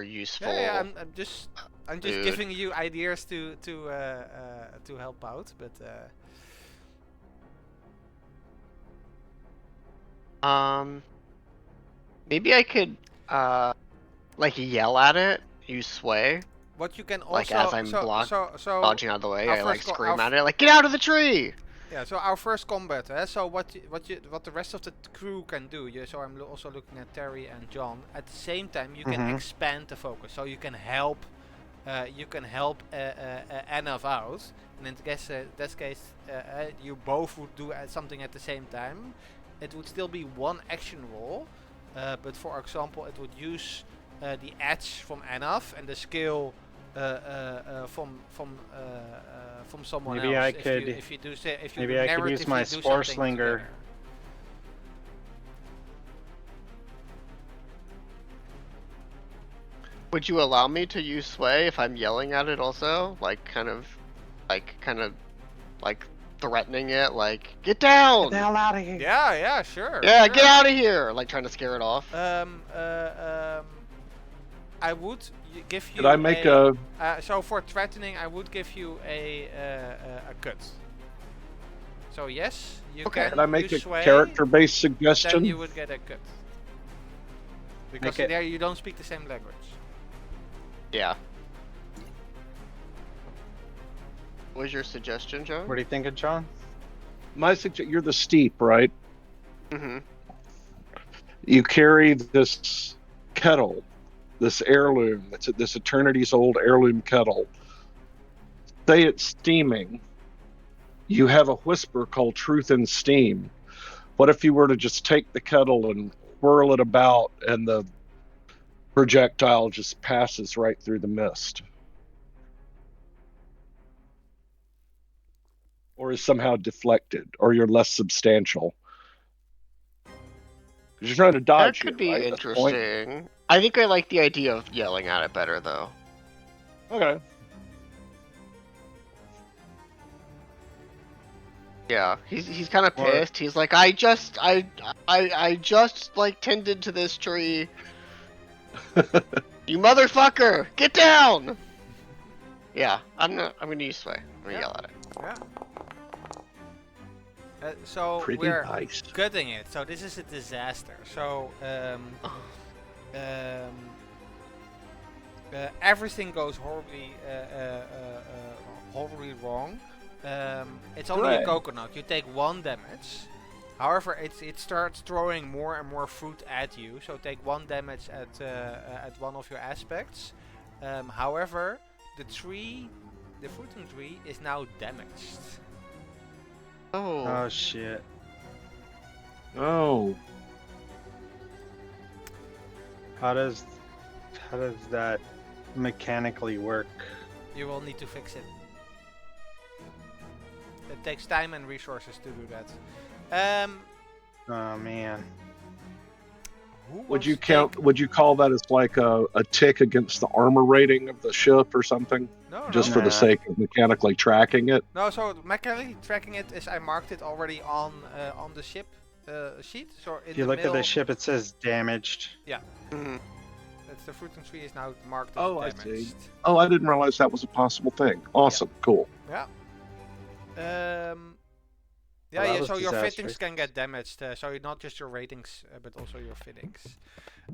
[SPEAKER 5] useful.
[SPEAKER 1] Yeah, I'm just
[SPEAKER 5] food.
[SPEAKER 1] giving you ideas to help out, but
[SPEAKER 5] Maybe I could like yell at it. Use sway.
[SPEAKER 1] what you can also
[SPEAKER 5] Like as I'm dodging out of the way,
[SPEAKER 1] our
[SPEAKER 5] I like
[SPEAKER 1] first go-
[SPEAKER 5] scream
[SPEAKER 1] our
[SPEAKER 5] at it, like get out of the tree.
[SPEAKER 1] Yeah, so our first combat. So what the rest of the crew can do. So I'm also looking at Terry and John. At the same time, you can expand the focus. So you can help. Anav out. And in this case, you both would do something at the same time. It would still be one action roll, but for example, it would use the edge from Anav and the skill from someone
[SPEAKER 4] Maybe
[SPEAKER 1] else.
[SPEAKER 4] I could-
[SPEAKER 1] if you do say if you
[SPEAKER 4] maybe I could use my
[SPEAKER 1] narratively do
[SPEAKER 4] Spore
[SPEAKER 1] something
[SPEAKER 4] Slinger.
[SPEAKER 1] together.
[SPEAKER 5] Would you allow me to use sway if I'm yelling at it also? Like kind of like threatening it, like get down.
[SPEAKER 4] Get the hell out of here!
[SPEAKER 1] Yeah, sure.
[SPEAKER 5] Yeah,
[SPEAKER 1] sure.
[SPEAKER 5] get out of here! Like trying to scare it off.
[SPEAKER 1] I would give you.
[SPEAKER 2] Could I make a?
[SPEAKER 1] So for threatening, I would give you a cut. So yes, you
[SPEAKER 5] Okay.
[SPEAKER 1] can.
[SPEAKER 2] Could I make a
[SPEAKER 1] use sway,
[SPEAKER 2] character-based
[SPEAKER 1] Then
[SPEAKER 2] suggestion?
[SPEAKER 1] you would get a cut. Because
[SPEAKER 4] Make it-
[SPEAKER 1] there you don't speak the same language.
[SPEAKER 5] Yeah. What was your suggestion, John?
[SPEAKER 4] What do you think of John?
[SPEAKER 2] My suggestion. You're the steep, right?
[SPEAKER 5] Mm-hmm.
[SPEAKER 2] You carry this kettle, this heirloom. This eternity's old heirloom kettle. Say it's steaming. You have a whisper called truth and steam. What if you were to just take the kettle and whirl it about and the projectile just passes right through the mist? Or is somehow deflected, or you're less substantial. Because you're trying to
[SPEAKER 5] That
[SPEAKER 2] dodge
[SPEAKER 5] could
[SPEAKER 2] it,
[SPEAKER 5] be
[SPEAKER 2] right? That's the point.
[SPEAKER 5] interesting. I think I like the idea of yelling at it better, though.
[SPEAKER 2] Okay.
[SPEAKER 5] Yeah, he's kind of
[SPEAKER 4] Or-
[SPEAKER 5] pissed. He's like, I just like tended to this tree. You motherfucker, get down! Yeah, I'm gonna use sway. I'm gonna
[SPEAKER 1] Yeah.
[SPEAKER 5] yell at it.
[SPEAKER 1] Yeah. So
[SPEAKER 2] Pretty
[SPEAKER 1] we're
[SPEAKER 2] nice.
[SPEAKER 1] cutting it. So this is a disaster. So everything goes horribly wrong. It's only a
[SPEAKER 2] Hooray.
[SPEAKER 1] coconut. You take 1 damage. However, it starts throwing more and more fruit at you. So take 1 damage at one of your aspects. However, the fruiting tree, is now damaged.
[SPEAKER 4] Oh shit.
[SPEAKER 2] Oh,
[SPEAKER 4] How does that mechanically work?
[SPEAKER 1] You will need to fix it. It takes time and resources to do that.
[SPEAKER 4] Oh man.
[SPEAKER 1] Who
[SPEAKER 2] would
[SPEAKER 1] wants
[SPEAKER 2] you
[SPEAKER 1] to
[SPEAKER 2] count?
[SPEAKER 1] take-
[SPEAKER 2] Would you call that as like a tick against the armor rating of the ship or something?
[SPEAKER 1] No,
[SPEAKER 2] Just
[SPEAKER 1] no.
[SPEAKER 2] for the
[SPEAKER 4] Nah.
[SPEAKER 2] sake of mechanically tracking it?
[SPEAKER 1] No, so mechanically tracking it is I marked it already on the ship sheet. So in
[SPEAKER 4] If you
[SPEAKER 1] the
[SPEAKER 4] look at
[SPEAKER 1] middle,
[SPEAKER 4] the ship, it says damaged.
[SPEAKER 5] Mhm.
[SPEAKER 1] that's the fruiting tree is now marked as
[SPEAKER 2] Oh, I
[SPEAKER 1] damaged.
[SPEAKER 2] see. Oh, I didn't realize that was a possible thing. Awesome, cool.
[SPEAKER 1] Yeah.
[SPEAKER 4] Well, that
[SPEAKER 1] Yeah.
[SPEAKER 4] was
[SPEAKER 1] So your
[SPEAKER 4] disastrous.
[SPEAKER 1] fittings can get damaged. So not just your ratings, but also your fittings.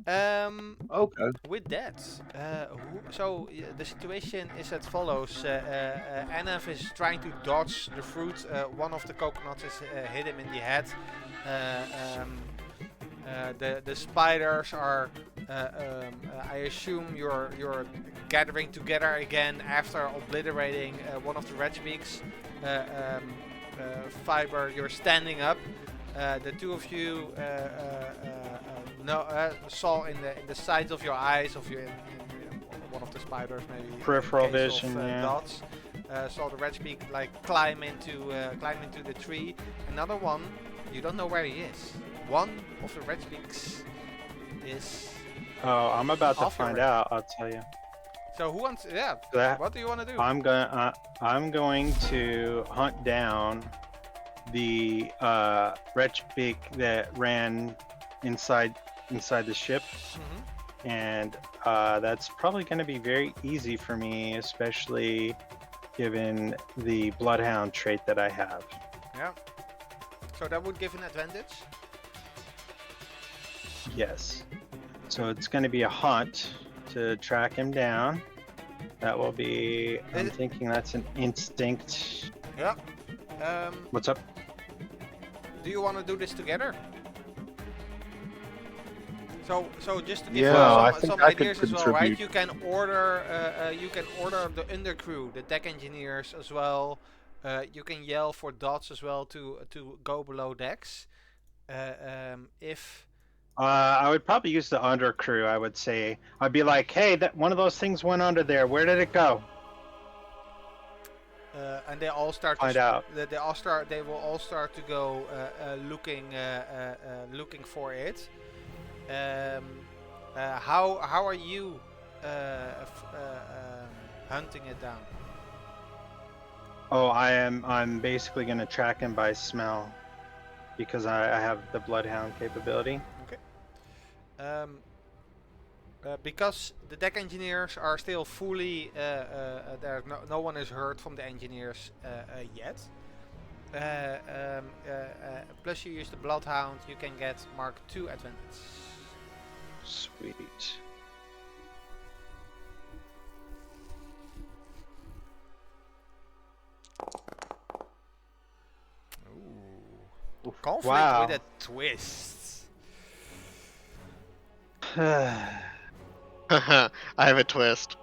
[SPEAKER 2] Okay.
[SPEAKER 1] With that, the situation is as follows. Anaf is trying to dodge the fruit. One of the coconuts is hit him in the head. The spiders are. I assume you're gathering together again after obliterating one of the Regbeaks. Fiber, you're standing up. The two of you saw in the sides of your eyes of one of the spiders, maybe
[SPEAKER 4] Peripheral
[SPEAKER 1] in case
[SPEAKER 4] vision,
[SPEAKER 1] of,
[SPEAKER 4] yeah.
[SPEAKER 1] dots. Saw the Regbeak like climb into the tree. Another one, you don't know where he is. One of the Regbeaks is.
[SPEAKER 4] Oh, I'm about to
[SPEAKER 1] Off your
[SPEAKER 4] find
[SPEAKER 1] range.
[SPEAKER 4] out. I'll tell you.
[SPEAKER 1] So who wants? Yeah.
[SPEAKER 4] That
[SPEAKER 1] What do you want to do?
[SPEAKER 4] I'm going to hunt down the Wretchbeak that ran inside the ship,
[SPEAKER 1] Mhm.
[SPEAKER 4] and that's probably going to be very easy for me, especially given the Bloodhound trait that I have.
[SPEAKER 1] Yeah. So that would give an advantage.
[SPEAKER 4] Yes. So it's going to be a hunt to track him down. That will be. I'm thinking that's an instinct.
[SPEAKER 1] Yeah.
[SPEAKER 4] What's up?
[SPEAKER 1] Do you want to do this together? So just to give
[SPEAKER 2] Yeah, I
[SPEAKER 1] you
[SPEAKER 2] think
[SPEAKER 1] some
[SPEAKER 2] I could
[SPEAKER 1] ideas as well, right?
[SPEAKER 2] contribute.
[SPEAKER 1] You can order the undercrew, the deck engineers as well. You can yell for dots as well to go below decks. If
[SPEAKER 4] I would probably use the undercrew. I would say I'd be like, "Hey, that one of those things went under there. Where did it go?"
[SPEAKER 1] and they all start
[SPEAKER 4] Find out.
[SPEAKER 1] They will all start to go looking for it. How are you hunting it down?
[SPEAKER 4] Oh, I'm basically gonna track him by smell, because I have the Bloodhound capability.
[SPEAKER 1] Because the deck engineers are still fully, there no one is hurt from the engineers yet. Plus you use the Bloodhound, you can get Mark II advantage.
[SPEAKER 4] Sweet.
[SPEAKER 1] Ooh. Conflict
[SPEAKER 4] Wow.
[SPEAKER 1] with a twist.
[SPEAKER 5] I have a twist.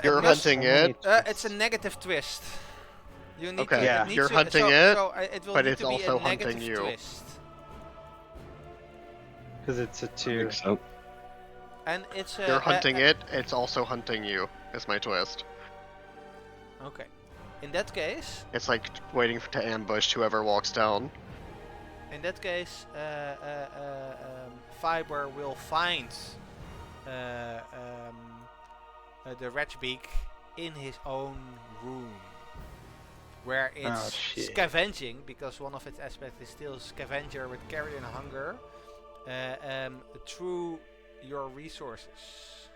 [SPEAKER 5] You're hunting it,
[SPEAKER 1] It's a negative twist. You need
[SPEAKER 5] Okay,
[SPEAKER 1] to,
[SPEAKER 4] yeah.
[SPEAKER 1] it needs
[SPEAKER 5] You're
[SPEAKER 1] to,
[SPEAKER 5] hunting
[SPEAKER 1] so,
[SPEAKER 5] it,
[SPEAKER 1] so it will
[SPEAKER 5] but
[SPEAKER 1] need
[SPEAKER 5] it's
[SPEAKER 1] to be
[SPEAKER 5] also
[SPEAKER 1] a negative
[SPEAKER 5] hunting you.
[SPEAKER 1] twist.
[SPEAKER 4] Because it's a
[SPEAKER 2] That
[SPEAKER 4] 2.
[SPEAKER 2] makes sense.
[SPEAKER 1] And it's
[SPEAKER 5] You're hunting it, it's also hunting you, is my twist.
[SPEAKER 1] Okay. In that case,
[SPEAKER 5] It's like waiting to ambush whoever walks down.
[SPEAKER 1] Fiber will find the Wretchbeak in his own room, where it's
[SPEAKER 4] shit.
[SPEAKER 1] scavenging, because one of its aspects is still scavenger with carrion hunger, through your resources.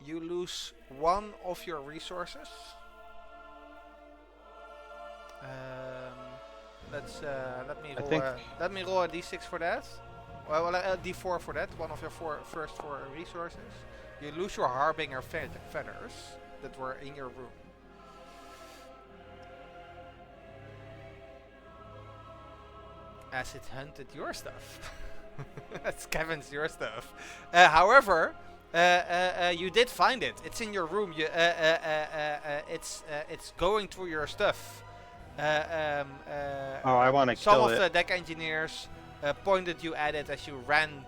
[SPEAKER 1] you lose one of your resources. Let me roll a d6 for that. Well, a d4 for that. One of your first four resources. You lose your harbinger feathers that were in your room. As it hunted your stuff. It scavenged your stuff. However, you did find it. It's in your room. It's going through your stuff.
[SPEAKER 4] I want to kill it.
[SPEAKER 1] Some of the deck engineers pointed you at it as you ran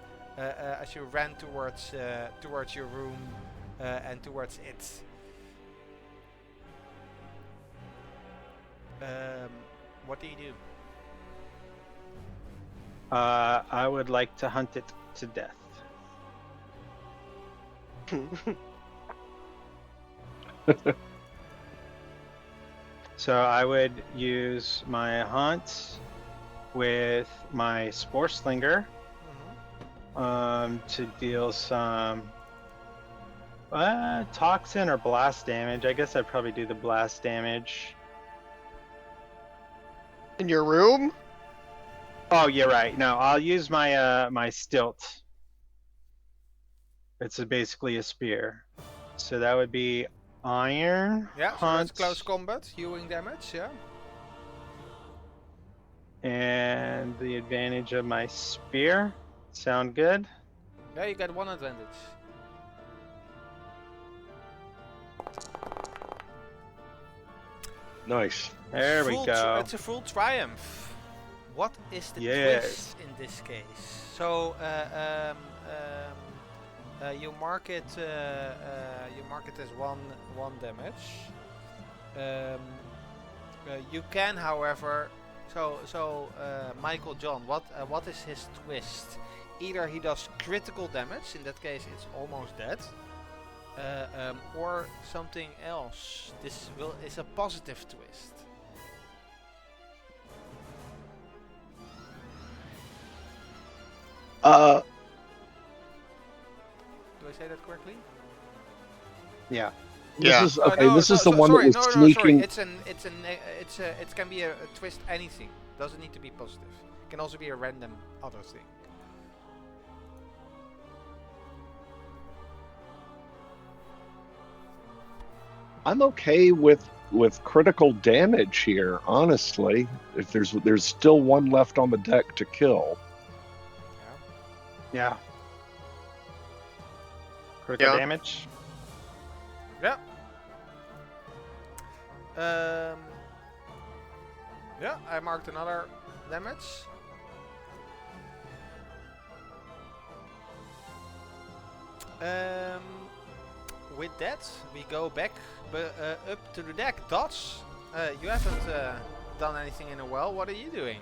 [SPEAKER 1] towards your room and towards it. What do you do?
[SPEAKER 4] I would like to hunt it to death. So I would use my hunt with my Spore Slinger to deal some toxin or blast damage. I guess I'd probably do the blast damage.
[SPEAKER 5] In your room?
[SPEAKER 4] Oh, you're right. No, I'll use my my stilt. It's basically a spear. So that would be iron.
[SPEAKER 1] Yeah,
[SPEAKER 4] hunt,
[SPEAKER 1] so that's close combat, hewing damage, yeah.
[SPEAKER 4] And the advantage of my spear. Sound good?
[SPEAKER 1] Yeah, you get one advantage.
[SPEAKER 2] Nice.
[SPEAKER 4] There we go.
[SPEAKER 1] It's a full triumph. What is the twist in this case? So you mark it. You mark it as one damage. You can, however. So Michael John, what is his twist? Either he does critical damage. In that case, it's almost dead. Or something else. This is a positive twist. Do I say that correctly?
[SPEAKER 4] Yeah.
[SPEAKER 2] This is the one that was sneaking.
[SPEAKER 1] It can be a twist. Anything doesn't need to be positive. It can also be a random other thing.
[SPEAKER 2] I'm okay with critical damage here, honestly. If there's still one left on the deck to kill.
[SPEAKER 4] Yeah. Critical damage.
[SPEAKER 1] Yeah. Yeah, I marked another damage. With that, we go back up to the deck. Dots, you haven't done anything in a while. What are you doing?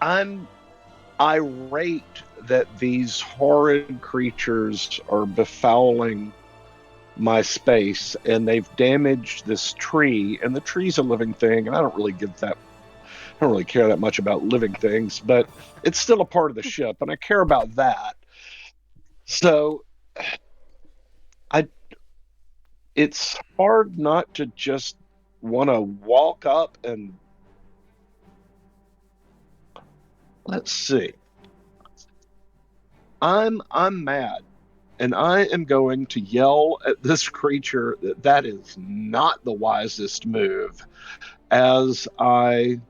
[SPEAKER 2] I'm irate that these horrid creatures are befouling my space, and they've damaged this tree, and the tree's a living thing, and I don't really care that much about living things, but it's still a part of the ship, and I care about that. So it's hard not to just want to walk up and let's see. I'm mad, and I am going to yell at this creature that is not the wisest move as I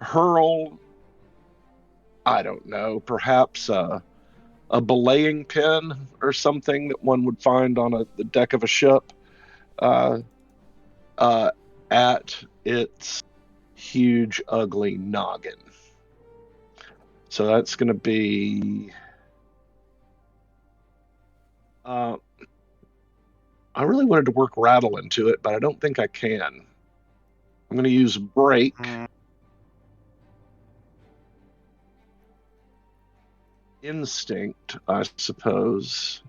[SPEAKER 2] hurl, I don't know, perhaps a belaying pin or something that one would find on the deck of a ship at its huge, ugly noggin. So that's going to be... I really wanted to work rattle into it, but I don't think I can. I'm going to use break. Instinct, I suppose,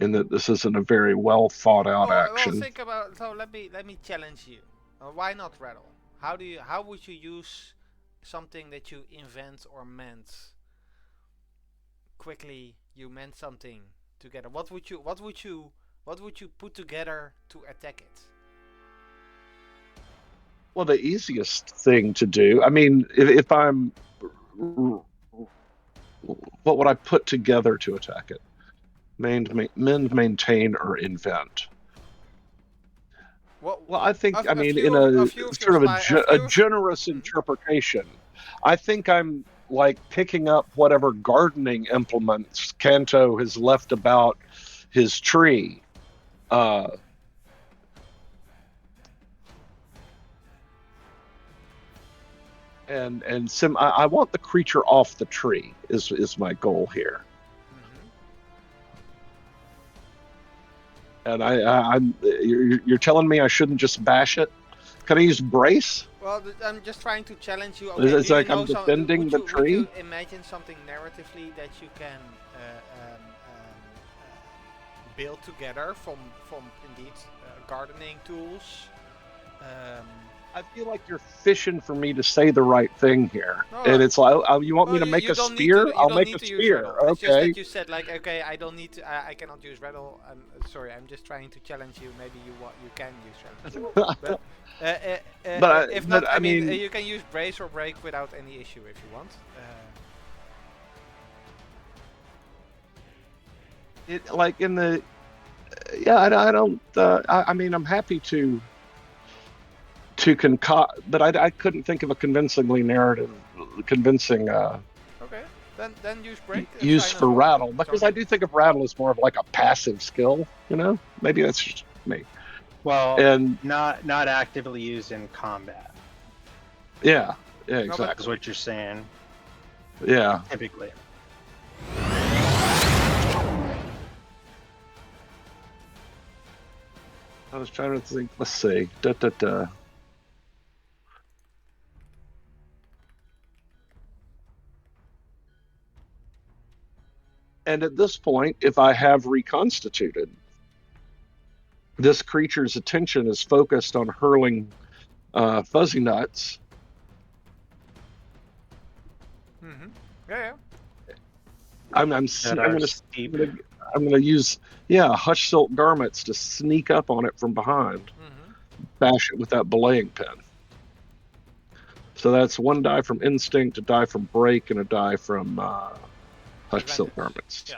[SPEAKER 2] in that this isn't a very well thought out action.
[SPEAKER 1] Well, think about. So let me challenge you. Why not rattle? How would you use something that you invent or meant? Quickly, you meant something together? What would you put together to attack it?
[SPEAKER 2] Well, the easiest thing to do. I mean, if I'm, what would I put together to attack it? Mend, maintain, or invent.
[SPEAKER 1] Well,
[SPEAKER 2] I think,
[SPEAKER 1] a
[SPEAKER 2] in
[SPEAKER 1] few
[SPEAKER 2] a
[SPEAKER 1] of your
[SPEAKER 2] sort of a generous
[SPEAKER 1] Mhm.
[SPEAKER 2] interpretation, I think I'm like picking up whatever gardening implements Kanto has left about his tree. I want the creature off the tree is my goal here. And you're telling me I shouldn't just bash it? Can I use brace?
[SPEAKER 1] Well, I'm just trying to challenge you.
[SPEAKER 2] It's
[SPEAKER 1] Okay, do you
[SPEAKER 2] like
[SPEAKER 1] know
[SPEAKER 2] I'm defending the
[SPEAKER 1] would
[SPEAKER 2] tree.
[SPEAKER 1] you imagine something narratively that you can build together from indeed gardening tools?
[SPEAKER 2] I feel like you're fishing for me to say the right thing here,
[SPEAKER 1] No,
[SPEAKER 2] and it's like, you want me to make
[SPEAKER 1] you
[SPEAKER 2] a
[SPEAKER 1] don't need
[SPEAKER 2] spear?
[SPEAKER 1] to. You
[SPEAKER 2] I'll
[SPEAKER 1] don't
[SPEAKER 2] make
[SPEAKER 1] need
[SPEAKER 2] a
[SPEAKER 1] to use
[SPEAKER 2] spear.
[SPEAKER 1] rattle. It's just
[SPEAKER 2] Okay.
[SPEAKER 1] that you said like, okay, I don't need to. I cannot use rattle. I'm sorry. I'm just trying to challenge you. Maybe you can use rattle. But if not, I mean, you can use brace or break without any issue if you want.
[SPEAKER 2] It like in the I don't. I mean, I'm happy to concoct, but I couldn't think of a convincing.
[SPEAKER 1] Okay, then use break. That's
[SPEAKER 2] Use
[SPEAKER 1] fine as
[SPEAKER 2] for
[SPEAKER 1] well.
[SPEAKER 2] rattle, because I do think of rattle as more of like a passive skill. Maybe that's just me.
[SPEAKER 4] Well,
[SPEAKER 2] And
[SPEAKER 4] not actively used in combat.
[SPEAKER 2] yeah,
[SPEAKER 1] but-
[SPEAKER 2] exactly.
[SPEAKER 4] That's what you're saying.
[SPEAKER 2] Yeah.
[SPEAKER 4] Typically.
[SPEAKER 2] I was trying to think. Let's see. And at this point, if I have reconstituted, this creature's attention is focused on hurling fuzzy nuts.
[SPEAKER 1] Yeah.
[SPEAKER 2] I'm going to use hush silk garments to sneak up on it from behind, bash it with that belaying pin. So that's 1 die from instinct, a die from break, and a die from hush silk garments.
[SPEAKER 1] Yeah.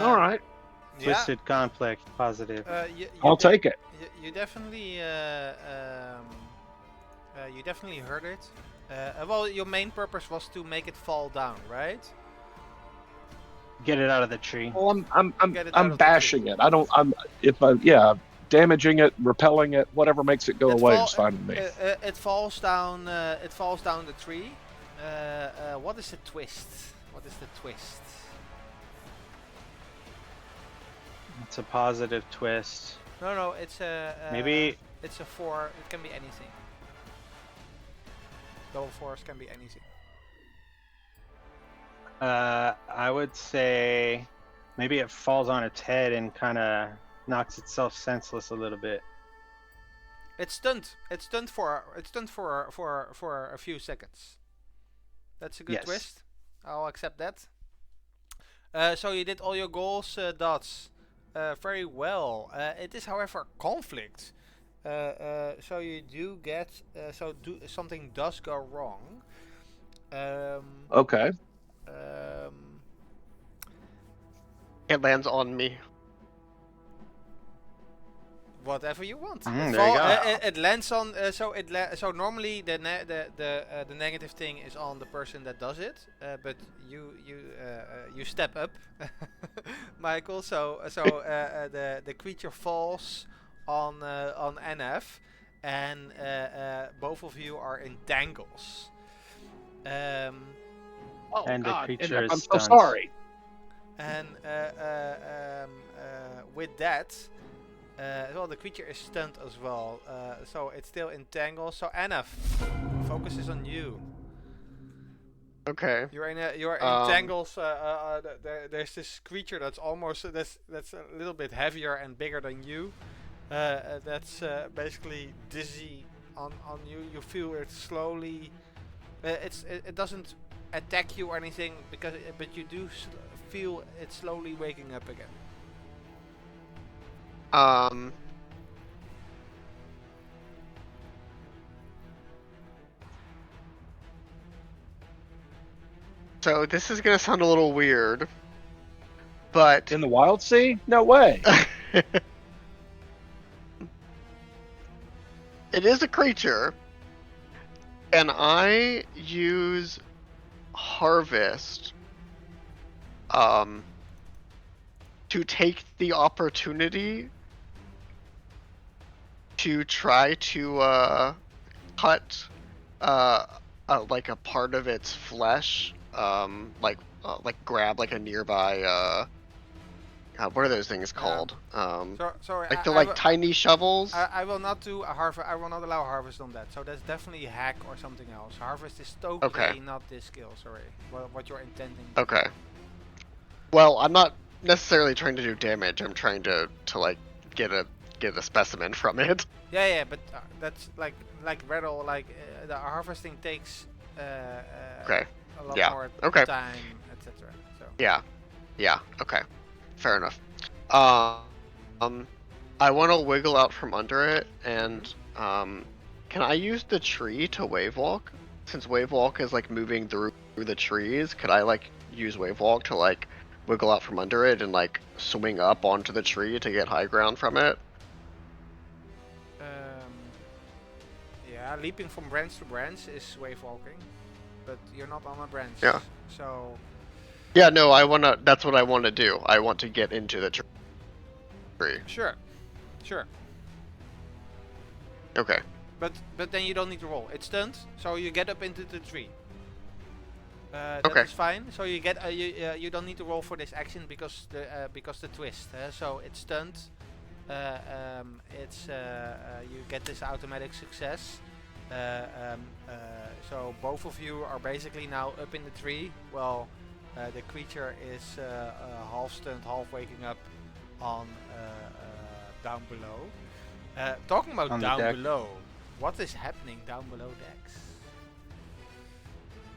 [SPEAKER 2] All right.
[SPEAKER 4] Twisted conflict, positive.
[SPEAKER 2] I'll take it.
[SPEAKER 1] You definitely heard it. Well, your main purpose was to make it fall down, right?
[SPEAKER 4] Get it out of the tree.
[SPEAKER 2] Well, I'm bashing it. Damaging it, repelling it, whatever makes it go away is fine with me.
[SPEAKER 1] It falls down. It falls down the tree. What is the twist?
[SPEAKER 4] It's a positive twist.
[SPEAKER 1] No, it's a
[SPEAKER 4] maybe
[SPEAKER 1] it's a 4. It can be anything. Double 4s can be anything.
[SPEAKER 4] I would say maybe it falls on its head and kind of knocks itself senseless a little bit.
[SPEAKER 1] It's stunned. It's stunned for a few seconds. That's a good twist. I'll accept that. So you did all your goals, dots. Very well. It is, however, conflict. So you do get something does go wrong.
[SPEAKER 2] Okay.
[SPEAKER 5] It lands on me.
[SPEAKER 1] Whatever you want.
[SPEAKER 4] There you go.
[SPEAKER 1] It lands on. So normally the negative thing is on the person that does it. But you step up, Michael. So the creature falls on NF, and both of you are in tangles.
[SPEAKER 4] And
[SPEAKER 2] God,
[SPEAKER 4] the creature is
[SPEAKER 2] I'm
[SPEAKER 4] stunned.
[SPEAKER 2] so sorry.
[SPEAKER 1] And with that. Well, the creature is stunned as well, so it's still in tangles. So Anaf, focus is on you.
[SPEAKER 5] Okay.
[SPEAKER 1] You're in tangles. There's this creature that's almost that's a little bit heavier and bigger than you. That's basically dizzy on you. You feel it slowly. It doesn't attack you or anything, but you do feel it slowly waking up again.
[SPEAKER 5] So this is gonna sound a little weird, but
[SPEAKER 2] In the Wildsea? No way.
[SPEAKER 5] it is a creature, and I use harvest to take the opportunity to try to cut like a part of its flesh, like grab like a nearby what are those things called?
[SPEAKER 1] Sorry,
[SPEAKER 5] Like they're like tiny shovels.
[SPEAKER 1] I will not do a harvest. I will not allow harvest on that. So that's definitely hack or something else. Harvest is totally not this skill. Sorry, what you're intending.
[SPEAKER 5] Okay. Well, I'm not necessarily trying to do damage. I'm trying to like get a specimen from it.
[SPEAKER 1] Yeah, but that's like rattle. The harvesting takes
[SPEAKER 5] Okay.
[SPEAKER 1] a lot
[SPEAKER 5] Yeah.
[SPEAKER 1] more
[SPEAKER 5] Okay.
[SPEAKER 1] time, etc. So
[SPEAKER 5] Yeah. Okay. Fair enough. I want to wiggle out from under it, and can I use the tree to wave walk? Since wave walk is like moving through the trees, could I like use wave walk to like wiggle out from under it and like swing up onto the tree to get high ground from it?
[SPEAKER 1] Yeah, leaping from branch to branch is wave walking, but you're not on a branch.
[SPEAKER 5] Yeah.
[SPEAKER 1] So.
[SPEAKER 5] Yeah, no, that's what I want to do. I want to get into the tree.
[SPEAKER 1] Sure.
[SPEAKER 5] Okay.
[SPEAKER 1] But then you don't need to roll. It's stunned, so you get up into the tree. That
[SPEAKER 5] Okay.
[SPEAKER 1] is fine. So you get you don't need to roll for this action because the twist. So it's stunned. You get this automatic success. So both of you are basically now up in the tree. Well. The creature is half stunned, half waking up on down below. Talking about down below, what is happening down below decks?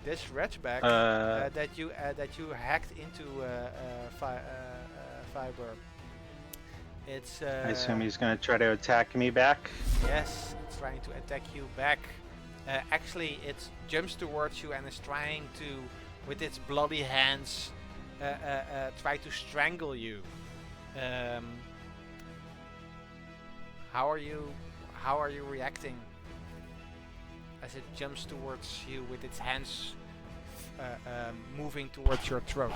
[SPEAKER 1] This ratchback that you hacked into fiber. It's.
[SPEAKER 4] I assume he's gonna try to attack me back.
[SPEAKER 1] Yes, it's trying to attack you back. Actually, it jumps towards you and is trying to. With its bloody hands, try to strangle you. How are you reacting as it jumps towards you with its hands moving towards your throat?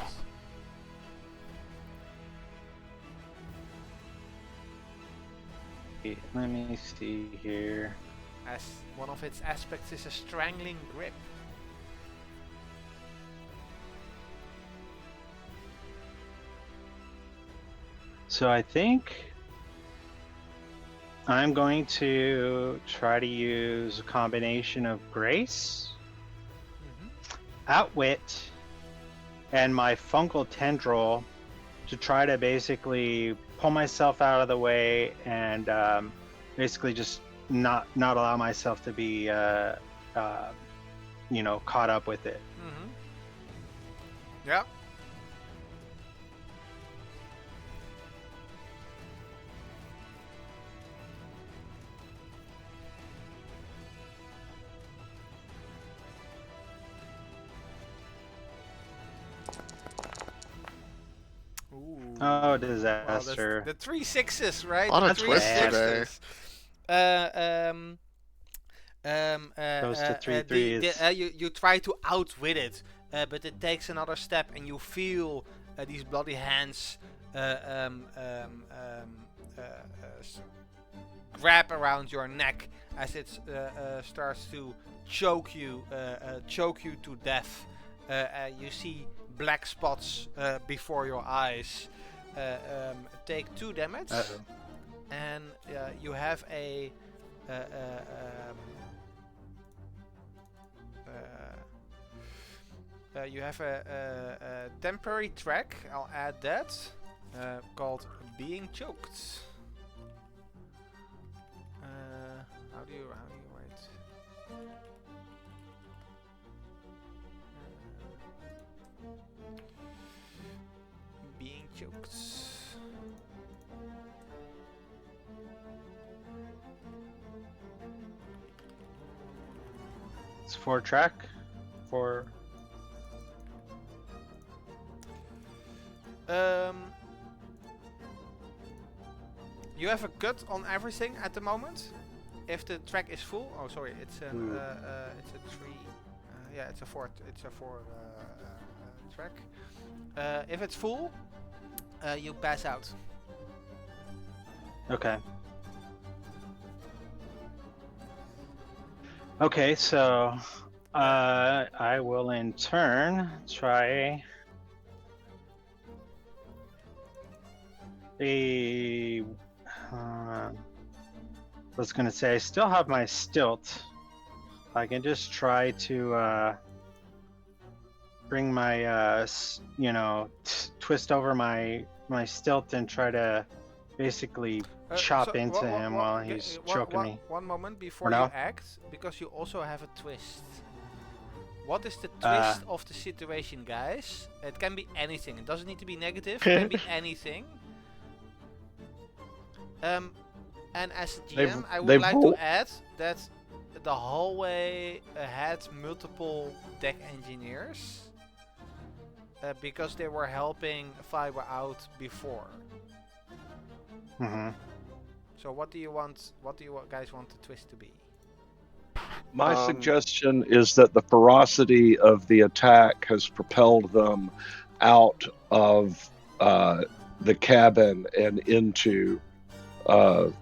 [SPEAKER 4] Let me see here.
[SPEAKER 1] As one of its aspects is a strangling grip.
[SPEAKER 4] So I think I'm going to try to use a combination of Grace, Outwit, and my Fungal Tendril to try to basically pull myself out of the way and basically just not allow myself to be caught up with it.
[SPEAKER 1] Yeah.
[SPEAKER 4] Oh, disaster.
[SPEAKER 1] Well, the 3 6s, right?
[SPEAKER 5] A lot of
[SPEAKER 1] The
[SPEAKER 5] twists today.
[SPEAKER 4] Goes to 3 3s.
[SPEAKER 1] You try to outwit it, but it takes another step, and you feel these bloody hands grab around your neck as it starts to choke you to death. You see black spots before your eyes. Take 2 damage, and you have a temporary track. I'll add that called being choked. How do you write?
[SPEAKER 4] It's 4 track. 4.
[SPEAKER 1] You have a cut on everything at the moment. If the track is full, oh sorry, it's a 3. Yeah, it's a 4. It's a 4 track. If it's full, you pass out.
[SPEAKER 4] Okay. Okay, so I will in turn try I was gonna say I still have my stilt. I can just try to bring my twist over my stilt and try to basically chop into him while he's choking me.
[SPEAKER 1] One moment before
[SPEAKER 4] Or no?
[SPEAKER 1] you act, because you also have a twist. What is the twist of the situation, guys? It can be anything. It doesn't need to be negative. It can be anything. And as a GM, I would like to add that the hallway had multiple deck engineers because they were helping Fiber out before.
[SPEAKER 4] Mm-hmm.
[SPEAKER 1] So what do you want? What do you guys want the twist to be?
[SPEAKER 2] My suggestion is that the ferocity of the attack has propelled them out of the cabin and into a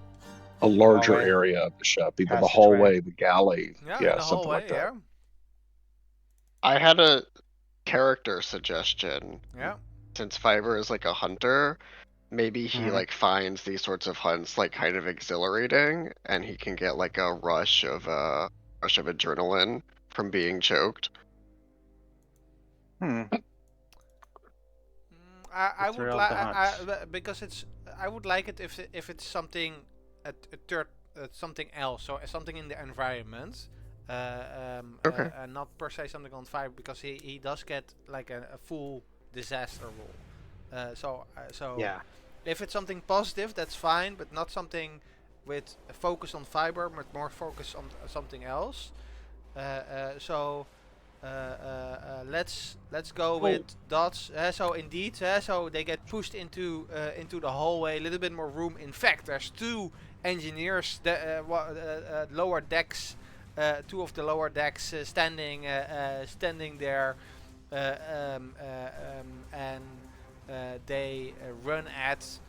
[SPEAKER 2] larger
[SPEAKER 4] Hallway.
[SPEAKER 2] area of the ship, either the
[SPEAKER 4] Passageway.
[SPEAKER 2] hallway, the galley,
[SPEAKER 1] Yeah,
[SPEAKER 2] yeah,
[SPEAKER 1] in the
[SPEAKER 2] something
[SPEAKER 1] hallway,
[SPEAKER 2] like that.
[SPEAKER 1] yeah.
[SPEAKER 5] I had a character suggestion.
[SPEAKER 1] Yeah.
[SPEAKER 5] Since Fiber is like a hunter, maybe he
[SPEAKER 4] Mhm.
[SPEAKER 5] like finds these sorts of hunts like kind of exhilarating, and he can get like a rush of adrenaline from being choked.
[SPEAKER 4] Hmm.
[SPEAKER 1] I would
[SPEAKER 4] Thrill of the
[SPEAKER 1] like because I would like it if it's something something else, so something in the environment,
[SPEAKER 5] Okay.
[SPEAKER 1] and not per se something on fire, because he does get like a full disaster roll. So
[SPEAKER 4] Yeah.
[SPEAKER 1] if it's something positive, that's fine, but not something with a focus on fiber, but more focus on something else. Let's go with dots. So indeed, so they get pushed into the hallway. A little bit more room. In fact, there's 2 engineers, lower decks, 2 of the lower decks standing there, and they run at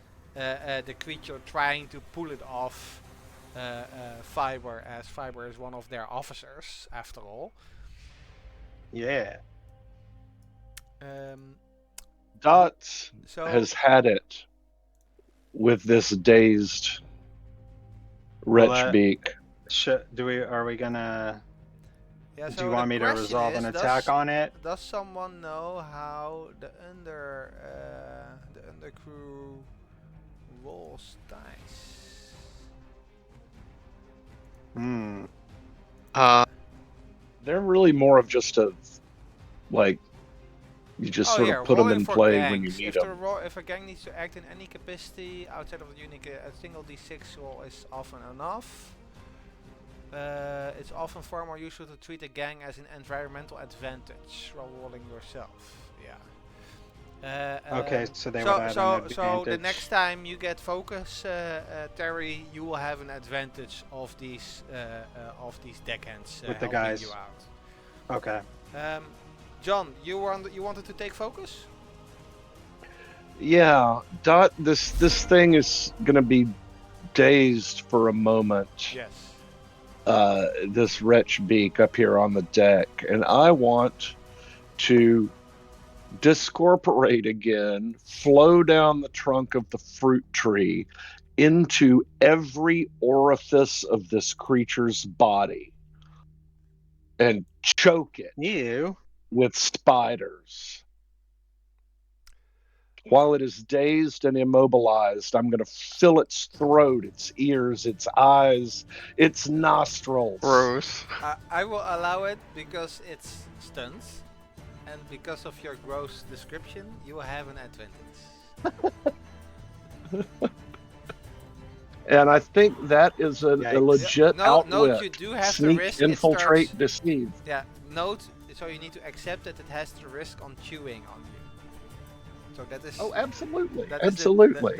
[SPEAKER 1] the creature, trying to pull it off. Fiber, as Fiber is one of their officers, after all.
[SPEAKER 4] Yeah.
[SPEAKER 2] Dots
[SPEAKER 1] So
[SPEAKER 2] has had it with this dazed wretch beak.
[SPEAKER 4] Are we gonna?
[SPEAKER 1] yeah,
[SPEAKER 4] Do you want me to resolve an attack on it?
[SPEAKER 1] Does someone know how the undercrew rolls dice?
[SPEAKER 4] Hmm.
[SPEAKER 2] They're really more of just a, like, you just sort of put them in play when you need them.
[SPEAKER 1] If a gang needs to act in any capacity outside of the unique, a single d6 roll is often enough. It's often far more useful to treat a gang as an environmental advantage while rolling yourself. Yeah.
[SPEAKER 4] Okay, so they would have an advantage.
[SPEAKER 1] So the next time you get focus, Terry, you will have an advantage of these deckhands
[SPEAKER 4] with the
[SPEAKER 1] helping
[SPEAKER 4] guys.
[SPEAKER 1] you out.
[SPEAKER 4] Okay.
[SPEAKER 1] John, you wanted to take focus?
[SPEAKER 2] Yeah, Dot. This thing is gonna be dazed for a moment.
[SPEAKER 1] Yes.
[SPEAKER 2] This wretch beak up here on the deck, and I want to discorporate again, flow down the trunk of the fruit tree into every orifice of this creature's body and choke it with spiders. While it is dazed and immobilized, I'm going to fill its throat, its ears, its eyes, its nostrils.
[SPEAKER 5] Gross.
[SPEAKER 1] I will allow it because it's stunts, and because of your gross description, you will have an advantage.
[SPEAKER 2] And I think that is a
[SPEAKER 4] Yikes.
[SPEAKER 2] legit
[SPEAKER 1] Note
[SPEAKER 2] outwit.
[SPEAKER 1] you do have the
[SPEAKER 2] Sneak,
[SPEAKER 1] risk.
[SPEAKER 2] infiltrate,
[SPEAKER 1] It starts,
[SPEAKER 2] deceive.
[SPEAKER 1] yeah. Note so you need to accept that it has the risk on chewing on you. So that is.
[SPEAKER 2] Oh, absolutely,
[SPEAKER 1] that is
[SPEAKER 2] absolutely.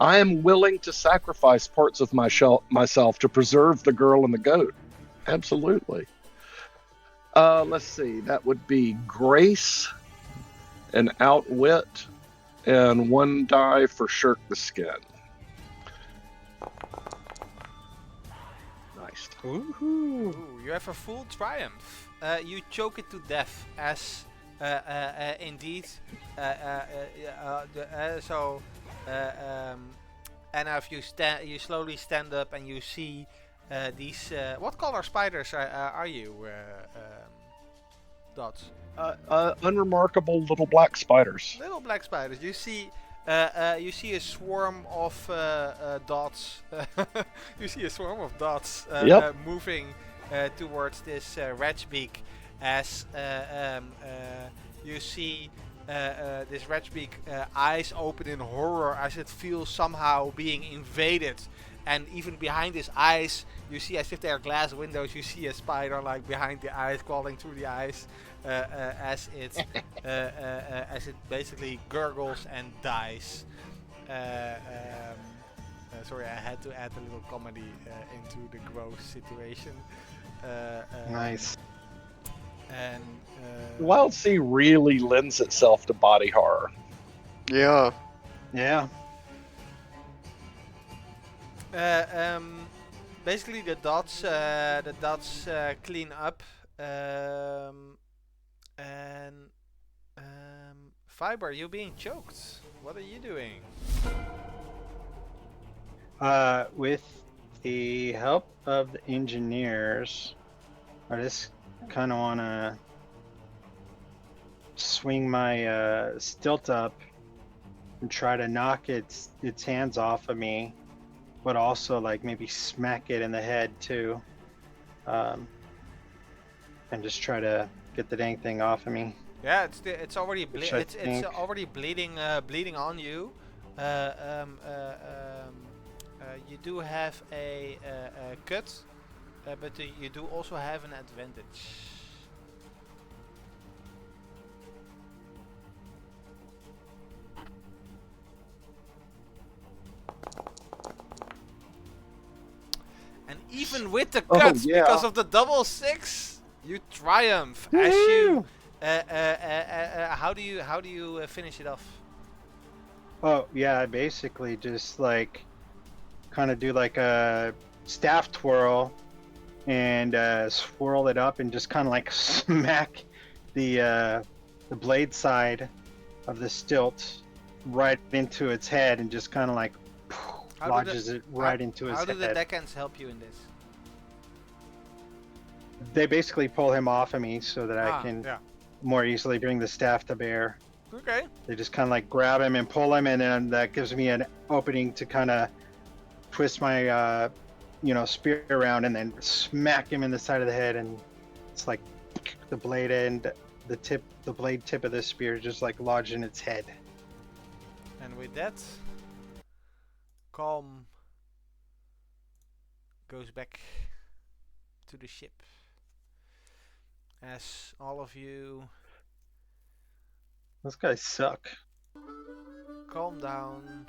[SPEAKER 2] I am willing to sacrifice parts of myself to preserve the girl and the goat. Absolutely. Let's see. That would be grace, and outwit, and 1 die for shirk the skin. Nice.
[SPEAKER 4] Ooh.
[SPEAKER 1] Ooh, you have a full triumph. You choke it to death as indeed. And if you slowly stand up and you see these. What color spiders are you, Dots?
[SPEAKER 2] Unremarkable little black spiders.
[SPEAKER 1] Little black spiders. You see a swarm of dots. You see a swarm of dots
[SPEAKER 2] Yep.
[SPEAKER 1] moving towards this rat's beak as you see this rat's beak eyes open in horror as it feels somehow being invaded. And even behind his eyes, you see, as if they are glass windows, you see a spider like behind the eyes, crawling through the eyes, as it basically gurgles and dies. Sorry, I had to add a little comedy into the gross situation.
[SPEAKER 4] Nice.
[SPEAKER 1] And
[SPEAKER 2] Wildsea really lends itself to body horror.
[SPEAKER 5] Yeah.
[SPEAKER 4] Yeah.
[SPEAKER 1] Basically, the dots clean up, and Fiber, you're being choked. What are you doing?
[SPEAKER 4] With the help of the engineers, I just kind of want to swing my stilt up and try to knock its hands off of me, but also like maybe smack it in the head too, and just try to get the dang thing off of me.
[SPEAKER 1] Yeah, it's already it's
[SPEAKER 4] think-
[SPEAKER 1] already bleeding on you. You do have a cut, but you do also have an advantage. And even with the
[SPEAKER 2] Oh,
[SPEAKER 1] cut,
[SPEAKER 2] yeah.
[SPEAKER 1] because of the double 6, you triumph. As you, how do you finish it off?
[SPEAKER 4] Oh yeah, I basically just like kind of do like a staff twirl and swirl it up and just kind of like smack the blade side of the stilt right into its head and just kind of like
[SPEAKER 1] How do
[SPEAKER 4] lodges it right into his
[SPEAKER 1] How do the
[SPEAKER 4] head.
[SPEAKER 1] deckhands help you in this?
[SPEAKER 4] They basically pull him off of me so that I can
[SPEAKER 1] Yeah.
[SPEAKER 4] more easily bring the staff to bear.
[SPEAKER 1] Okay.
[SPEAKER 4] They just kind of like grab him and pull him, and then that gives me an opening to kind of twist my, spear around and then smack him in the side of the head, and it's like the blade end, the blade tip of the spear just like lodged in its head.
[SPEAKER 1] And with that, Calm goes back to the ship. As all of you
[SPEAKER 4] Those guys suck.
[SPEAKER 1] calm down.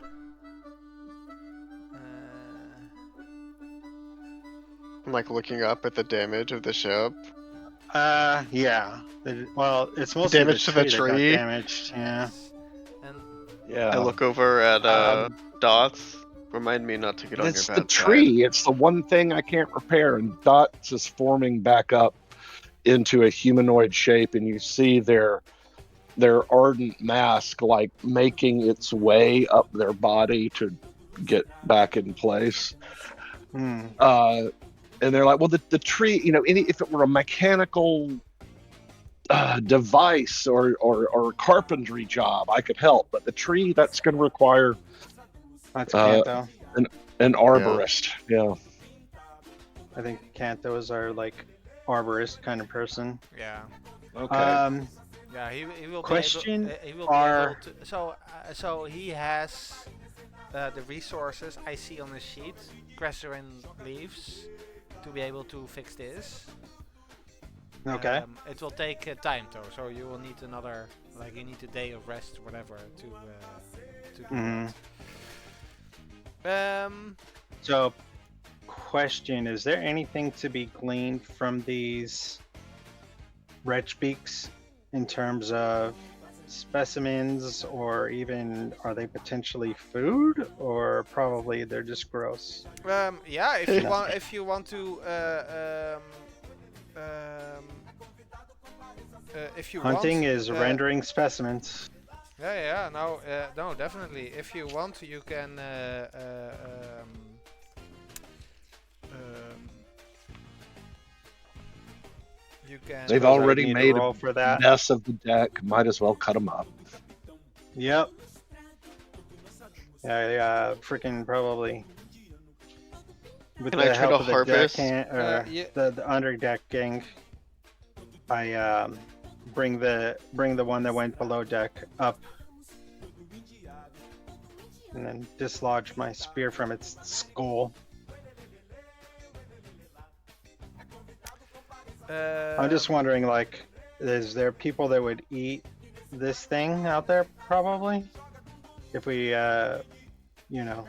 [SPEAKER 5] I'm like looking up at the damage of the ship.
[SPEAKER 4] Yeah. Well, it's mostly
[SPEAKER 5] Damage to the
[SPEAKER 4] that got
[SPEAKER 5] tree?
[SPEAKER 4] damaged. Yeah.
[SPEAKER 1] And
[SPEAKER 2] Yeah.
[SPEAKER 5] I look over at
[SPEAKER 2] Um,
[SPEAKER 5] Dots. Remind me not to get on your
[SPEAKER 2] It's
[SPEAKER 5] bad
[SPEAKER 2] the tree. It's the one thing I can't repair, and Dots is forming back up into a humanoid shape, and you see their ardent mask like making its way up their body to get back in place.
[SPEAKER 4] Hmm.
[SPEAKER 2] And they're like, well, the tree, if it were a mechanical device or carpentry job, I could help, but the tree, that's going to require
[SPEAKER 4] That's Kanto.
[SPEAKER 2] an arborist. Yeah.
[SPEAKER 4] I think Kanto is our like arborist kind of person.
[SPEAKER 1] yeah,
[SPEAKER 2] Okay.
[SPEAKER 1] yeah, he will
[SPEAKER 4] Question
[SPEAKER 1] be able, he will
[SPEAKER 4] are-
[SPEAKER 1] be able to. So he has the resources I see on the sheet, Cresserin leaves, to be able to fix this.
[SPEAKER 4] Okay.
[SPEAKER 1] It will take time though, so you will need another, like you need a day of rest or whatever to do that.
[SPEAKER 4] So, question: is there anything to be gleaned from these wretch beaks in terms of specimens, or even are they potentially food, or probably they're just gross?
[SPEAKER 1] Yeah, if you want, if you want to, if you
[SPEAKER 4] Hunting
[SPEAKER 1] want,
[SPEAKER 4] is rendering specimens.
[SPEAKER 1] Yeah, no, definitely. If you want, you can. You can.
[SPEAKER 2] They've
[SPEAKER 4] Suppose I
[SPEAKER 2] already
[SPEAKER 4] need to
[SPEAKER 2] made
[SPEAKER 4] roll
[SPEAKER 2] a
[SPEAKER 4] for that.
[SPEAKER 2] mess of the deck. Might as well cut them up.
[SPEAKER 4] Yep. Yeah, freaking probably. With
[SPEAKER 5] Can
[SPEAKER 4] the
[SPEAKER 5] I try
[SPEAKER 4] help
[SPEAKER 5] to
[SPEAKER 4] of the
[SPEAKER 5] harvest?
[SPEAKER 1] Yeah.
[SPEAKER 4] the underdecking, I bring the one that went below deck up, and then dislodge my spear from its skull. I'm just wondering, like, is there people that would eat this thing out there? Probably, if we, you know,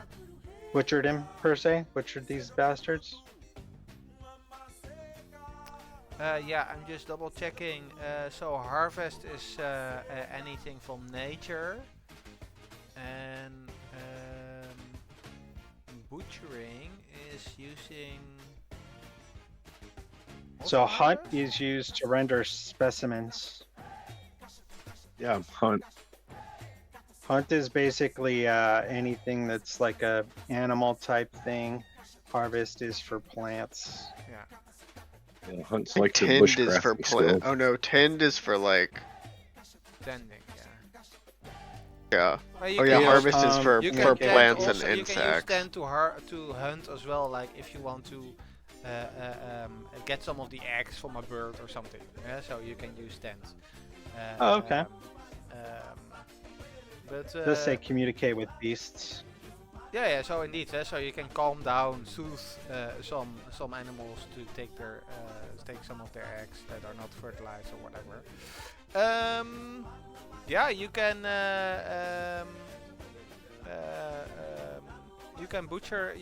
[SPEAKER 4] butchered him per se, butchered these bastards.
[SPEAKER 1] Yeah, I'm just double checking. So harvest is anything from nature, and butchering is using.
[SPEAKER 4] So
[SPEAKER 1] also
[SPEAKER 4] hunt
[SPEAKER 1] harvest?
[SPEAKER 4] is used to render specimens.
[SPEAKER 2] Yeah, hunt.
[SPEAKER 4] Hunt is basically anything that's like a animal type thing. Harvest is for plants.
[SPEAKER 1] Yeah,
[SPEAKER 2] Yeah, hunt's
[SPEAKER 5] Like
[SPEAKER 2] like the
[SPEAKER 5] tend is for
[SPEAKER 2] bushcrafting
[SPEAKER 5] plant.
[SPEAKER 2] skill.
[SPEAKER 5] Oh no, tend is for like
[SPEAKER 1] tending. Yeah.
[SPEAKER 5] yeah.
[SPEAKER 1] Well, you
[SPEAKER 5] Oh
[SPEAKER 1] can
[SPEAKER 5] yeah,
[SPEAKER 1] use-
[SPEAKER 5] harvest is for
[SPEAKER 1] You
[SPEAKER 5] for
[SPEAKER 1] can tend
[SPEAKER 5] plants and
[SPEAKER 1] also, you can use
[SPEAKER 5] insects.
[SPEAKER 1] tend to hunt as well. Like if you want to get some of the eggs from a bird or something. Yeah, so you can use tend.
[SPEAKER 4] Oh, okay.
[SPEAKER 1] But
[SPEAKER 4] Does say communicate with beasts.
[SPEAKER 1] yeah. So indeed, so you can calm down, soothe some animals to take their take some of their eggs that are not fertilized or whatever. Yeah, you can butcher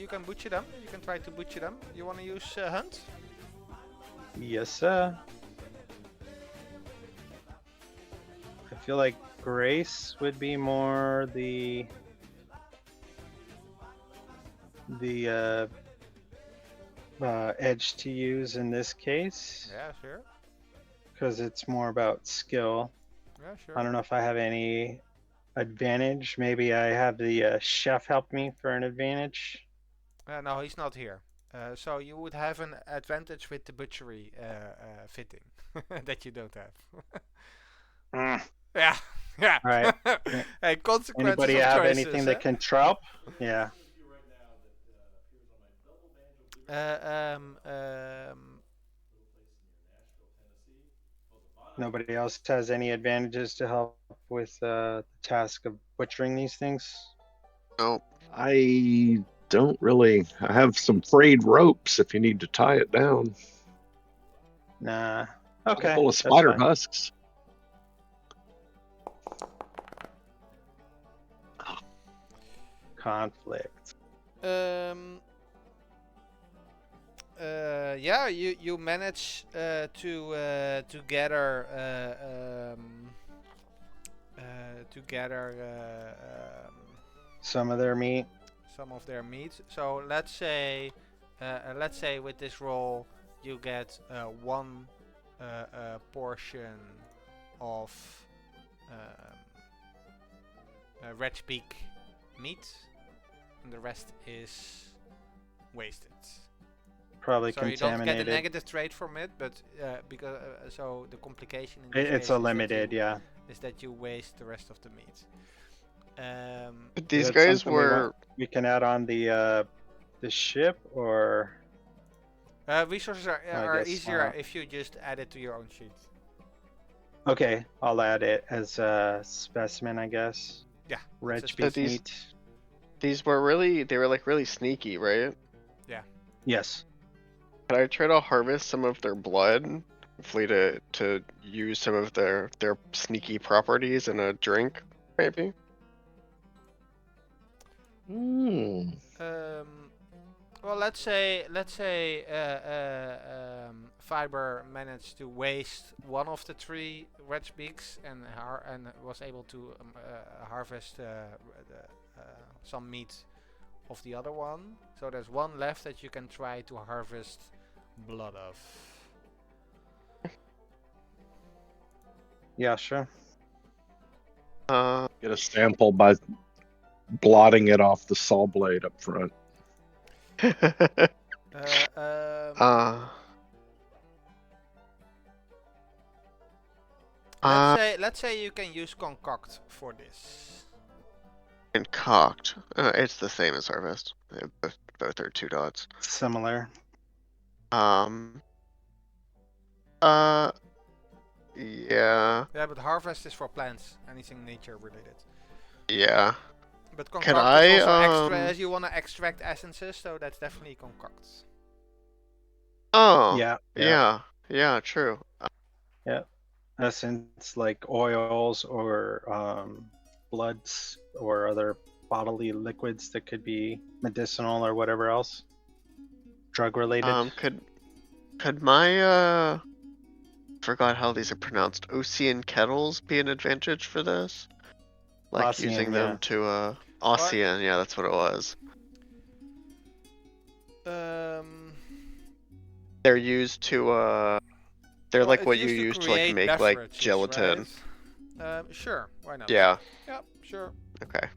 [SPEAKER 1] them. You can try to butcher them. You want to use hunt?
[SPEAKER 4] Yes, sir. I feel like Grace would be more the edge to use in this case,
[SPEAKER 1] Yeah, sure.
[SPEAKER 4] because it's more about skill.
[SPEAKER 1] Yeah, sure.
[SPEAKER 4] I don't know if I have any advantage. Maybe I have the chef help me for an advantage.
[SPEAKER 1] No, he's not here. So you would have an advantage with the butchery fitting that you don't have. Yeah, yeah.
[SPEAKER 4] Right.
[SPEAKER 1] Hey, consequences
[SPEAKER 4] Anybody
[SPEAKER 1] of
[SPEAKER 4] have
[SPEAKER 1] choices,
[SPEAKER 4] anything that can trump? Yeah. Nobody else has any advantages to help with the task of butchering these things?
[SPEAKER 5] No.
[SPEAKER 2] I don't really. I have some frayed ropes if you need to tie it down.
[SPEAKER 4] Nah. Okay.
[SPEAKER 2] Full of
[SPEAKER 4] that's
[SPEAKER 2] spider
[SPEAKER 4] fine.
[SPEAKER 2] husks.
[SPEAKER 4] Conflict.
[SPEAKER 1] Yeah, you manage to gather
[SPEAKER 4] Some of their meat.
[SPEAKER 1] some of their meat. So let's say with this roll you get one portion of red beak meat, and the rest is wasted.
[SPEAKER 4] Probably
[SPEAKER 1] So you
[SPEAKER 4] contaminated.
[SPEAKER 1] don't get a negative trade from it, but because so the complication in this
[SPEAKER 4] It's
[SPEAKER 1] case
[SPEAKER 4] a
[SPEAKER 1] is that
[SPEAKER 4] limited,
[SPEAKER 1] you,
[SPEAKER 4] yeah.
[SPEAKER 1] is that you waste the rest of the meat.
[SPEAKER 5] But
[SPEAKER 4] Is
[SPEAKER 5] these
[SPEAKER 4] that
[SPEAKER 5] guys
[SPEAKER 4] something
[SPEAKER 5] were
[SPEAKER 4] we can add on the ship, or
[SPEAKER 1] Resources are
[SPEAKER 4] guess
[SPEAKER 1] easier
[SPEAKER 4] not.
[SPEAKER 1] if you just add it to your own sheet.
[SPEAKER 4] okay, I'll add it as a specimen, I guess.
[SPEAKER 1] Yeah.
[SPEAKER 4] Red
[SPEAKER 1] it's a
[SPEAKER 4] beak
[SPEAKER 5] these-
[SPEAKER 4] meat.
[SPEAKER 5] These were really sneaky, right?
[SPEAKER 4] Yes.
[SPEAKER 5] Can I try to harvest some of their blood, hopefully to use some of their sneaky properties in a drink, maybe?
[SPEAKER 1] Well, let's say Fiber managed to waste one of the 3 red beaks and was able to harvest some meat of the other one. So there's one left that you can try to harvest blood of.
[SPEAKER 4] Yeah, sure.
[SPEAKER 2] Get a sample by blotting it off the saw blade up front.
[SPEAKER 1] Let's say you can use concoct for this.
[SPEAKER 5] Concoct. It's the same as harvest. Both are 2 dots.
[SPEAKER 4] Similar.
[SPEAKER 5] Yeah.
[SPEAKER 1] Yeah, but harvest is for plants, anything nature related.
[SPEAKER 5] Yeah.
[SPEAKER 1] But concoct
[SPEAKER 5] Can
[SPEAKER 1] is also
[SPEAKER 5] I,
[SPEAKER 1] extra, as you want to extract essences, so that's definitely concoct.
[SPEAKER 5] Oh.
[SPEAKER 4] Yeah.
[SPEAKER 5] Yeah, true.
[SPEAKER 4] Essence like oils or bloods or other bodily liquids that could be medicinal or whatever else. Drug related.
[SPEAKER 5] Could my forgot how these are pronounced. Ocean kettles be an advantage for this? Like
[SPEAKER 4] Ocean,
[SPEAKER 5] using them to Ocean, yeah, that's what it was. They're used to they're
[SPEAKER 1] Well,
[SPEAKER 5] like what
[SPEAKER 1] it's
[SPEAKER 5] you
[SPEAKER 1] used to
[SPEAKER 5] use to like
[SPEAKER 1] create
[SPEAKER 5] make like
[SPEAKER 1] beverages,
[SPEAKER 5] gelatin.
[SPEAKER 1] right? Sure, why not?
[SPEAKER 5] Yeah.
[SPEAKER 1] Yeah, sure.
[SPEAKER 5] Okay.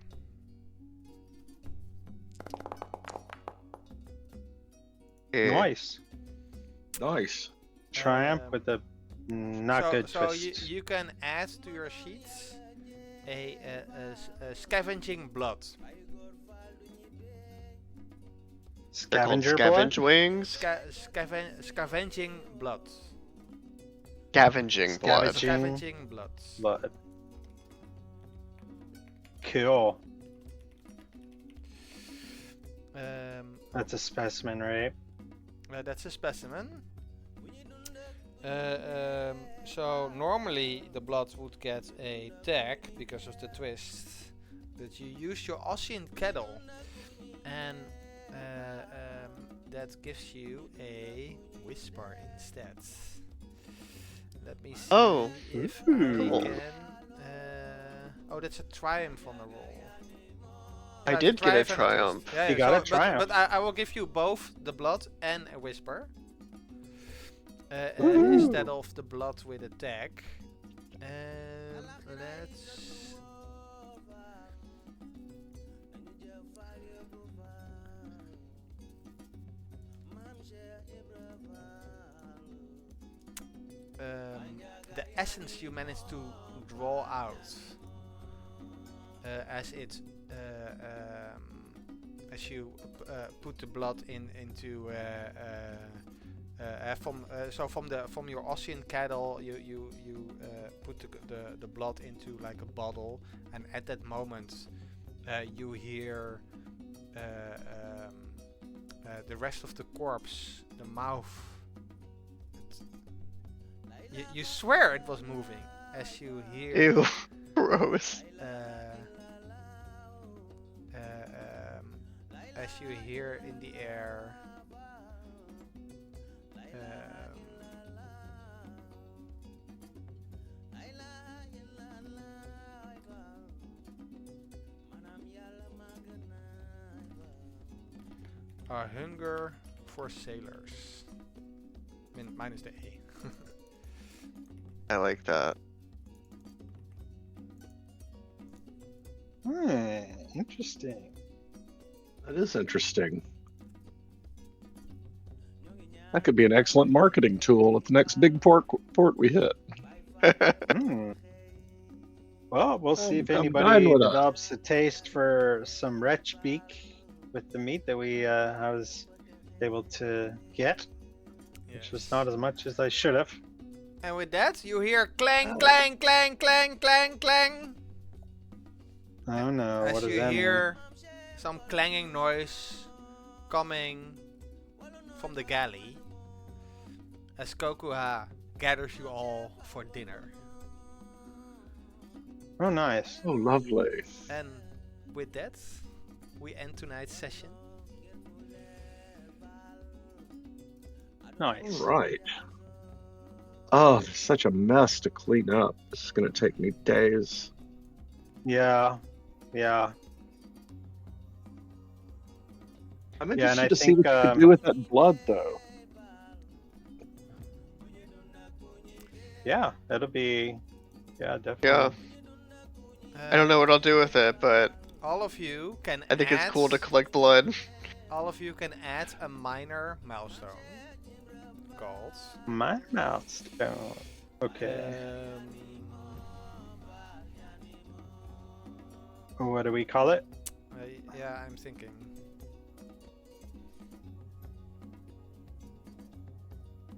[SPEAKER 4] Nice.
[SPEAKER 2] Nice.
[SPEAKER 4] Triumph with a not good
[SPEAKER 1] So
[SPEAKER 4] twist.
[SPEAKER 1] you can add to your sheets a scavenging blood.
[SPEAKER 5] They're called
[SPEAKER 4] Scavenger
[SPEAKER 5] scavenge
[SPEAKER 4] blood?
[SPEAKER 5] wings.
[SPEAKER 1] Scavenging blood.
[SPEAKER 5] Scavenging blood.
[SPEAKER 1] Scavenging blood.
[SPEAKER 4] Blood. Cool. That's a specimen, right?
[SPEAKER 1] That's a specimen. So normally the blood would get a tag because of the twist, but you use your Ossian kettle, and that gives you a whisper instead. Let me see if I
[SPEAKER 5] Ooh.
[SPEAKER 1] can. Oh, that's a triumph on the roll.
[SPEAKER 5] I
[SPEAKER 1] It's
[SPEAKER 5] did get a
[SPEAKER 1] and
[SPEAKER 5] triumph.
[SPEAKER 1] twist. Yeah,
[SPEAKER 4] You got a
[SPEAKER 1] but
[SPEAKER 4] triumph.
[SPEAKER 1] I will give you both the blood and a whisper. Instead of the blood with a tag. And let's... the essence you managed to draw out as it as you put the blood into from your Ossian cattle you put the blood into like a bottle, and at that moment you hear the rest of the corpse, the mouth. You swear it was moving as you hear.
[SPEAKER 5] Ew. Gross.
[SPEAKER 1] As you hear in the air. A hunger for sailors. Minus the A.
[SPEAKER 5] I like that.
[SPEAKER 4] Interesting.
[SPEAKER 2] That is interesting. That could be an excellent marketing tool at the next big port we hit.
[SPEAKER 4] Well, we'll see if
[SPEAKER 2] Come
[SPEAKER 4] anybody
[SPEAKER 2] dine with us.
[SPEAKER 4] develops a taste for some wretch beak with the meat that I was able to get, which was not as much as I should have.
[SPEAKER 1] And with that, you hear clang, clang, clang, clang, clang, clang.
[SPEAKER 4] Oh no!
[SPEAKER 1] As
[SPEAKER 4] What does
[SPEAKER 1] you
[SPEAKER 4] that
[SPEAKER 1] hear some clanging noise coming from the galley as Kokua gathers you all for dinner.
[SPEAKER 4] Oh, nice.
[SPEAKER 2] Oh, lovely.
[SPEAKER 1] And with that, we end tonight's session.
[SPEAKER 4] Nice.
[SPEAKER 2] All right. Oh, there's such a mess to clean up. This is going to take me days.
[SPEAKER 4] Yeah. Yeah.
[SPEAKER 2] I'm
[SPEAKER 4] Yeah, and
[SPEAKER 2] interested
[SPEAKER 4] I
[SPEAKER 2] to see
[SPEAKER 4] think,
[SPEAKER 2] what you can do with that blood, though.
[SPEAKER 4] Yeah, it'll be. Yeah, definitely.
[SPEAKER 5] Yeah. I don't know what I'll do with it, but
[SPEAKER 1] All of you can
[SPEAKER 5] I think
[SPEAKER 1] add,
[SPEAKER 5] it's cool to collect blood.
[SPEAKER 1] all of you can add a minor milestone called
[SPEAKER 4] My milestone. Okay. What do we call it?
[SPEAKER 1] Yeah, I'm thinking.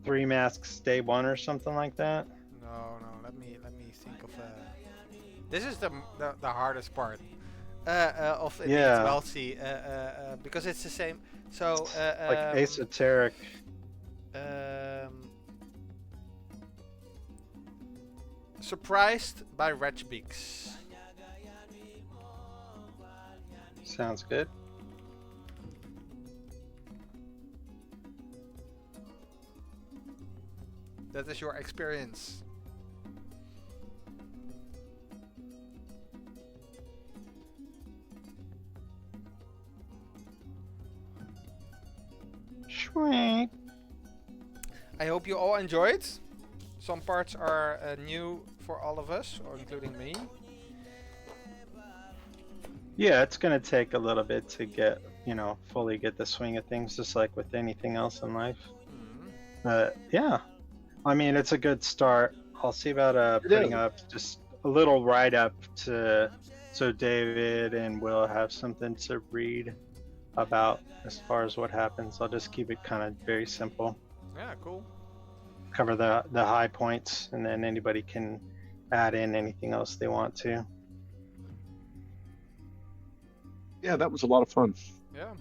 [SPEAKER 4] Three Masks Day 1 or something like that?
[SPEAKER 1] No, let me think of. This is the hardest part of it.
[SPEAKER 4] Yeah.
[SPEAKER 1] Wildsea, because it's the same. So
[SPEAKER 4] Like esoteric.
[SPEAKER 1] surprised by Ratchbeaks.
[SPEAKER 4] Sounds good.
[SPEAKER 1] That is your experience.
[SPEAKER 4] Sweet.
[SPEAKER 1] I hope you all enjoyed. Some parts are new for all of us, or including me.
[SPEAKER 4] Yeah, it's gonna take a little bit to get, fully get the swing of things, just like with anything else in life. But yeah, I mean, it's a good start. I'll see about putting up just a little write-up so David and Will have something to read about as far as what happens. I'll just keep it kind of very simple.
[SPEAKER 1] Yeah, cool.
[SPEAKER 4] Cover the high points, and then anybody can add in anything else they want to.
[SPEAKER 2] Yeah, that was a lot of fun.
[SPEAKER 1] Yeah.